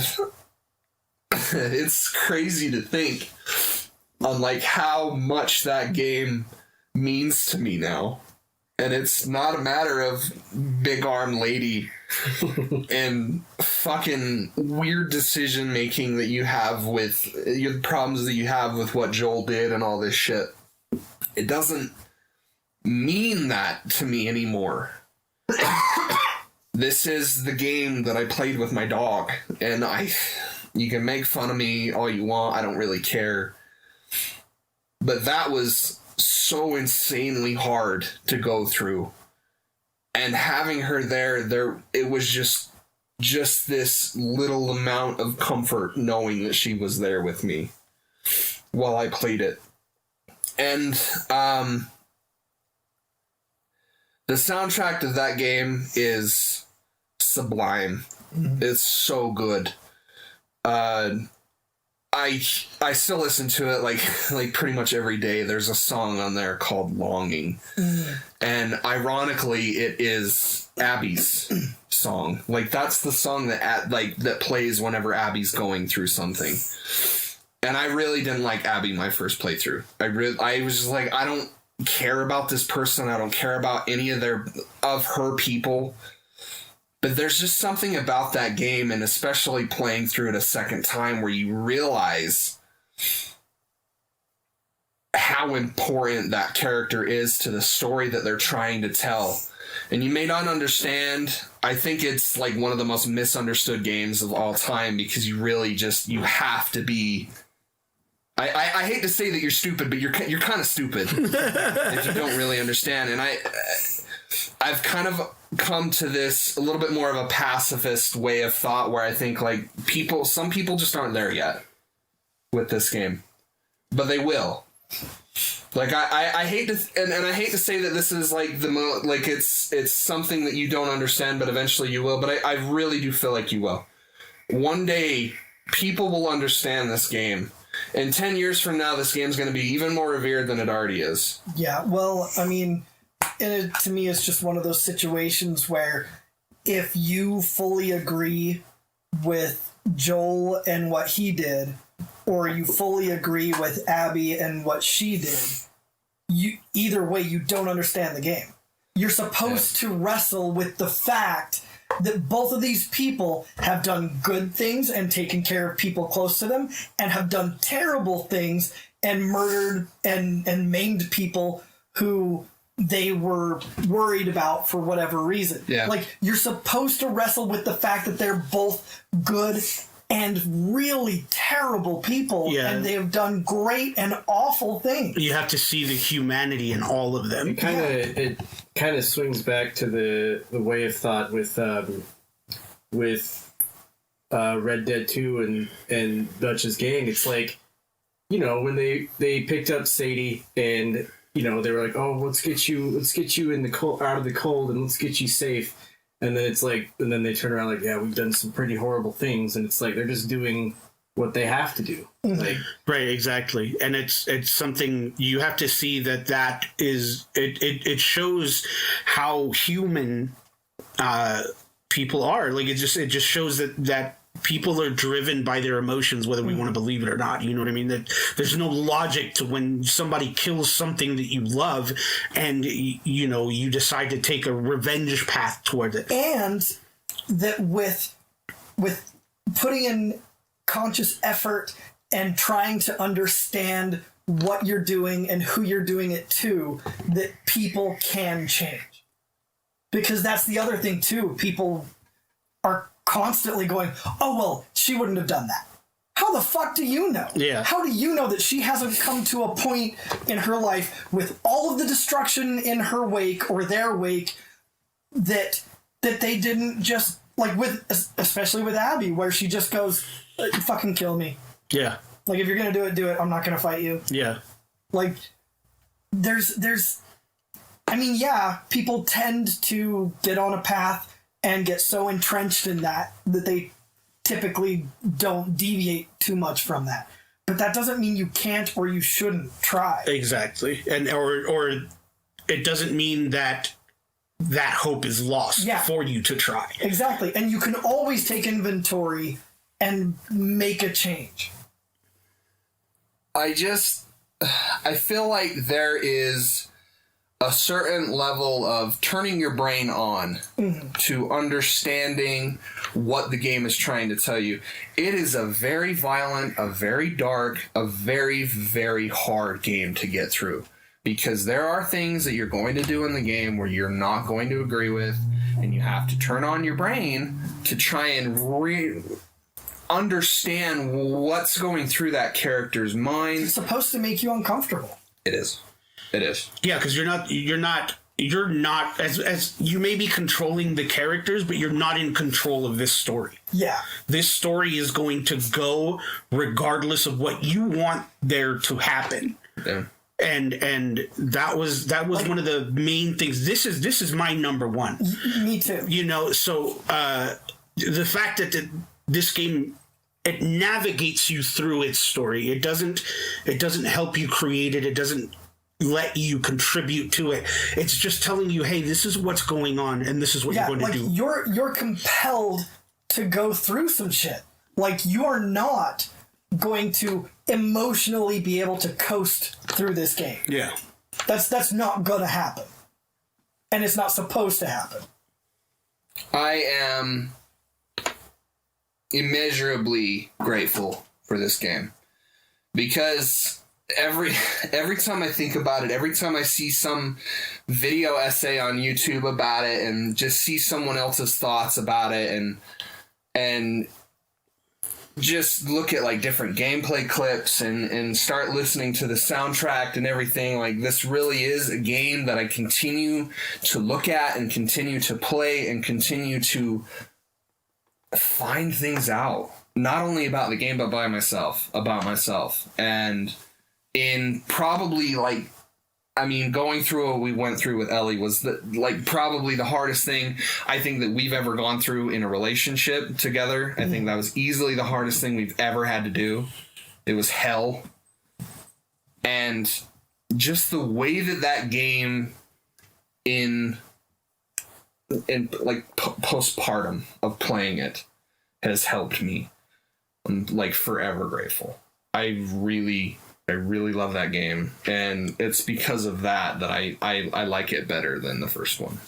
it's crazy to think on like how much that game means to me now. And it's not a matter of big arm lady and fucking weird decision making that you have with your problems that you have with what Joel did and all this shit. It doesn't mean that to me anymore. This is the game that I played with my dog, and you can make fun of me all you want, I don't really care. But that was so insanely hard to go through. And having her there it was just this little amount of comfort knowing that she was there with me while I played it. And the soundtrack of that game is sublime. Mm-hmm. It's so good. I still listen to it like pretty much every day. There's a song on there called Longing. Mm. And ironically it is Abby's song. Like that's the song that plays whenever Abby's going through something. And I really didn't like Abby my first playthrough. I was just like, I don't care about this person. I don't care about any of her people. But there's just something about that game, and especially playing through it a second time, where you realize how important that character is to the story that they're trying to tell. And you may not understand. I think it's like one of the most misunderstood games of all time, because you really you have to be... I hate to say that you're stupid, but you're kind of stupid if you don't really understand. And I've kind of come to this a little bit more of a pacifist way of thought, where I think like some people just aren't there yet with this game, but they will. Like I hate to and I hate to say that this is like it's something that you don't understand, but eventually you will. But I really do feel like you will. One day people will understand this game. And 10 years from now, this game's going to be even more revered than it already is. Yeah, well, I mean, to me, it's just one of those situations where if you fully agree with Joel and what he did, or you fully agree with Abby and what she did, either way, you don't understand the game. You're supposed to wrestle with the fact that both of these people have done good things and taken care of people close to them, and have done terrible things and murdered and maimed people who they were worried about for whatever reason. Yeah. Like, you're supposed to wrestle with the fact that they're both good and really terrible people, and they have done great and awful things. You have to see the humanity in all of them. It kind of swings back to the way of thought with Red Dead 2 and Dutch's gang. It's like, when they picked up Sadie, and they were like, oh, let's get you in the cold, out of the cold, and let's get you safe. And then it's like, and then they turn around like, yeah, we've done some pretty horrible things, and it's like they're just doing what they have to do. Like, right, exactly. And it's something you have to see that is it shows how human people are. Like, it just shows that people are driven by their emotions, whether we want to believe it or not. You know what I mean? That there's no logic to when somebody kills something that you love, and you decide to take a revenge path toward it. And that with putting in conscious effort and trying to understand what you're doing and who you're doing it to, that people can change. Because that's the other thing too. People are constantly going, oh, well, she wouldn't have done that. How the fuck do you know? Yeah. How do you know that she hasn't come to a point in her life with all of the destruction in her wake or their wake that they didn't just, like, especially with Abby, where she just goes, fucking kill me. Yeah. Like, if you're going to do it, do it. I'm not going to fight you. Yeah. Like, there's, I mean, yeah, people tend to get on a path and get so entrenched in that they typically don't deviate too much from that. But that doesn't mean you can't or you shouldn't try. Exactly. And or it doesn't mean that hope is lost for you to try. Exactly. And you can always take inventory and make a change. I feel like there is a certain level of turning your brain on to understanding what the game is trying to tell you. It is a very violent, a very dark, a very, very hard game to get through, because there are things that you're going to do in the game where you're not going to agree with, and you have to turn on your brain to try and understand what's going through that character's mind. It's supposed to make you uncomfortable. It is. It is. Yeah, because you're not as you may be controlling the characters, but you're not in control of this story. Yeah. This story is going to go regardless of what you want there to happen. Yeah. And that was like, one of the main things. This is my number one. Me too. So the fact that this game, it navigates you through its story. It doesn't help you create it. It doesn't let you contribute to it. It's just telling you, hey, this is what's going on, and this is what you're going to do. You're compelled to go through some shit. Like, you are not going to emotionally be able to coast through this game. Yeah. That's not gonna happen. And it's not supposed to happen. I am immeasurably grateful for this game, because every time I think about it, every time I see some video essay on YouTube about it, and just see someone else's thoughts about it, and just look at like different gameplay clips and start listening to the soundtrack and everything, like, this really is a game that I continue to look at and continue to play and continue to find things out, not only about the game, but about myself. And in probably, like, I mean, going through what we went through with Ellie was probably the hardest thing I think that we've ever gone through in a relationship together. I think that was easily the hardest thing we've ever had to do. It was hell. And just the way that game in like postpartum of playing it has helped me. I'm like forever grateful. I really love that game, and it's because of that I like it better than the first one.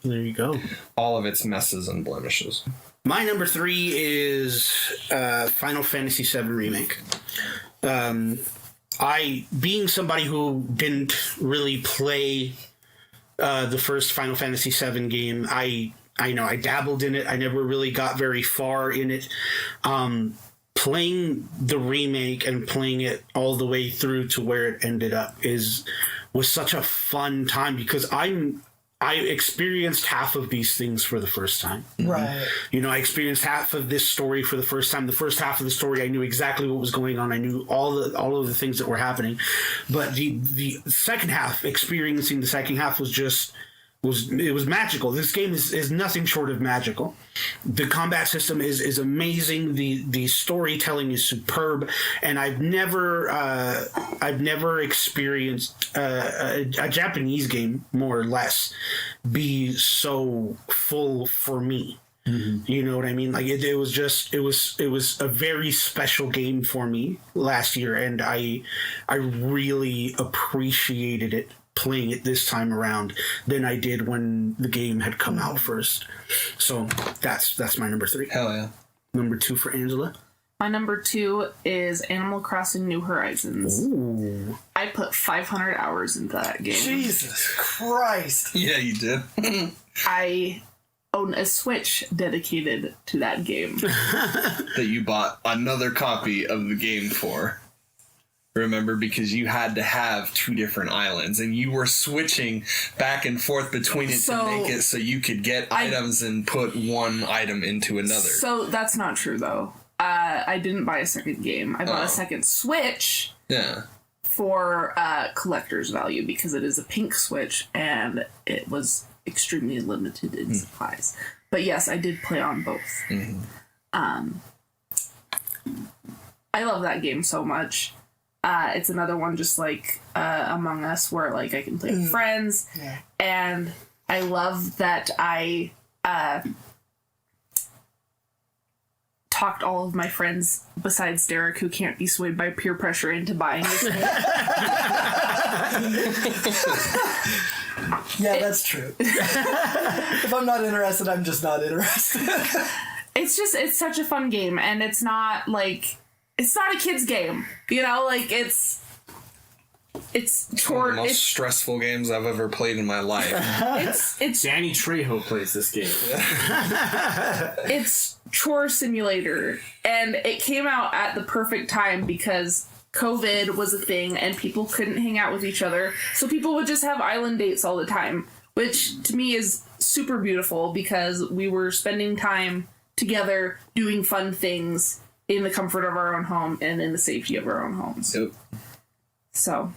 There you go. All of its messes and blemishes. My number 3 is Final Fantasy VII Remake. I, being somebody who didn't really play the first Final Fantasy VII game, I know I dabbled in it. I never really got very far in it. Playing the remake and playing it all the way through to where it ended up was such a fun time, because I experienced half of these things for the first time. Right. I experienced half of this story for the first time. The first half of the story, I knew exactly what was going on. I knew all of the things that were happening. But the second half, experiencing the second half was magical. This game is nothing short of magical. The combat system is amazing. The storytelling is superb, and I've never experienced a Japanese game, more or less, be so full for me. Mm-hmm. You know what I mean? Like it was a very special game for me last year, and I really appreciated it playing it this time around than I did when the game had come out first. So that's my number 3. Hell yeah. Number 2 for Angela. My number 2 is Animal Crossing New Horizons. Ooh. I put 500 hours into that game. Jesus Christ. Yeah, you did. I own a Switch dedicated to that game. That you bought another copy of the game for. Remember, because you had to have 2 different islands, and you were switching back and forth between it to make it so you could get items and put one item into another. So that's not true, though. I didn't buy a second game. I bought a second Switch. Yeah. For collector's value, because it is a pink Switch, and it was extremely limited in supplies. But yes, I did play on both. Mm-hmm. I love that game so much. It's another one just like Among Us where like I can play with friends. Yeah. And I love that I talked all of my friends besides Derek, who can't be swayed by peer pressure, into buying this game. Yeah, that's true. If I'm not interested, I'm just not interested. It's such a fun game, and it's not a kid's game, you know, like it's one of the most stressful games I've ever played in my life. It's Danny Trejo plays this game. It's chore simulator, and it came out at the perfect time because COVID was a thing and people couldn't hang out with each other, so people would just have island dates all the time, which to me is super beautiful because we were spending time together doing fun things in the comfort of our own home and in the safety of our own homes. Yep. So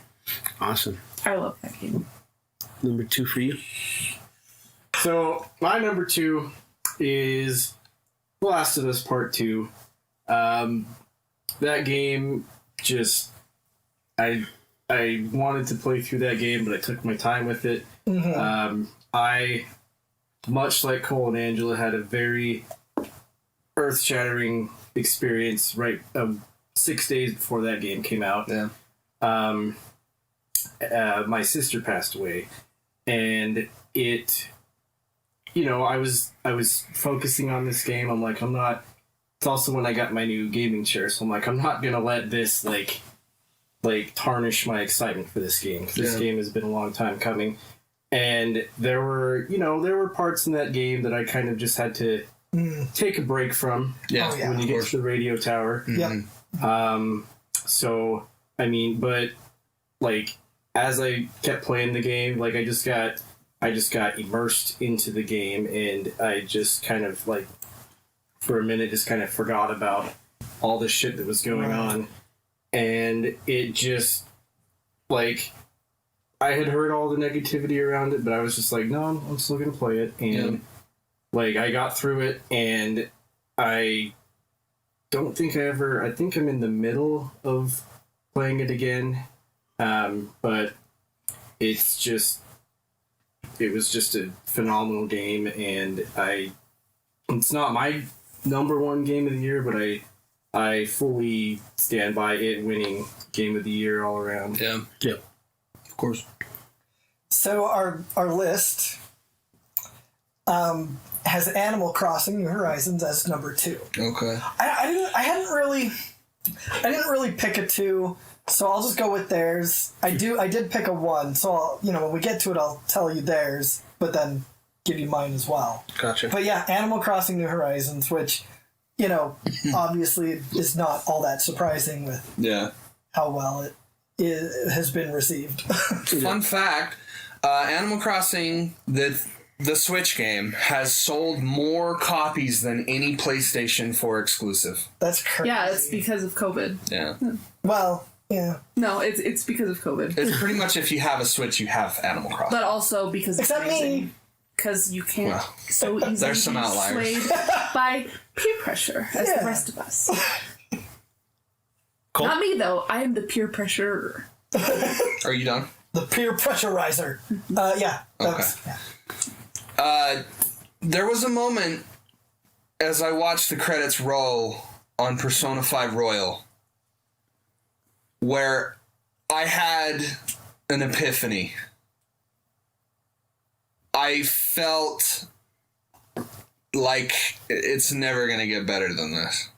awesome. I love that game. Number 2 for you? So my number 2 is The Last of Us Part 2. That game just I wanted to play through that game, but I took my time with it. I, much like Cole and Angela, had a very earth-shattering experience 6 days before that game came out. Yeah. My sister passed away, and it, you know, I was focusing on this game. I'm like, I'm not. It's also when I got my new gaming chair, so I'm like, I'm not gonna let this like tarnish my excitement for this game. 'Cause this game has been a long time coming, and there were parts in that game that I kind of just had to take a break from. Yeah, when you get to the radio tower. So I mean, but like as I kept playing the game, like I just got immersed into the game, and I just kind of like for a minute just kind of forgot about all the shit that was going on, and it just like I had heard all the negativity around it, but I was just like, no, I'm still gonna play it, and like I got through it, and I don't think I think I'm in the middle of playing it again, but it was just a phenomenal game, and it's not my number 1 game of the year, but I fully stand by it winning game of the year all around. Yeah, of course. So our list has Animal Crossing: New Horizons as number 2. Okay. I didn't really pick a 2, so I'll just go with theirs. I did pick a 1, so when we get to it, I'll tell you theirs, but then give you mine as well. Gotcha. But yeah, Animal Crossing: New Horizons, which obviously is not all that surprising with how well it has been received. Fun fact: Animal Crossing, the Switch game, has sold more copies than any PlayStation 4 exclusive. That's crazy. Yeah, it's because of COVID. Yeah. Well, yeah. No, it's because of COVID. It's pretty much if you have a Switch, you have Animal Crossing. But also because except me. Because you can't so easily there's some outliers. be swayed by peer pressure as the rest of us. Cool. Not me, though. I am the peer pressurer. Are you done? The peer pressurizer. Yeah. Okay. There was a moment as I watched the credits roll on Persona 5 Royal where I had an epiphany. I felt like it's never going to get better than this.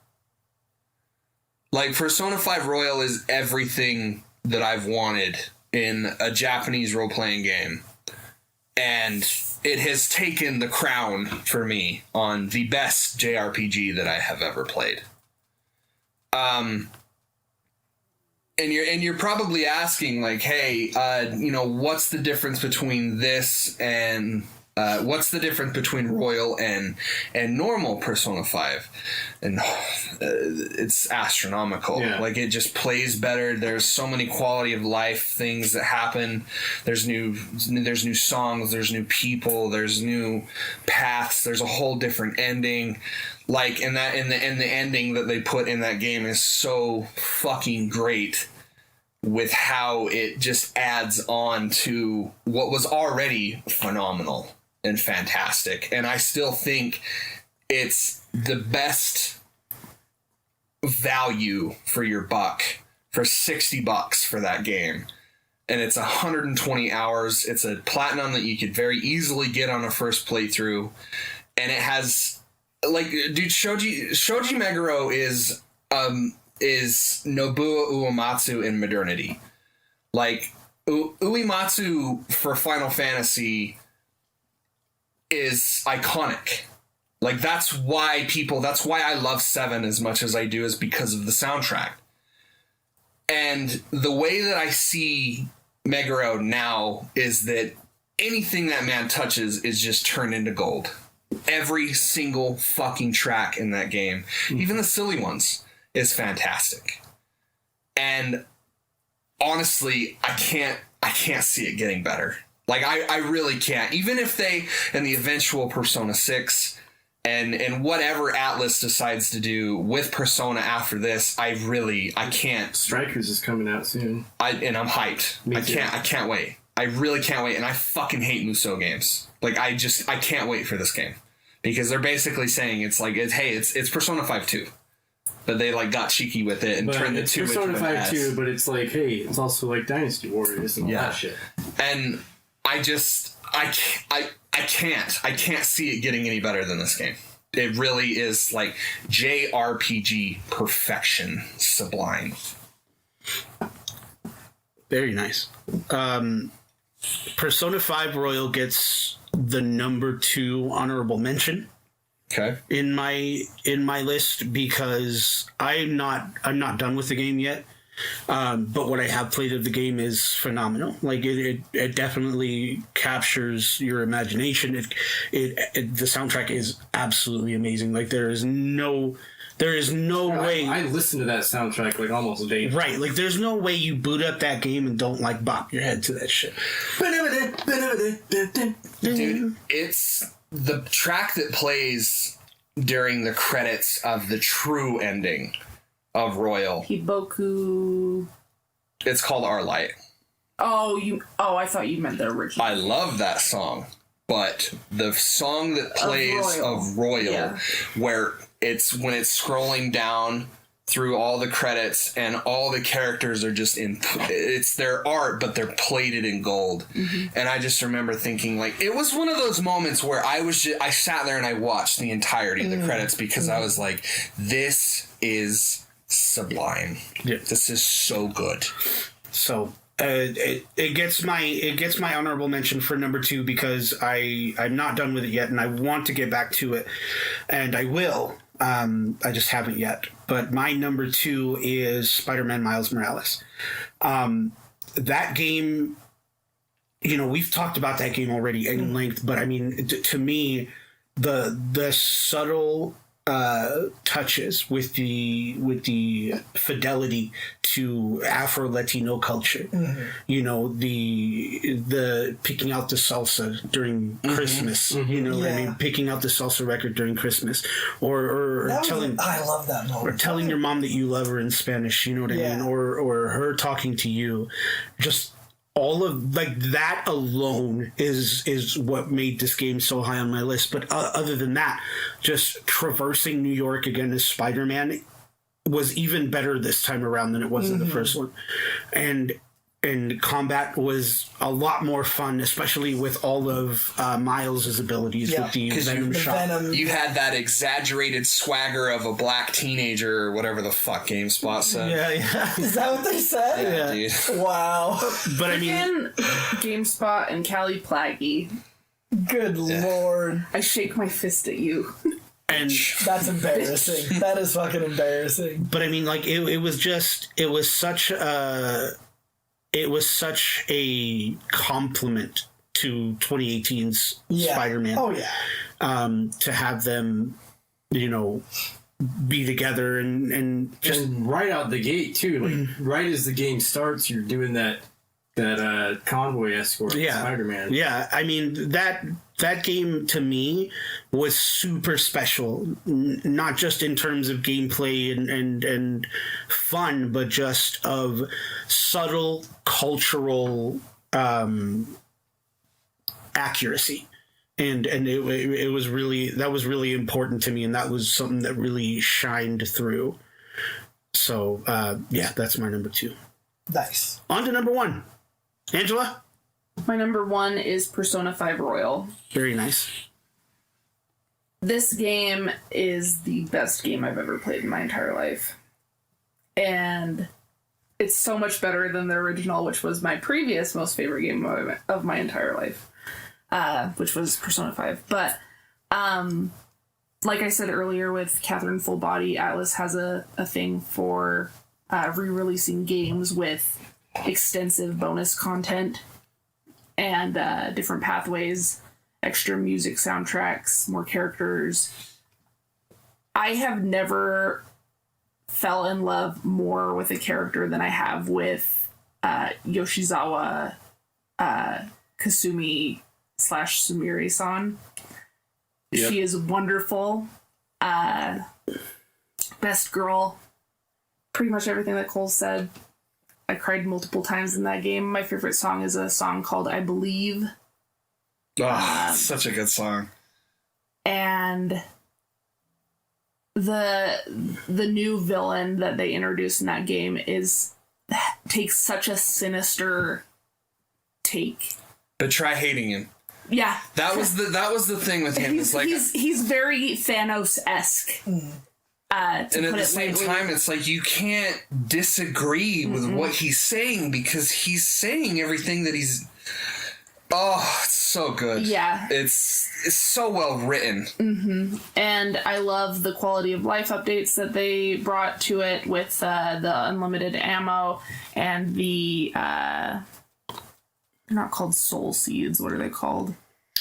Like, Persona 5 Royal is everything that I've wanted in a Japanese role-playing game. And it has taken the crown for me on the best JRPG that I have ever played. And you're probably asking, like, hey, what's the difference between this and What's the difference between Royal and normal Persona 5? And it's astronomical. Yeah. Like, it just plays better. There's so many quality of life things that happen. There's new songs, there's new people, there's new paths, there's a whole different ending. Like, and the ending that they put in that game is so fucking great with how it just adds on to what was already phenomenal and fantastic. And I still think it's the best value for your buck for $60 for that game. And it's 120 hours. It's a platinum that you could very easily get on a first playthrough. And it has, like, dude, Shoji Meguro is Nobuo Uematsu in modernity. Like, Uematsu for Final Fantasy is iconic. Like, that's why I love 7 as much as I do, is because of the soundtrack. And the way that I see Meguro now is that anything that man touches is just turned into gold. Every single fucking track in that game, even the silly ones, is fantastic. And honestly, I can't see it getting better. Like, I really can't. Even if they, in the eventual Persona 6 and whatever Atlas decides to do with Persona after this, I can't. Strikers is coming out soon. And I'm hyped. I can't wait. I really can't wait. And I fucking hate Musou games. Like, I can't wait for this game. Because they're basically saying it's Persona 5 2. But they, like, got cheeky with it and turned the 2 into Persona 5 S. 2, but it's like, hey, it's also like Dynasty Warriors and all that shit. And I can't see it getting any better than this game. It really is like JRPG perfection sublime. Very nice. Persona 5 Royal gets the number 2 honorable mention. Okay. In my list, because I'm not done with the game yet. But what I have played of the game is phenomenal. Like, it definitely captures your imagination. The soundtrack is absolutely amazing. Like, there is no way. I listen to that soundtrack like almost daily. Right, like, there's no way you boot up that game and don't, like, bop your head to that shit. Dude, it's the track that plays during the credits of the true ending of Royal. Hiboku. It's called Our Light. I thought you meant the original. I love that song, but the song that plays of Royal, where it's when it's scrolling down through all the credits and all the characters are just it's their art, but they're plated in gold. Mm-hmm. And I just remember thinking, like, it was one of those moments where I sat there and I watched the entirety of the credits because I was like, this is sublime. Yeah. This is so good. So it gets my honorable mention for number 2 because I'm not done with it yet and I want to get back to it, and I will. I just haven't yet. But my number 2 is Spider-Man Miles Morales. That game, we've talked about that game already in length, but I mean, to me, the subtle touches with the fidelity to Afro-Latino culture, the picking out the salsa during Christmas, what I mean, picking out the salsa record during Christmas, or telling I love that moment, or telling your mom that you love her in Spanish, you know what I mean, or her talking to you, just all of, like, that alone is what made this game so high on my list. But other than that, just traversing New York again as Spider-Man was even better this time around than it was in the first one. And combat was a lot more fun, especially with all of Miles' abilities with the Venom shot. You had that exaggerated swagger of a black teenager or whatever the fuck GameSpot said. Yeah. Is that what they said? Yeah, dude. Wow. But I mean, GameSpot and Callie Plagge. Good lord. I shake my fist at you. And that's embarrassing. That is fucking embarrassing. But I mean, like, it was such a compliment to 2018's Spider-Man. Oh yeah. To have them, be together and just right out the gate too. Like right as the game starts, you're doing that convoy escort. Spider-Man. Yeah, I mean that game to me was super special, not just in terms of gameplay and fun, but just of subtle cultural accuracy. And it was really important to me, and that was something that really shined through. So that's my number 2. Nice. On to number 1, Angela. My number 1 is Persona 5 Royal. Very nice. This game is the best game I've ever played in my entire life, and it's so much better than the original, which was my previous most favorite game of my entire life. Which was Persona 5. But, like I said earlier with Catherine Full Body, Atlus has a thing for re-releasing games with extensive bonus content and different pathways, extra music soundtracks, more characters. I have never fell in love more with a character than I have with Yoshizawa Kasumi / Sumire-san. Yep. She is wonderful. Best girl. Pretty much everything that Cole said. I cried multiple times in that game. My favorite song is a song called I Believe. Such a good song. And the new villain that they introduced in that game takes such a sinister take. But try hating him. Yeah, that was the thing with him. It's like he's very Thanos-esque. And at the same time, it's like you can't disagree with what he's saying because he's saying everything that he's. Oh, it's so good. Yeah, it's so well written. Mm-hmm. And I love the quality of life updates that they brought to it with the unlimited ammo and the. They're not called soul seeds. What are they called?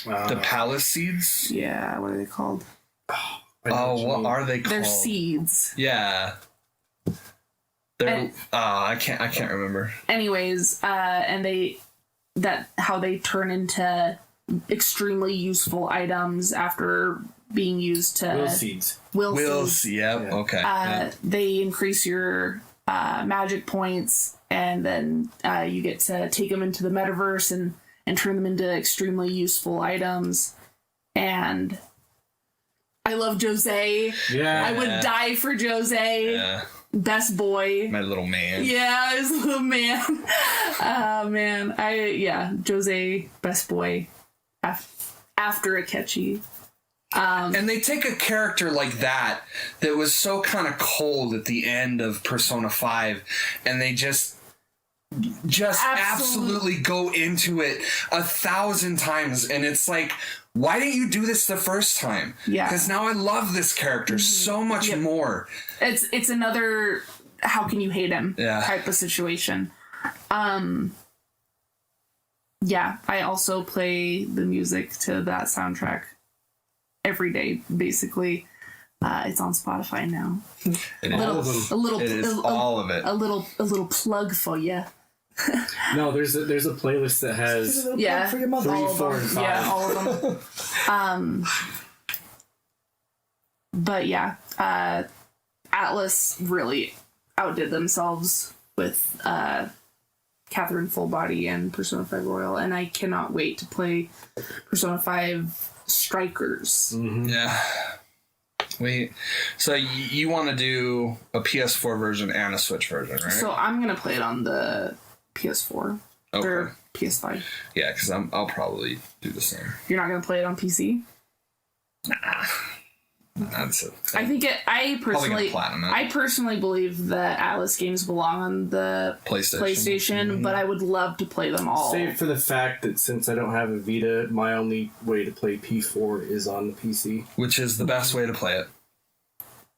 The palace seeds? Yeah, what are they called? What are they called? They're seeds. Yeah. They're I can't remember. Anyways, and how they turn into extremely useful items after being used to will seeds. Will seeds. Yep. Yeah. Okay. They increase your magic points. And then you get to take them into the metaverse and turn them into extremely useful items. And I love Jose. Yeah. I would die for Jose. Yeah. Best boy. My little man. Yeah, his little man. Man. Jose, best boy. After Akechi. And they take a character like that was so kind of cold at the end of Persona 5, and they just absolutely go into it 1,000 times, and it's like, why didn't you do this the first time? Yeah, because now I love this character so much more. It's another how can you hate him type of situation. I also play the music to that soundtrack every day, basically. It's on Spotify now. All of it. A little plug for you. No, there's a playlist that has for your mother. 3, 4, and 5. Yeah, all of them. But yeah, Atlus really outdid themselves with Catherine Full Body and Persona 5 Royal, and I cannot wait to play Persona 5 Strikers. Mm-hmm. Yeah. So you want to do a PS4 version and a Switch version, right? So I'm gonna play it on the PS4 or PS5. Yeah, because I'll probably do the same. You're not gonna play it on PC? Nah. That's it. I think I personally believe that Atlus games belong on the PlayStation, but I would love to play them all. Save for the fact that since I don't have a Vita, my only way to play P4 is on the PC, which is the best way to play it.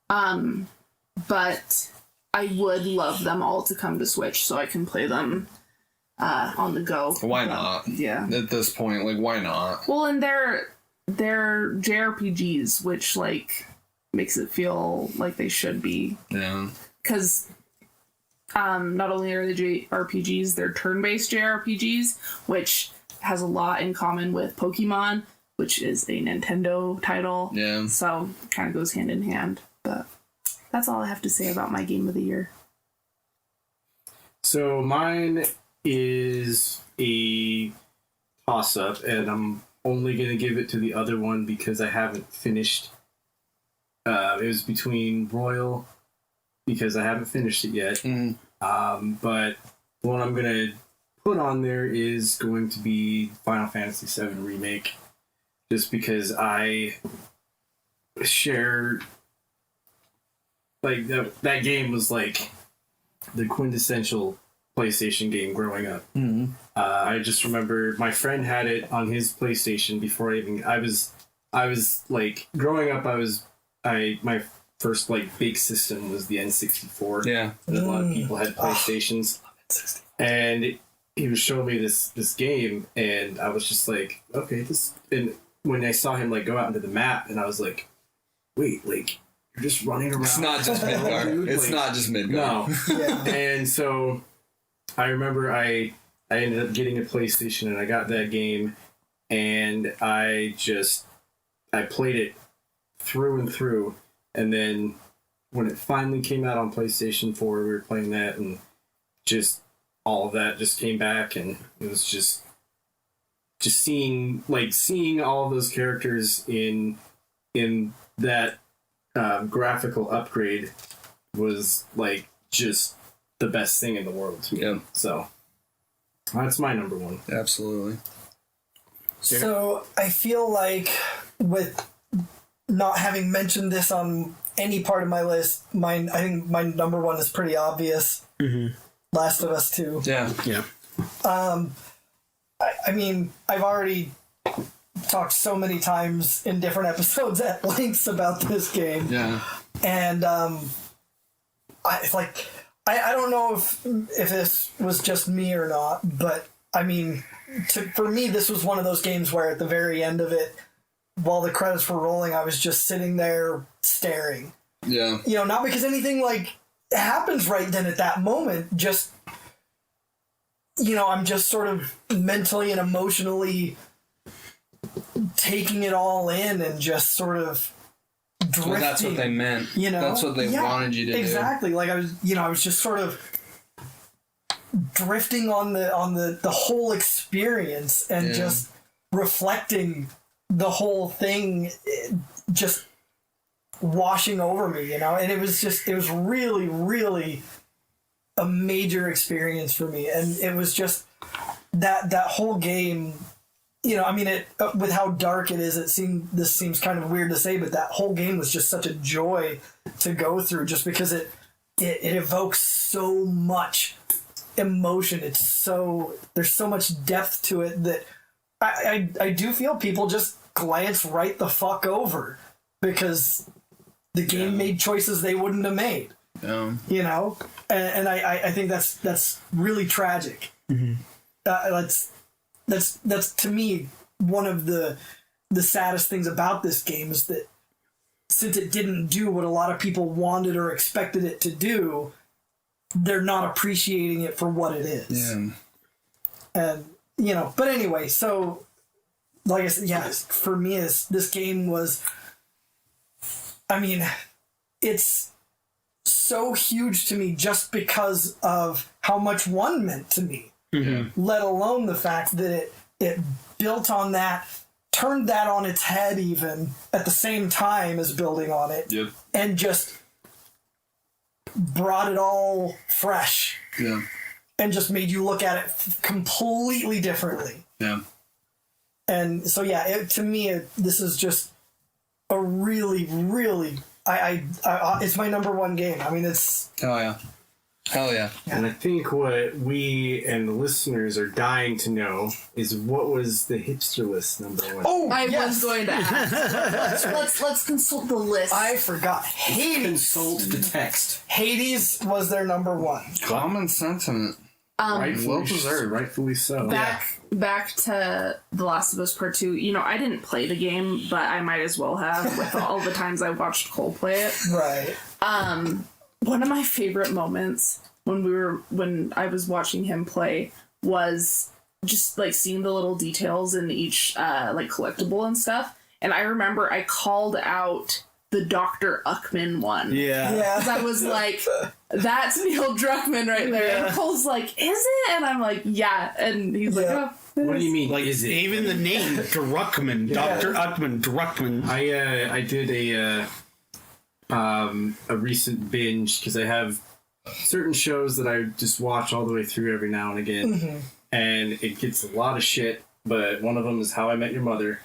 But I would love them all to come to Switch so I can play them on the go. Why not? Yeah. At this point, like, why not? Well, and they're JRPGs, which like makes it feel like they should be. Yeah. Because not only are they JRPGs, they're turn-based JRPGs, which has a lot in common with Pokemon, which is a Nintendo title. Yeah. So it kind of goes hand in hand. But that's all I have to say about my game of the year. So mine is a toss-up, and I'm only going to give it to the other one because I haven't finished. It was between Royal, because I haven't finished it yet. Mm-hmm. But the one I'm going to put on there is going to be Final Fantasy VII Remake, just because I share... Like, that game was like the quintessential PlayStation game growing up. Mm-hmm. I just remember my friend had it on his PlayStation before I was like, growing up, my first like big system was the N64. Yeah. And a lot of people had PlayStations. And he was showing me this game, and I was just like, okay, and when I saw him like go out into the map, and I was like, wait, like, you're just running around. It's not just Midgar. It's like, not just Midgar. No. Yeah. And so I remember I ended up getting a PlayStation, and I got that game, and I played it through and through. And then when it finally came out on PlayStation 4, we were playing that, and just all of that just came back, and it was just seeing all of those characters in that graphical upgrade was like just the best thing in the world. Yeah. So that's my number one. Absolutely. So I feel like, with not having mentioned this on any part of my list, I think my number one is pretty obvious. Mm-hmm. Last of Us 2. Yeah. Yeah. I mean, I've already talked so many times in different episodes at lengths about this game. Yeah. And I don't know if this was just me or not, but I mean, for me, this was one of those games where at the very end of it, while the credits were rolling, I was just sitting there staring. Yeah. You know, not because anything like happens right then at that moment, just, you know, I'm just sort of mentally and emotionally taking it all in and just sort of drifting. Well, that's what they meant. You know, that's what they wanted you to exactly. Like I was just sort of drifting on the whole experience and just reflecting the whole thing, just washing over me, you know. And it was really, really a major experience for me, and it was just that whole game. You know, I mean, with how dark it is, this seems kind of weird to say, but that whole game was just such a joy to go through, just because it evokes so much emotion. There's so much depth to it that I do feel people just glance right the fuck over because the game made choices they wouldn't have made. Yeah. You know, and I think that's really tragic. Mm-hmm. That's to me one of the saddest things about this game is that since it didn't do what a lot of people wanted or expected it to do, they're not appreciating it for what it is. Yeah. And, you know, but anyway, so like I said, yes, for me, this game was, I mean, it's so huge to me just because of how much one meant to me. Mm-hmm. Let alone the fact that it built on that, turned that on its head even at the same time as building on it, and just brought it all fresh. Yeah. And just made you look at it completely differently. Yeah. And so, yeah, to me, this is just a really, really, it's my number one game. I mean, it's... Oh, yeah. Hell yeah. And I think what we and the listeners are dying to know is what was the hipster list number one. Oh, I yes. was going to ask. let's consult the list. I forgot. Hades. Consult the text. Hades was their number one. Common sentiment. Rightfully so. Back to The Last of Us Part 2. You know, I didn't play the game, but I might as well have with all the times I watched Cole play it. Right. One of my favorite moments when I was watching him play was just like seeing the little details in each like collectible and stuff. And I remember I called out the Dr. Uckman one. Yeah. Because I was like, that's Neil Druckmann right there. Yeah. And Cole's like, is it? And I'm like, yeah. And he's like, oh. What do you mean? Like, is it? Even the name, Druckmann, Dr. Druckmann. I did a recent binge because I have certain shows that I just watch all the way through every now and again. And it gets a lot of shit, but one of them is How I Met Your Mother.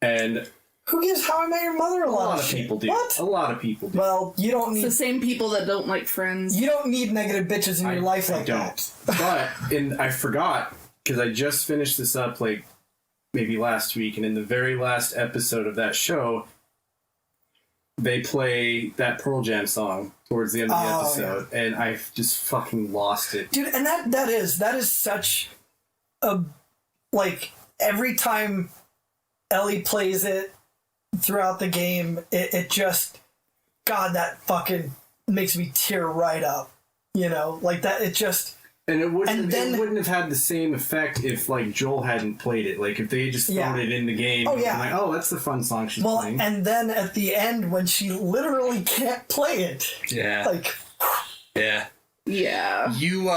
And who gives How I Met Your Mother a lot of people do. What? A lot of people do. Well, you don't need... It's the same people that don't like Friends. You don't need negative bitches in your life like that. But I forgot, because I just finished this up like maybe last week, and in the very last episode of that show, they play that Pearl Jam song towards the end of the episode, and I just fucking lost it. Dude, and that is such a... Like, every time Ellie plays it throughout the game, it just, God, that fucking makes me tear right up. You know, like that, it just... And it wouldn't have had the same effect if, like, Joel hadn't played it. Like, if they just thrown it in the game. Oh, yeah. Like, oh, that's the fun song she's playing. And then at the end, when she literally can't play it. Yeah. Like... Yeah. Yeah. You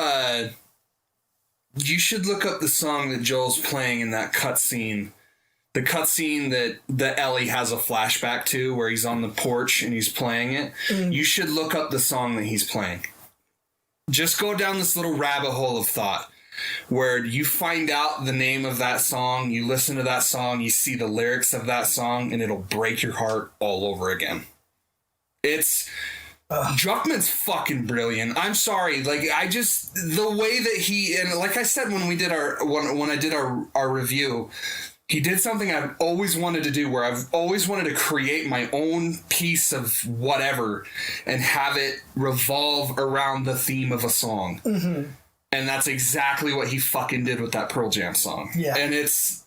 should look up the song that Joel's playing in that cutscene. The cutscene that Ellie has a flashback to, where he's on the porch and he's playing it. You should look up the song that he's playing. Just go down this little rabbit hole of thought where you find out the name of that song, you listen to that song, you see the lyrics of that song, and it'll break your heart all over again. It's... Druckmann's fucking brilliant. I'm sorry. Like, the way that he, and like I said when I did our review, he did something I've always wanted to do, where I've always wanted to create my own piece of whatever and have it revolve around the theme of a song. And that's exactly what he fucking did with that Pearl Jam song. Yeah. And it's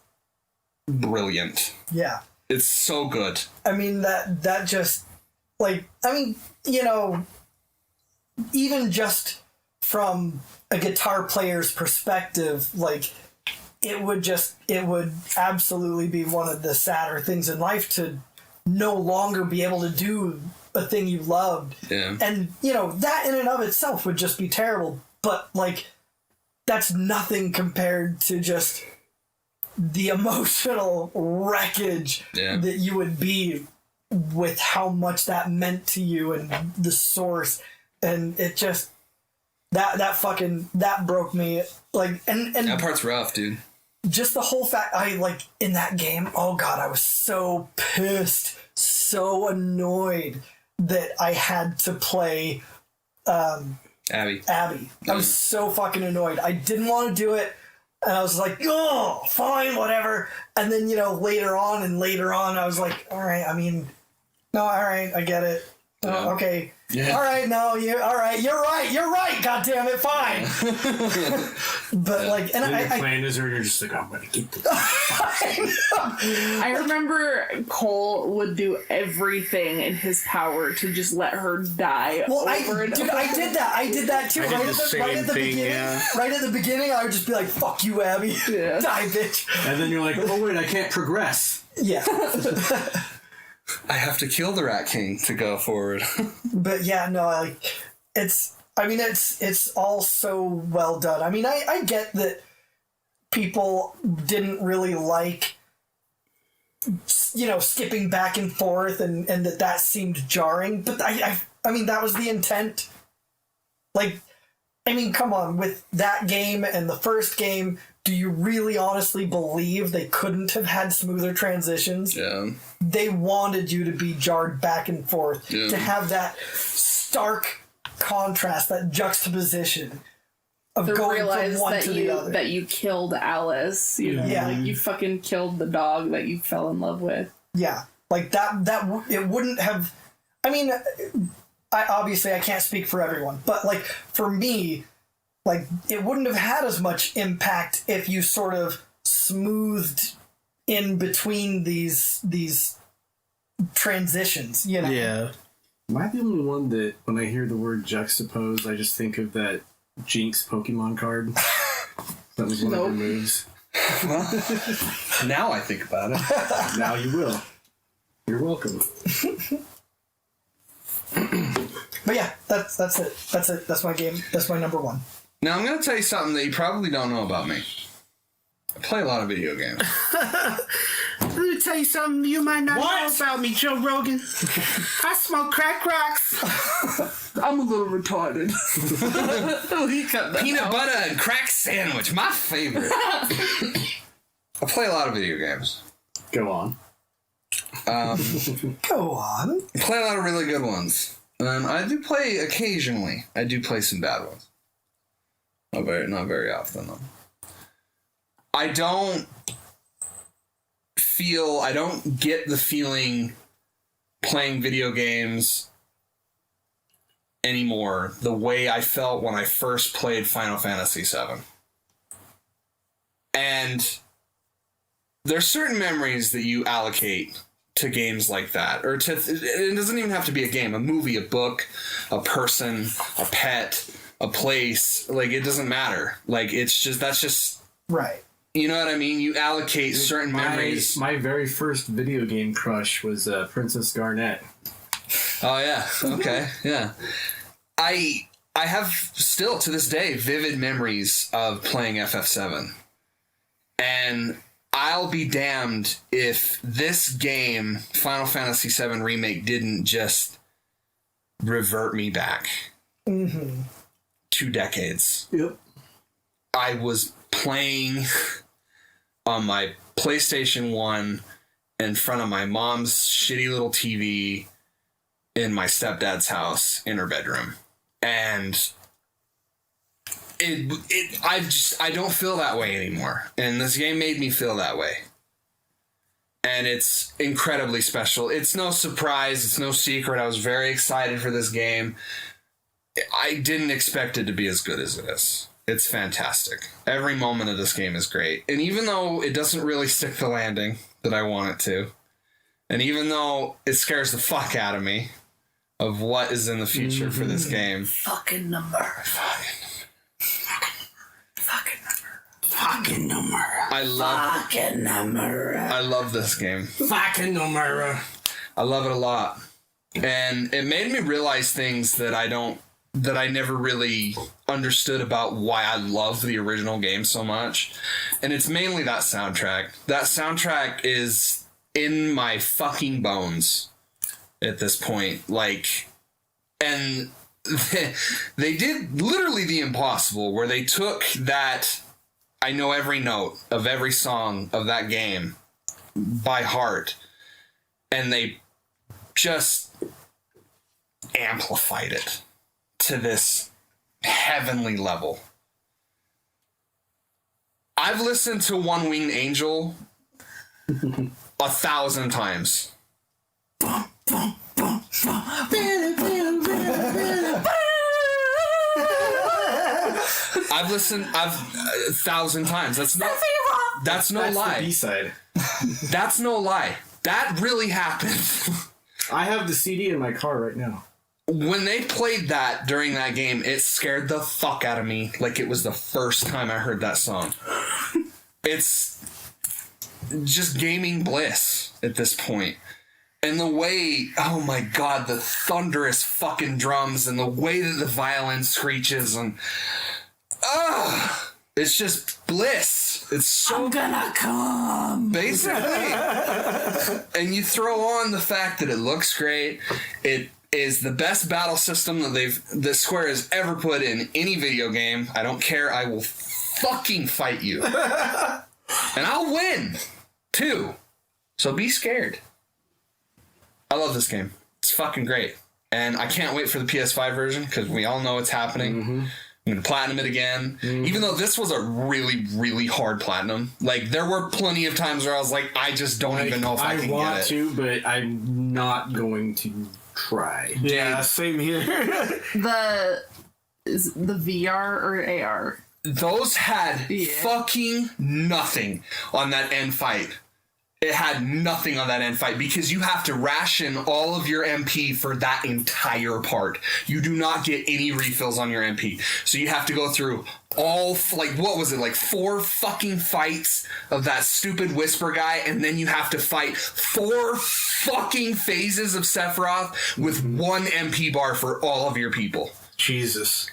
brilliant. Yeah. It's so good. I mean, that just, like, I mean, you know, even just from a guitar player's perspective, like, it would absolutely be one of the sadder things in life to no longer be able to do a thing you loved. Yeah. And, you know, that in and of itself would just be terrible. But, like, that's nothing compared to just the emotional wreckage that you would be with how much that meant to you and the source. And it just... That broke me. Like, and that part's rough, dude. Just the whole fact, in that game, oh God, I was so pissed, so annoyed that I had to play Abby. I was so fucking annoyed. I didn't want to do it, and I was like, oh, fine, whatever. And then, you know, later on, I was like, all right, I mean, no, all right, I get it. Yeah. Okay. Yeah. All right, no, you're right. God damn it, fine. But like, and you're playing this, or you're just like, I'm gonna get this. I remember Cole would do everything in his power to just let her die. Well, I did that too. Right at the beginning, I would just be like, "Fuck you, Abby, die, bitch." And then you're like, "Oh wait, I can't progress." Yeah. I have to kill the Rat King to go forward. But yeah, no, like, it's all so well done. I mean, I get that people didn't really like, you know, skipping back and forth and that seemed jarring, but I mean, that was the intent. Like, I mean, come on, with that game and the first game, do you really honestly believe they couldn't have had smoother transitions? Yeah. They wanted you to be jarred back and forth, to have that stark contrast, that juxtaposition of to going realize from one to the other. That you killed Alice, you know, like you fucking killed the dog that you fell in love with. Yeah, like that it wouldn't have. I mean, I can't speak for everyone, but like for me, like it wouldn't have had as much impact if you sort of smoothed in between these transitions, you know? Yeah. Am I the only one that when I hear the word juxtapose, I just think of that Jinx Pokemon card? That was one of her moves. Well, now I think about it. Now you will. You're welcome. But yeah, that's it. That's my game. That's my number one. Now I'm going to tell you something that you probably don't know about me. I play a lot of video games. Let me tell you something you might not know about me, Joe Rogan. I smoke crack rocks. I'm a little retarded. Peanut butter and crack sandwich, my favorite. I play a lot of video games. Go on. Go on. I play a lot of really good ones. I do play occasionally. I do play some bad ones. Not very often, though. I don't get the feeling playing video games anymore the way I felt when I first played Final Fantasy VII. And there's certain memories that you allocate to games like that, or it doesn't even have to be a game, a movie, a book, a person, a pet, a place. Like, it doesn't matter. Like, that's just right. You know what I mean? You allocate certain memories. My very first video game crush was Princess Garnet. Oh yeah, okay, yeah. I have still to this day vivid memories of playing FF7, and I'll be damned if this game, Final Fantasy VII Remake, didn't just revert me back 2 decades. Yep. I was playing on my PlayStation 1 in front of my mom's shitty little TV in my stepdad's house in her bedroom. And I don't feel that way anymore. And this game made me feel that way. And it's incredibly special. It's no surprise. It's no secret. I was very excited for this game. I didn't expect it to be as good as it is. It's fantastic. Every moment of this game is great. And even though it doesn't really stick the landing that I want it to, and even though it scares the fuck out of me of what is in the future for this game. Fucking number. I love this game. Fucking number. I love it a lot. And it made me realize things that I never really understood about why I love the original game so much. And it's mainly that soundtrack. That soundtrack is in my fucking bones at this point. Like, and they did literally the impossible where they took that, I know every note of every song of that game by heart, and they just amplified it to this heavenly level. I've listened to One Winged Angel 1,000 times. I've listened 1,000 times. That's no lie. The B-side. That's no lie. That really happened. I have the CD in my car right now. When they played that during that game, it scared the fuck out of me like it was the first time I heard that song. It's just gaming bliss at this point. And the way, oh my god, the thunderous fucking drums and the way that the violin screeches and... it's just bliss. It's so... I'm gonna come. Basically. And you throw on the fact that it looks great. It is the best battle system that Square has ever put in any video game. I don't care. I will fucking fight you. And I'll win, too. So be scared. I love this game. It's fucking great. And I can't wait for the PS5 version, because we all know it's happening. Mm-hmm. I'm going to platinum it again. Mm-hmm. Even though this was a really, really hard platinum. Like, there were plenty of times where I was like, I just don't even know if I can get it. I want to, but I'm not going to try. Yeah, same here. is the VR or AR? Those had fucking nothing on that end fight. It had nothing on that end fight because you have to ration all of your MP for that entire part. You do not get any refills on your MP. So you have to go through all, like, what was it, like 4 fucking fights of that stupid Whisper guy, and then you have to fight 4 fucking phases of Sephiroth with 1 MP bar for all of your people. Jesus.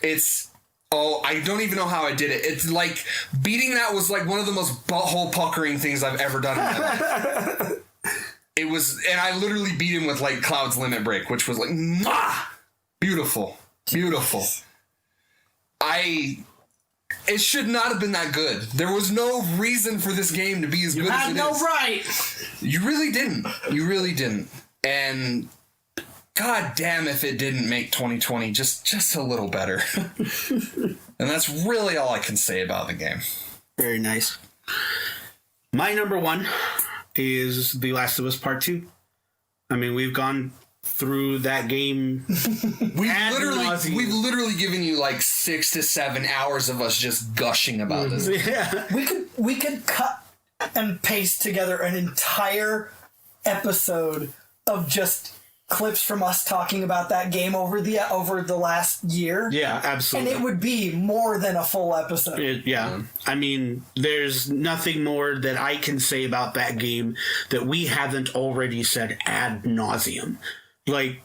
Oh, I don't even know how I did it. It's like, beating that was like one of the most butthole puckering things I've ever done in my life. It was, and I literally beat him with like Cloud's Limit Break, which was like, mwah! Beautiful. Beautiful. It should not have been that good. There was no reason for this game to be as good as it is. You had no right. You really didn't. You really didn't. And God damn if it didn't make 2020 just a little better. And that's really all I can say about the game. Very nice. My number 1 is The Last of Us Part 2. I mean, we've gone through that game. We've literally given you like 6 to 7 hours of us just gushing about this. Yeah. We could cut and paste together an entire episode of just clips from us talking about that game over the last year. Yeah, absolutely. And it would be more than a full episode. I mean, there's nothing more that I can say about that game that we haven't already said ad nauseum. Like,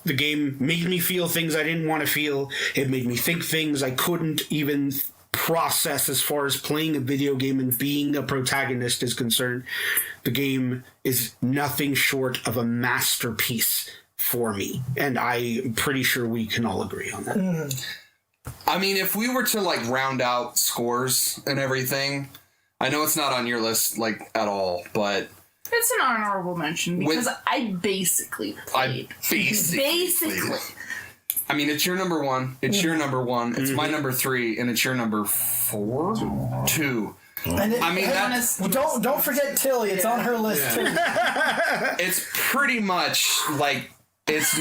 the game made me feel things I didn't want to feel. It made me think things I couldn't even process as far as playing a video game and being a protagonist is concerned. The game is nothing short of a masterpiece for me, and I'm pretty sure we can all agree on that. I mean, if we were to like round out scores and everything, I know it's not on your list like at all, but it's an honorable mention because I basically played. Basically. I mean, it's your number 1. It's your number 1. It's my number 3, and it's your number 4? 2. And don't forget Tilly. It's on her list too. It's pretty much like it's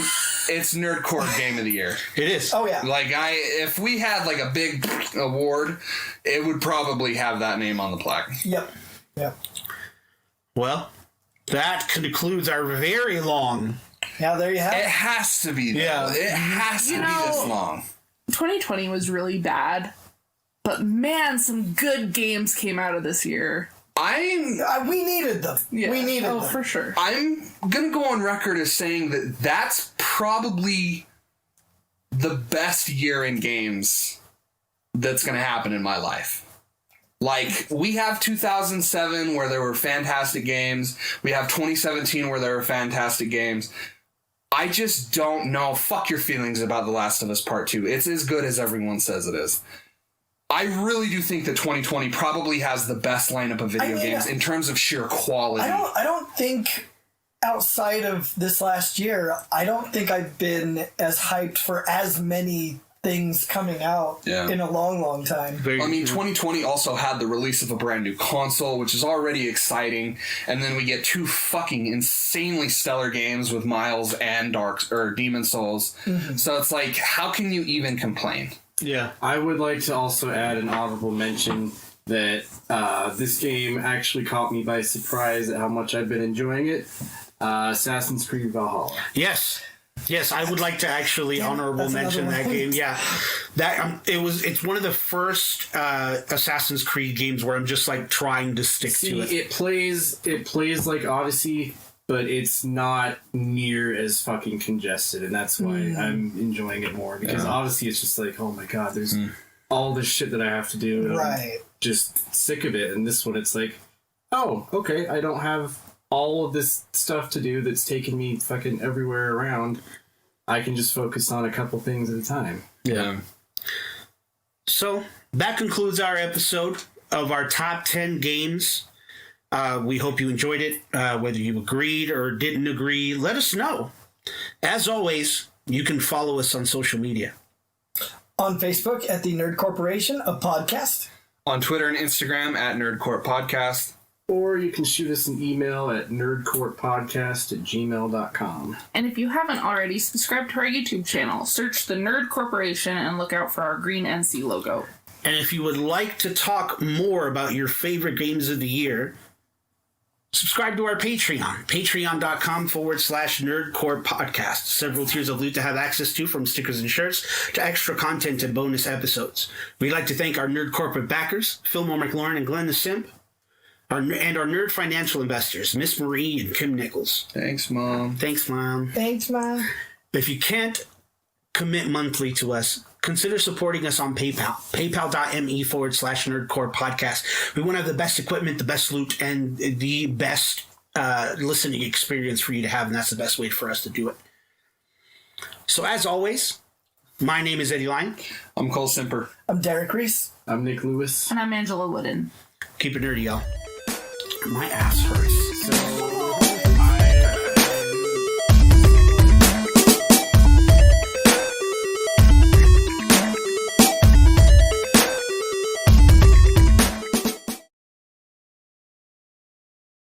Nerdcore Game of the Year. It is. Oh yeah. Like if we had like a big award, it would probably have that name on the plaque. Yep. Well, that concludes our very long. Now there you have it. It has to be. Yeah. It has to be this long. 2020 was really bad. But man, some good games came out of this year. We needed them. Yeah. We needed them. For sure. I'm going to go on record as saying that that's probably the best year in games that's going to happen in my life. Like, we have 2007 where there were fantastic games. We have 2017 where there were fantastic games. I just don't know. Fuck your feelings about The Last of Us Part 2. It's as good as everyone says it is. I really do think that 2020 probably has the best lineup of video games in terms of sheer quality. I don't think outside of this last year, I don't think I've been as hyped for as many things coming out in a long, long time. I mean, 2020 also had the release of a brand new console, which is already exciting, and then we get 2 fucking insanely stellar games with Miles and Demon Souls. Mm-hmm. So it's like, how can you even complain? Yeah. I would like to also add an honorable mention that this game actually caught me by surprise at how much I've been enjoying it. Assassin's Creed Valhalla. Yes, I would like to actually honorable mention that game. Yeah, that it's one of the first Assassin's Creed games where I'm just like trying to stick to it. It plays like Odyssey, but it's not near as fucking congested, and that's why I'm enjoying it more. Because Odyssey is just like, oh my god, there's all this shit that I have to do, and I'm just sick of it. And this one, it's like, oh, okay, I don't have all of this stuff to do that's taking me fucking everywhere around. I can just focus on a couple things at a time. Yeah. So that concludes our episode of our top 10 games. We hope you enjoyed it. Whether you agreed or didn't agree, let us know. As always, you can follow us on social media. On Facebook at the Nerd Corporation, a podcast. On Twitter and Instagram at Nerdcore Podcast. Or you can shoot us an email at nerdcorppodcast@gmail.com. And if you haven't already, subscribe to our YouTube channel. Search the Nerd Corporation and look out for our green NC logo. And if you would like to talk more about your favorite games of the year, subscribe to our Patreon, patreon.com/nerdcorppodcast. Several tiers of loot to have access to, from stickers and shirts to extra content and bonus episodes. We'd like to thank our Nerd Corporate backers, Fillmore McLaurin and Glenn the Simp, and our Nerd Financial investors, Miss Marie and Kim Nichols. Thanks, Mom. Thanks, Mom. Thanks, Mom. If you can't commit monthly to us, consider supporting us on PayPal, paypal.me/nerdcorepodcast. We want to have the best equipment, the best loot, and the best listening experience for you to have, and that's the best way for us to do it. So as always, my name is Eddie Line. I'm Cole Simper. I'm Derek Reese. I'm Nick Lewis. And I'm Angela Wooden. Keep it nerdy, y'all. My ass hurts.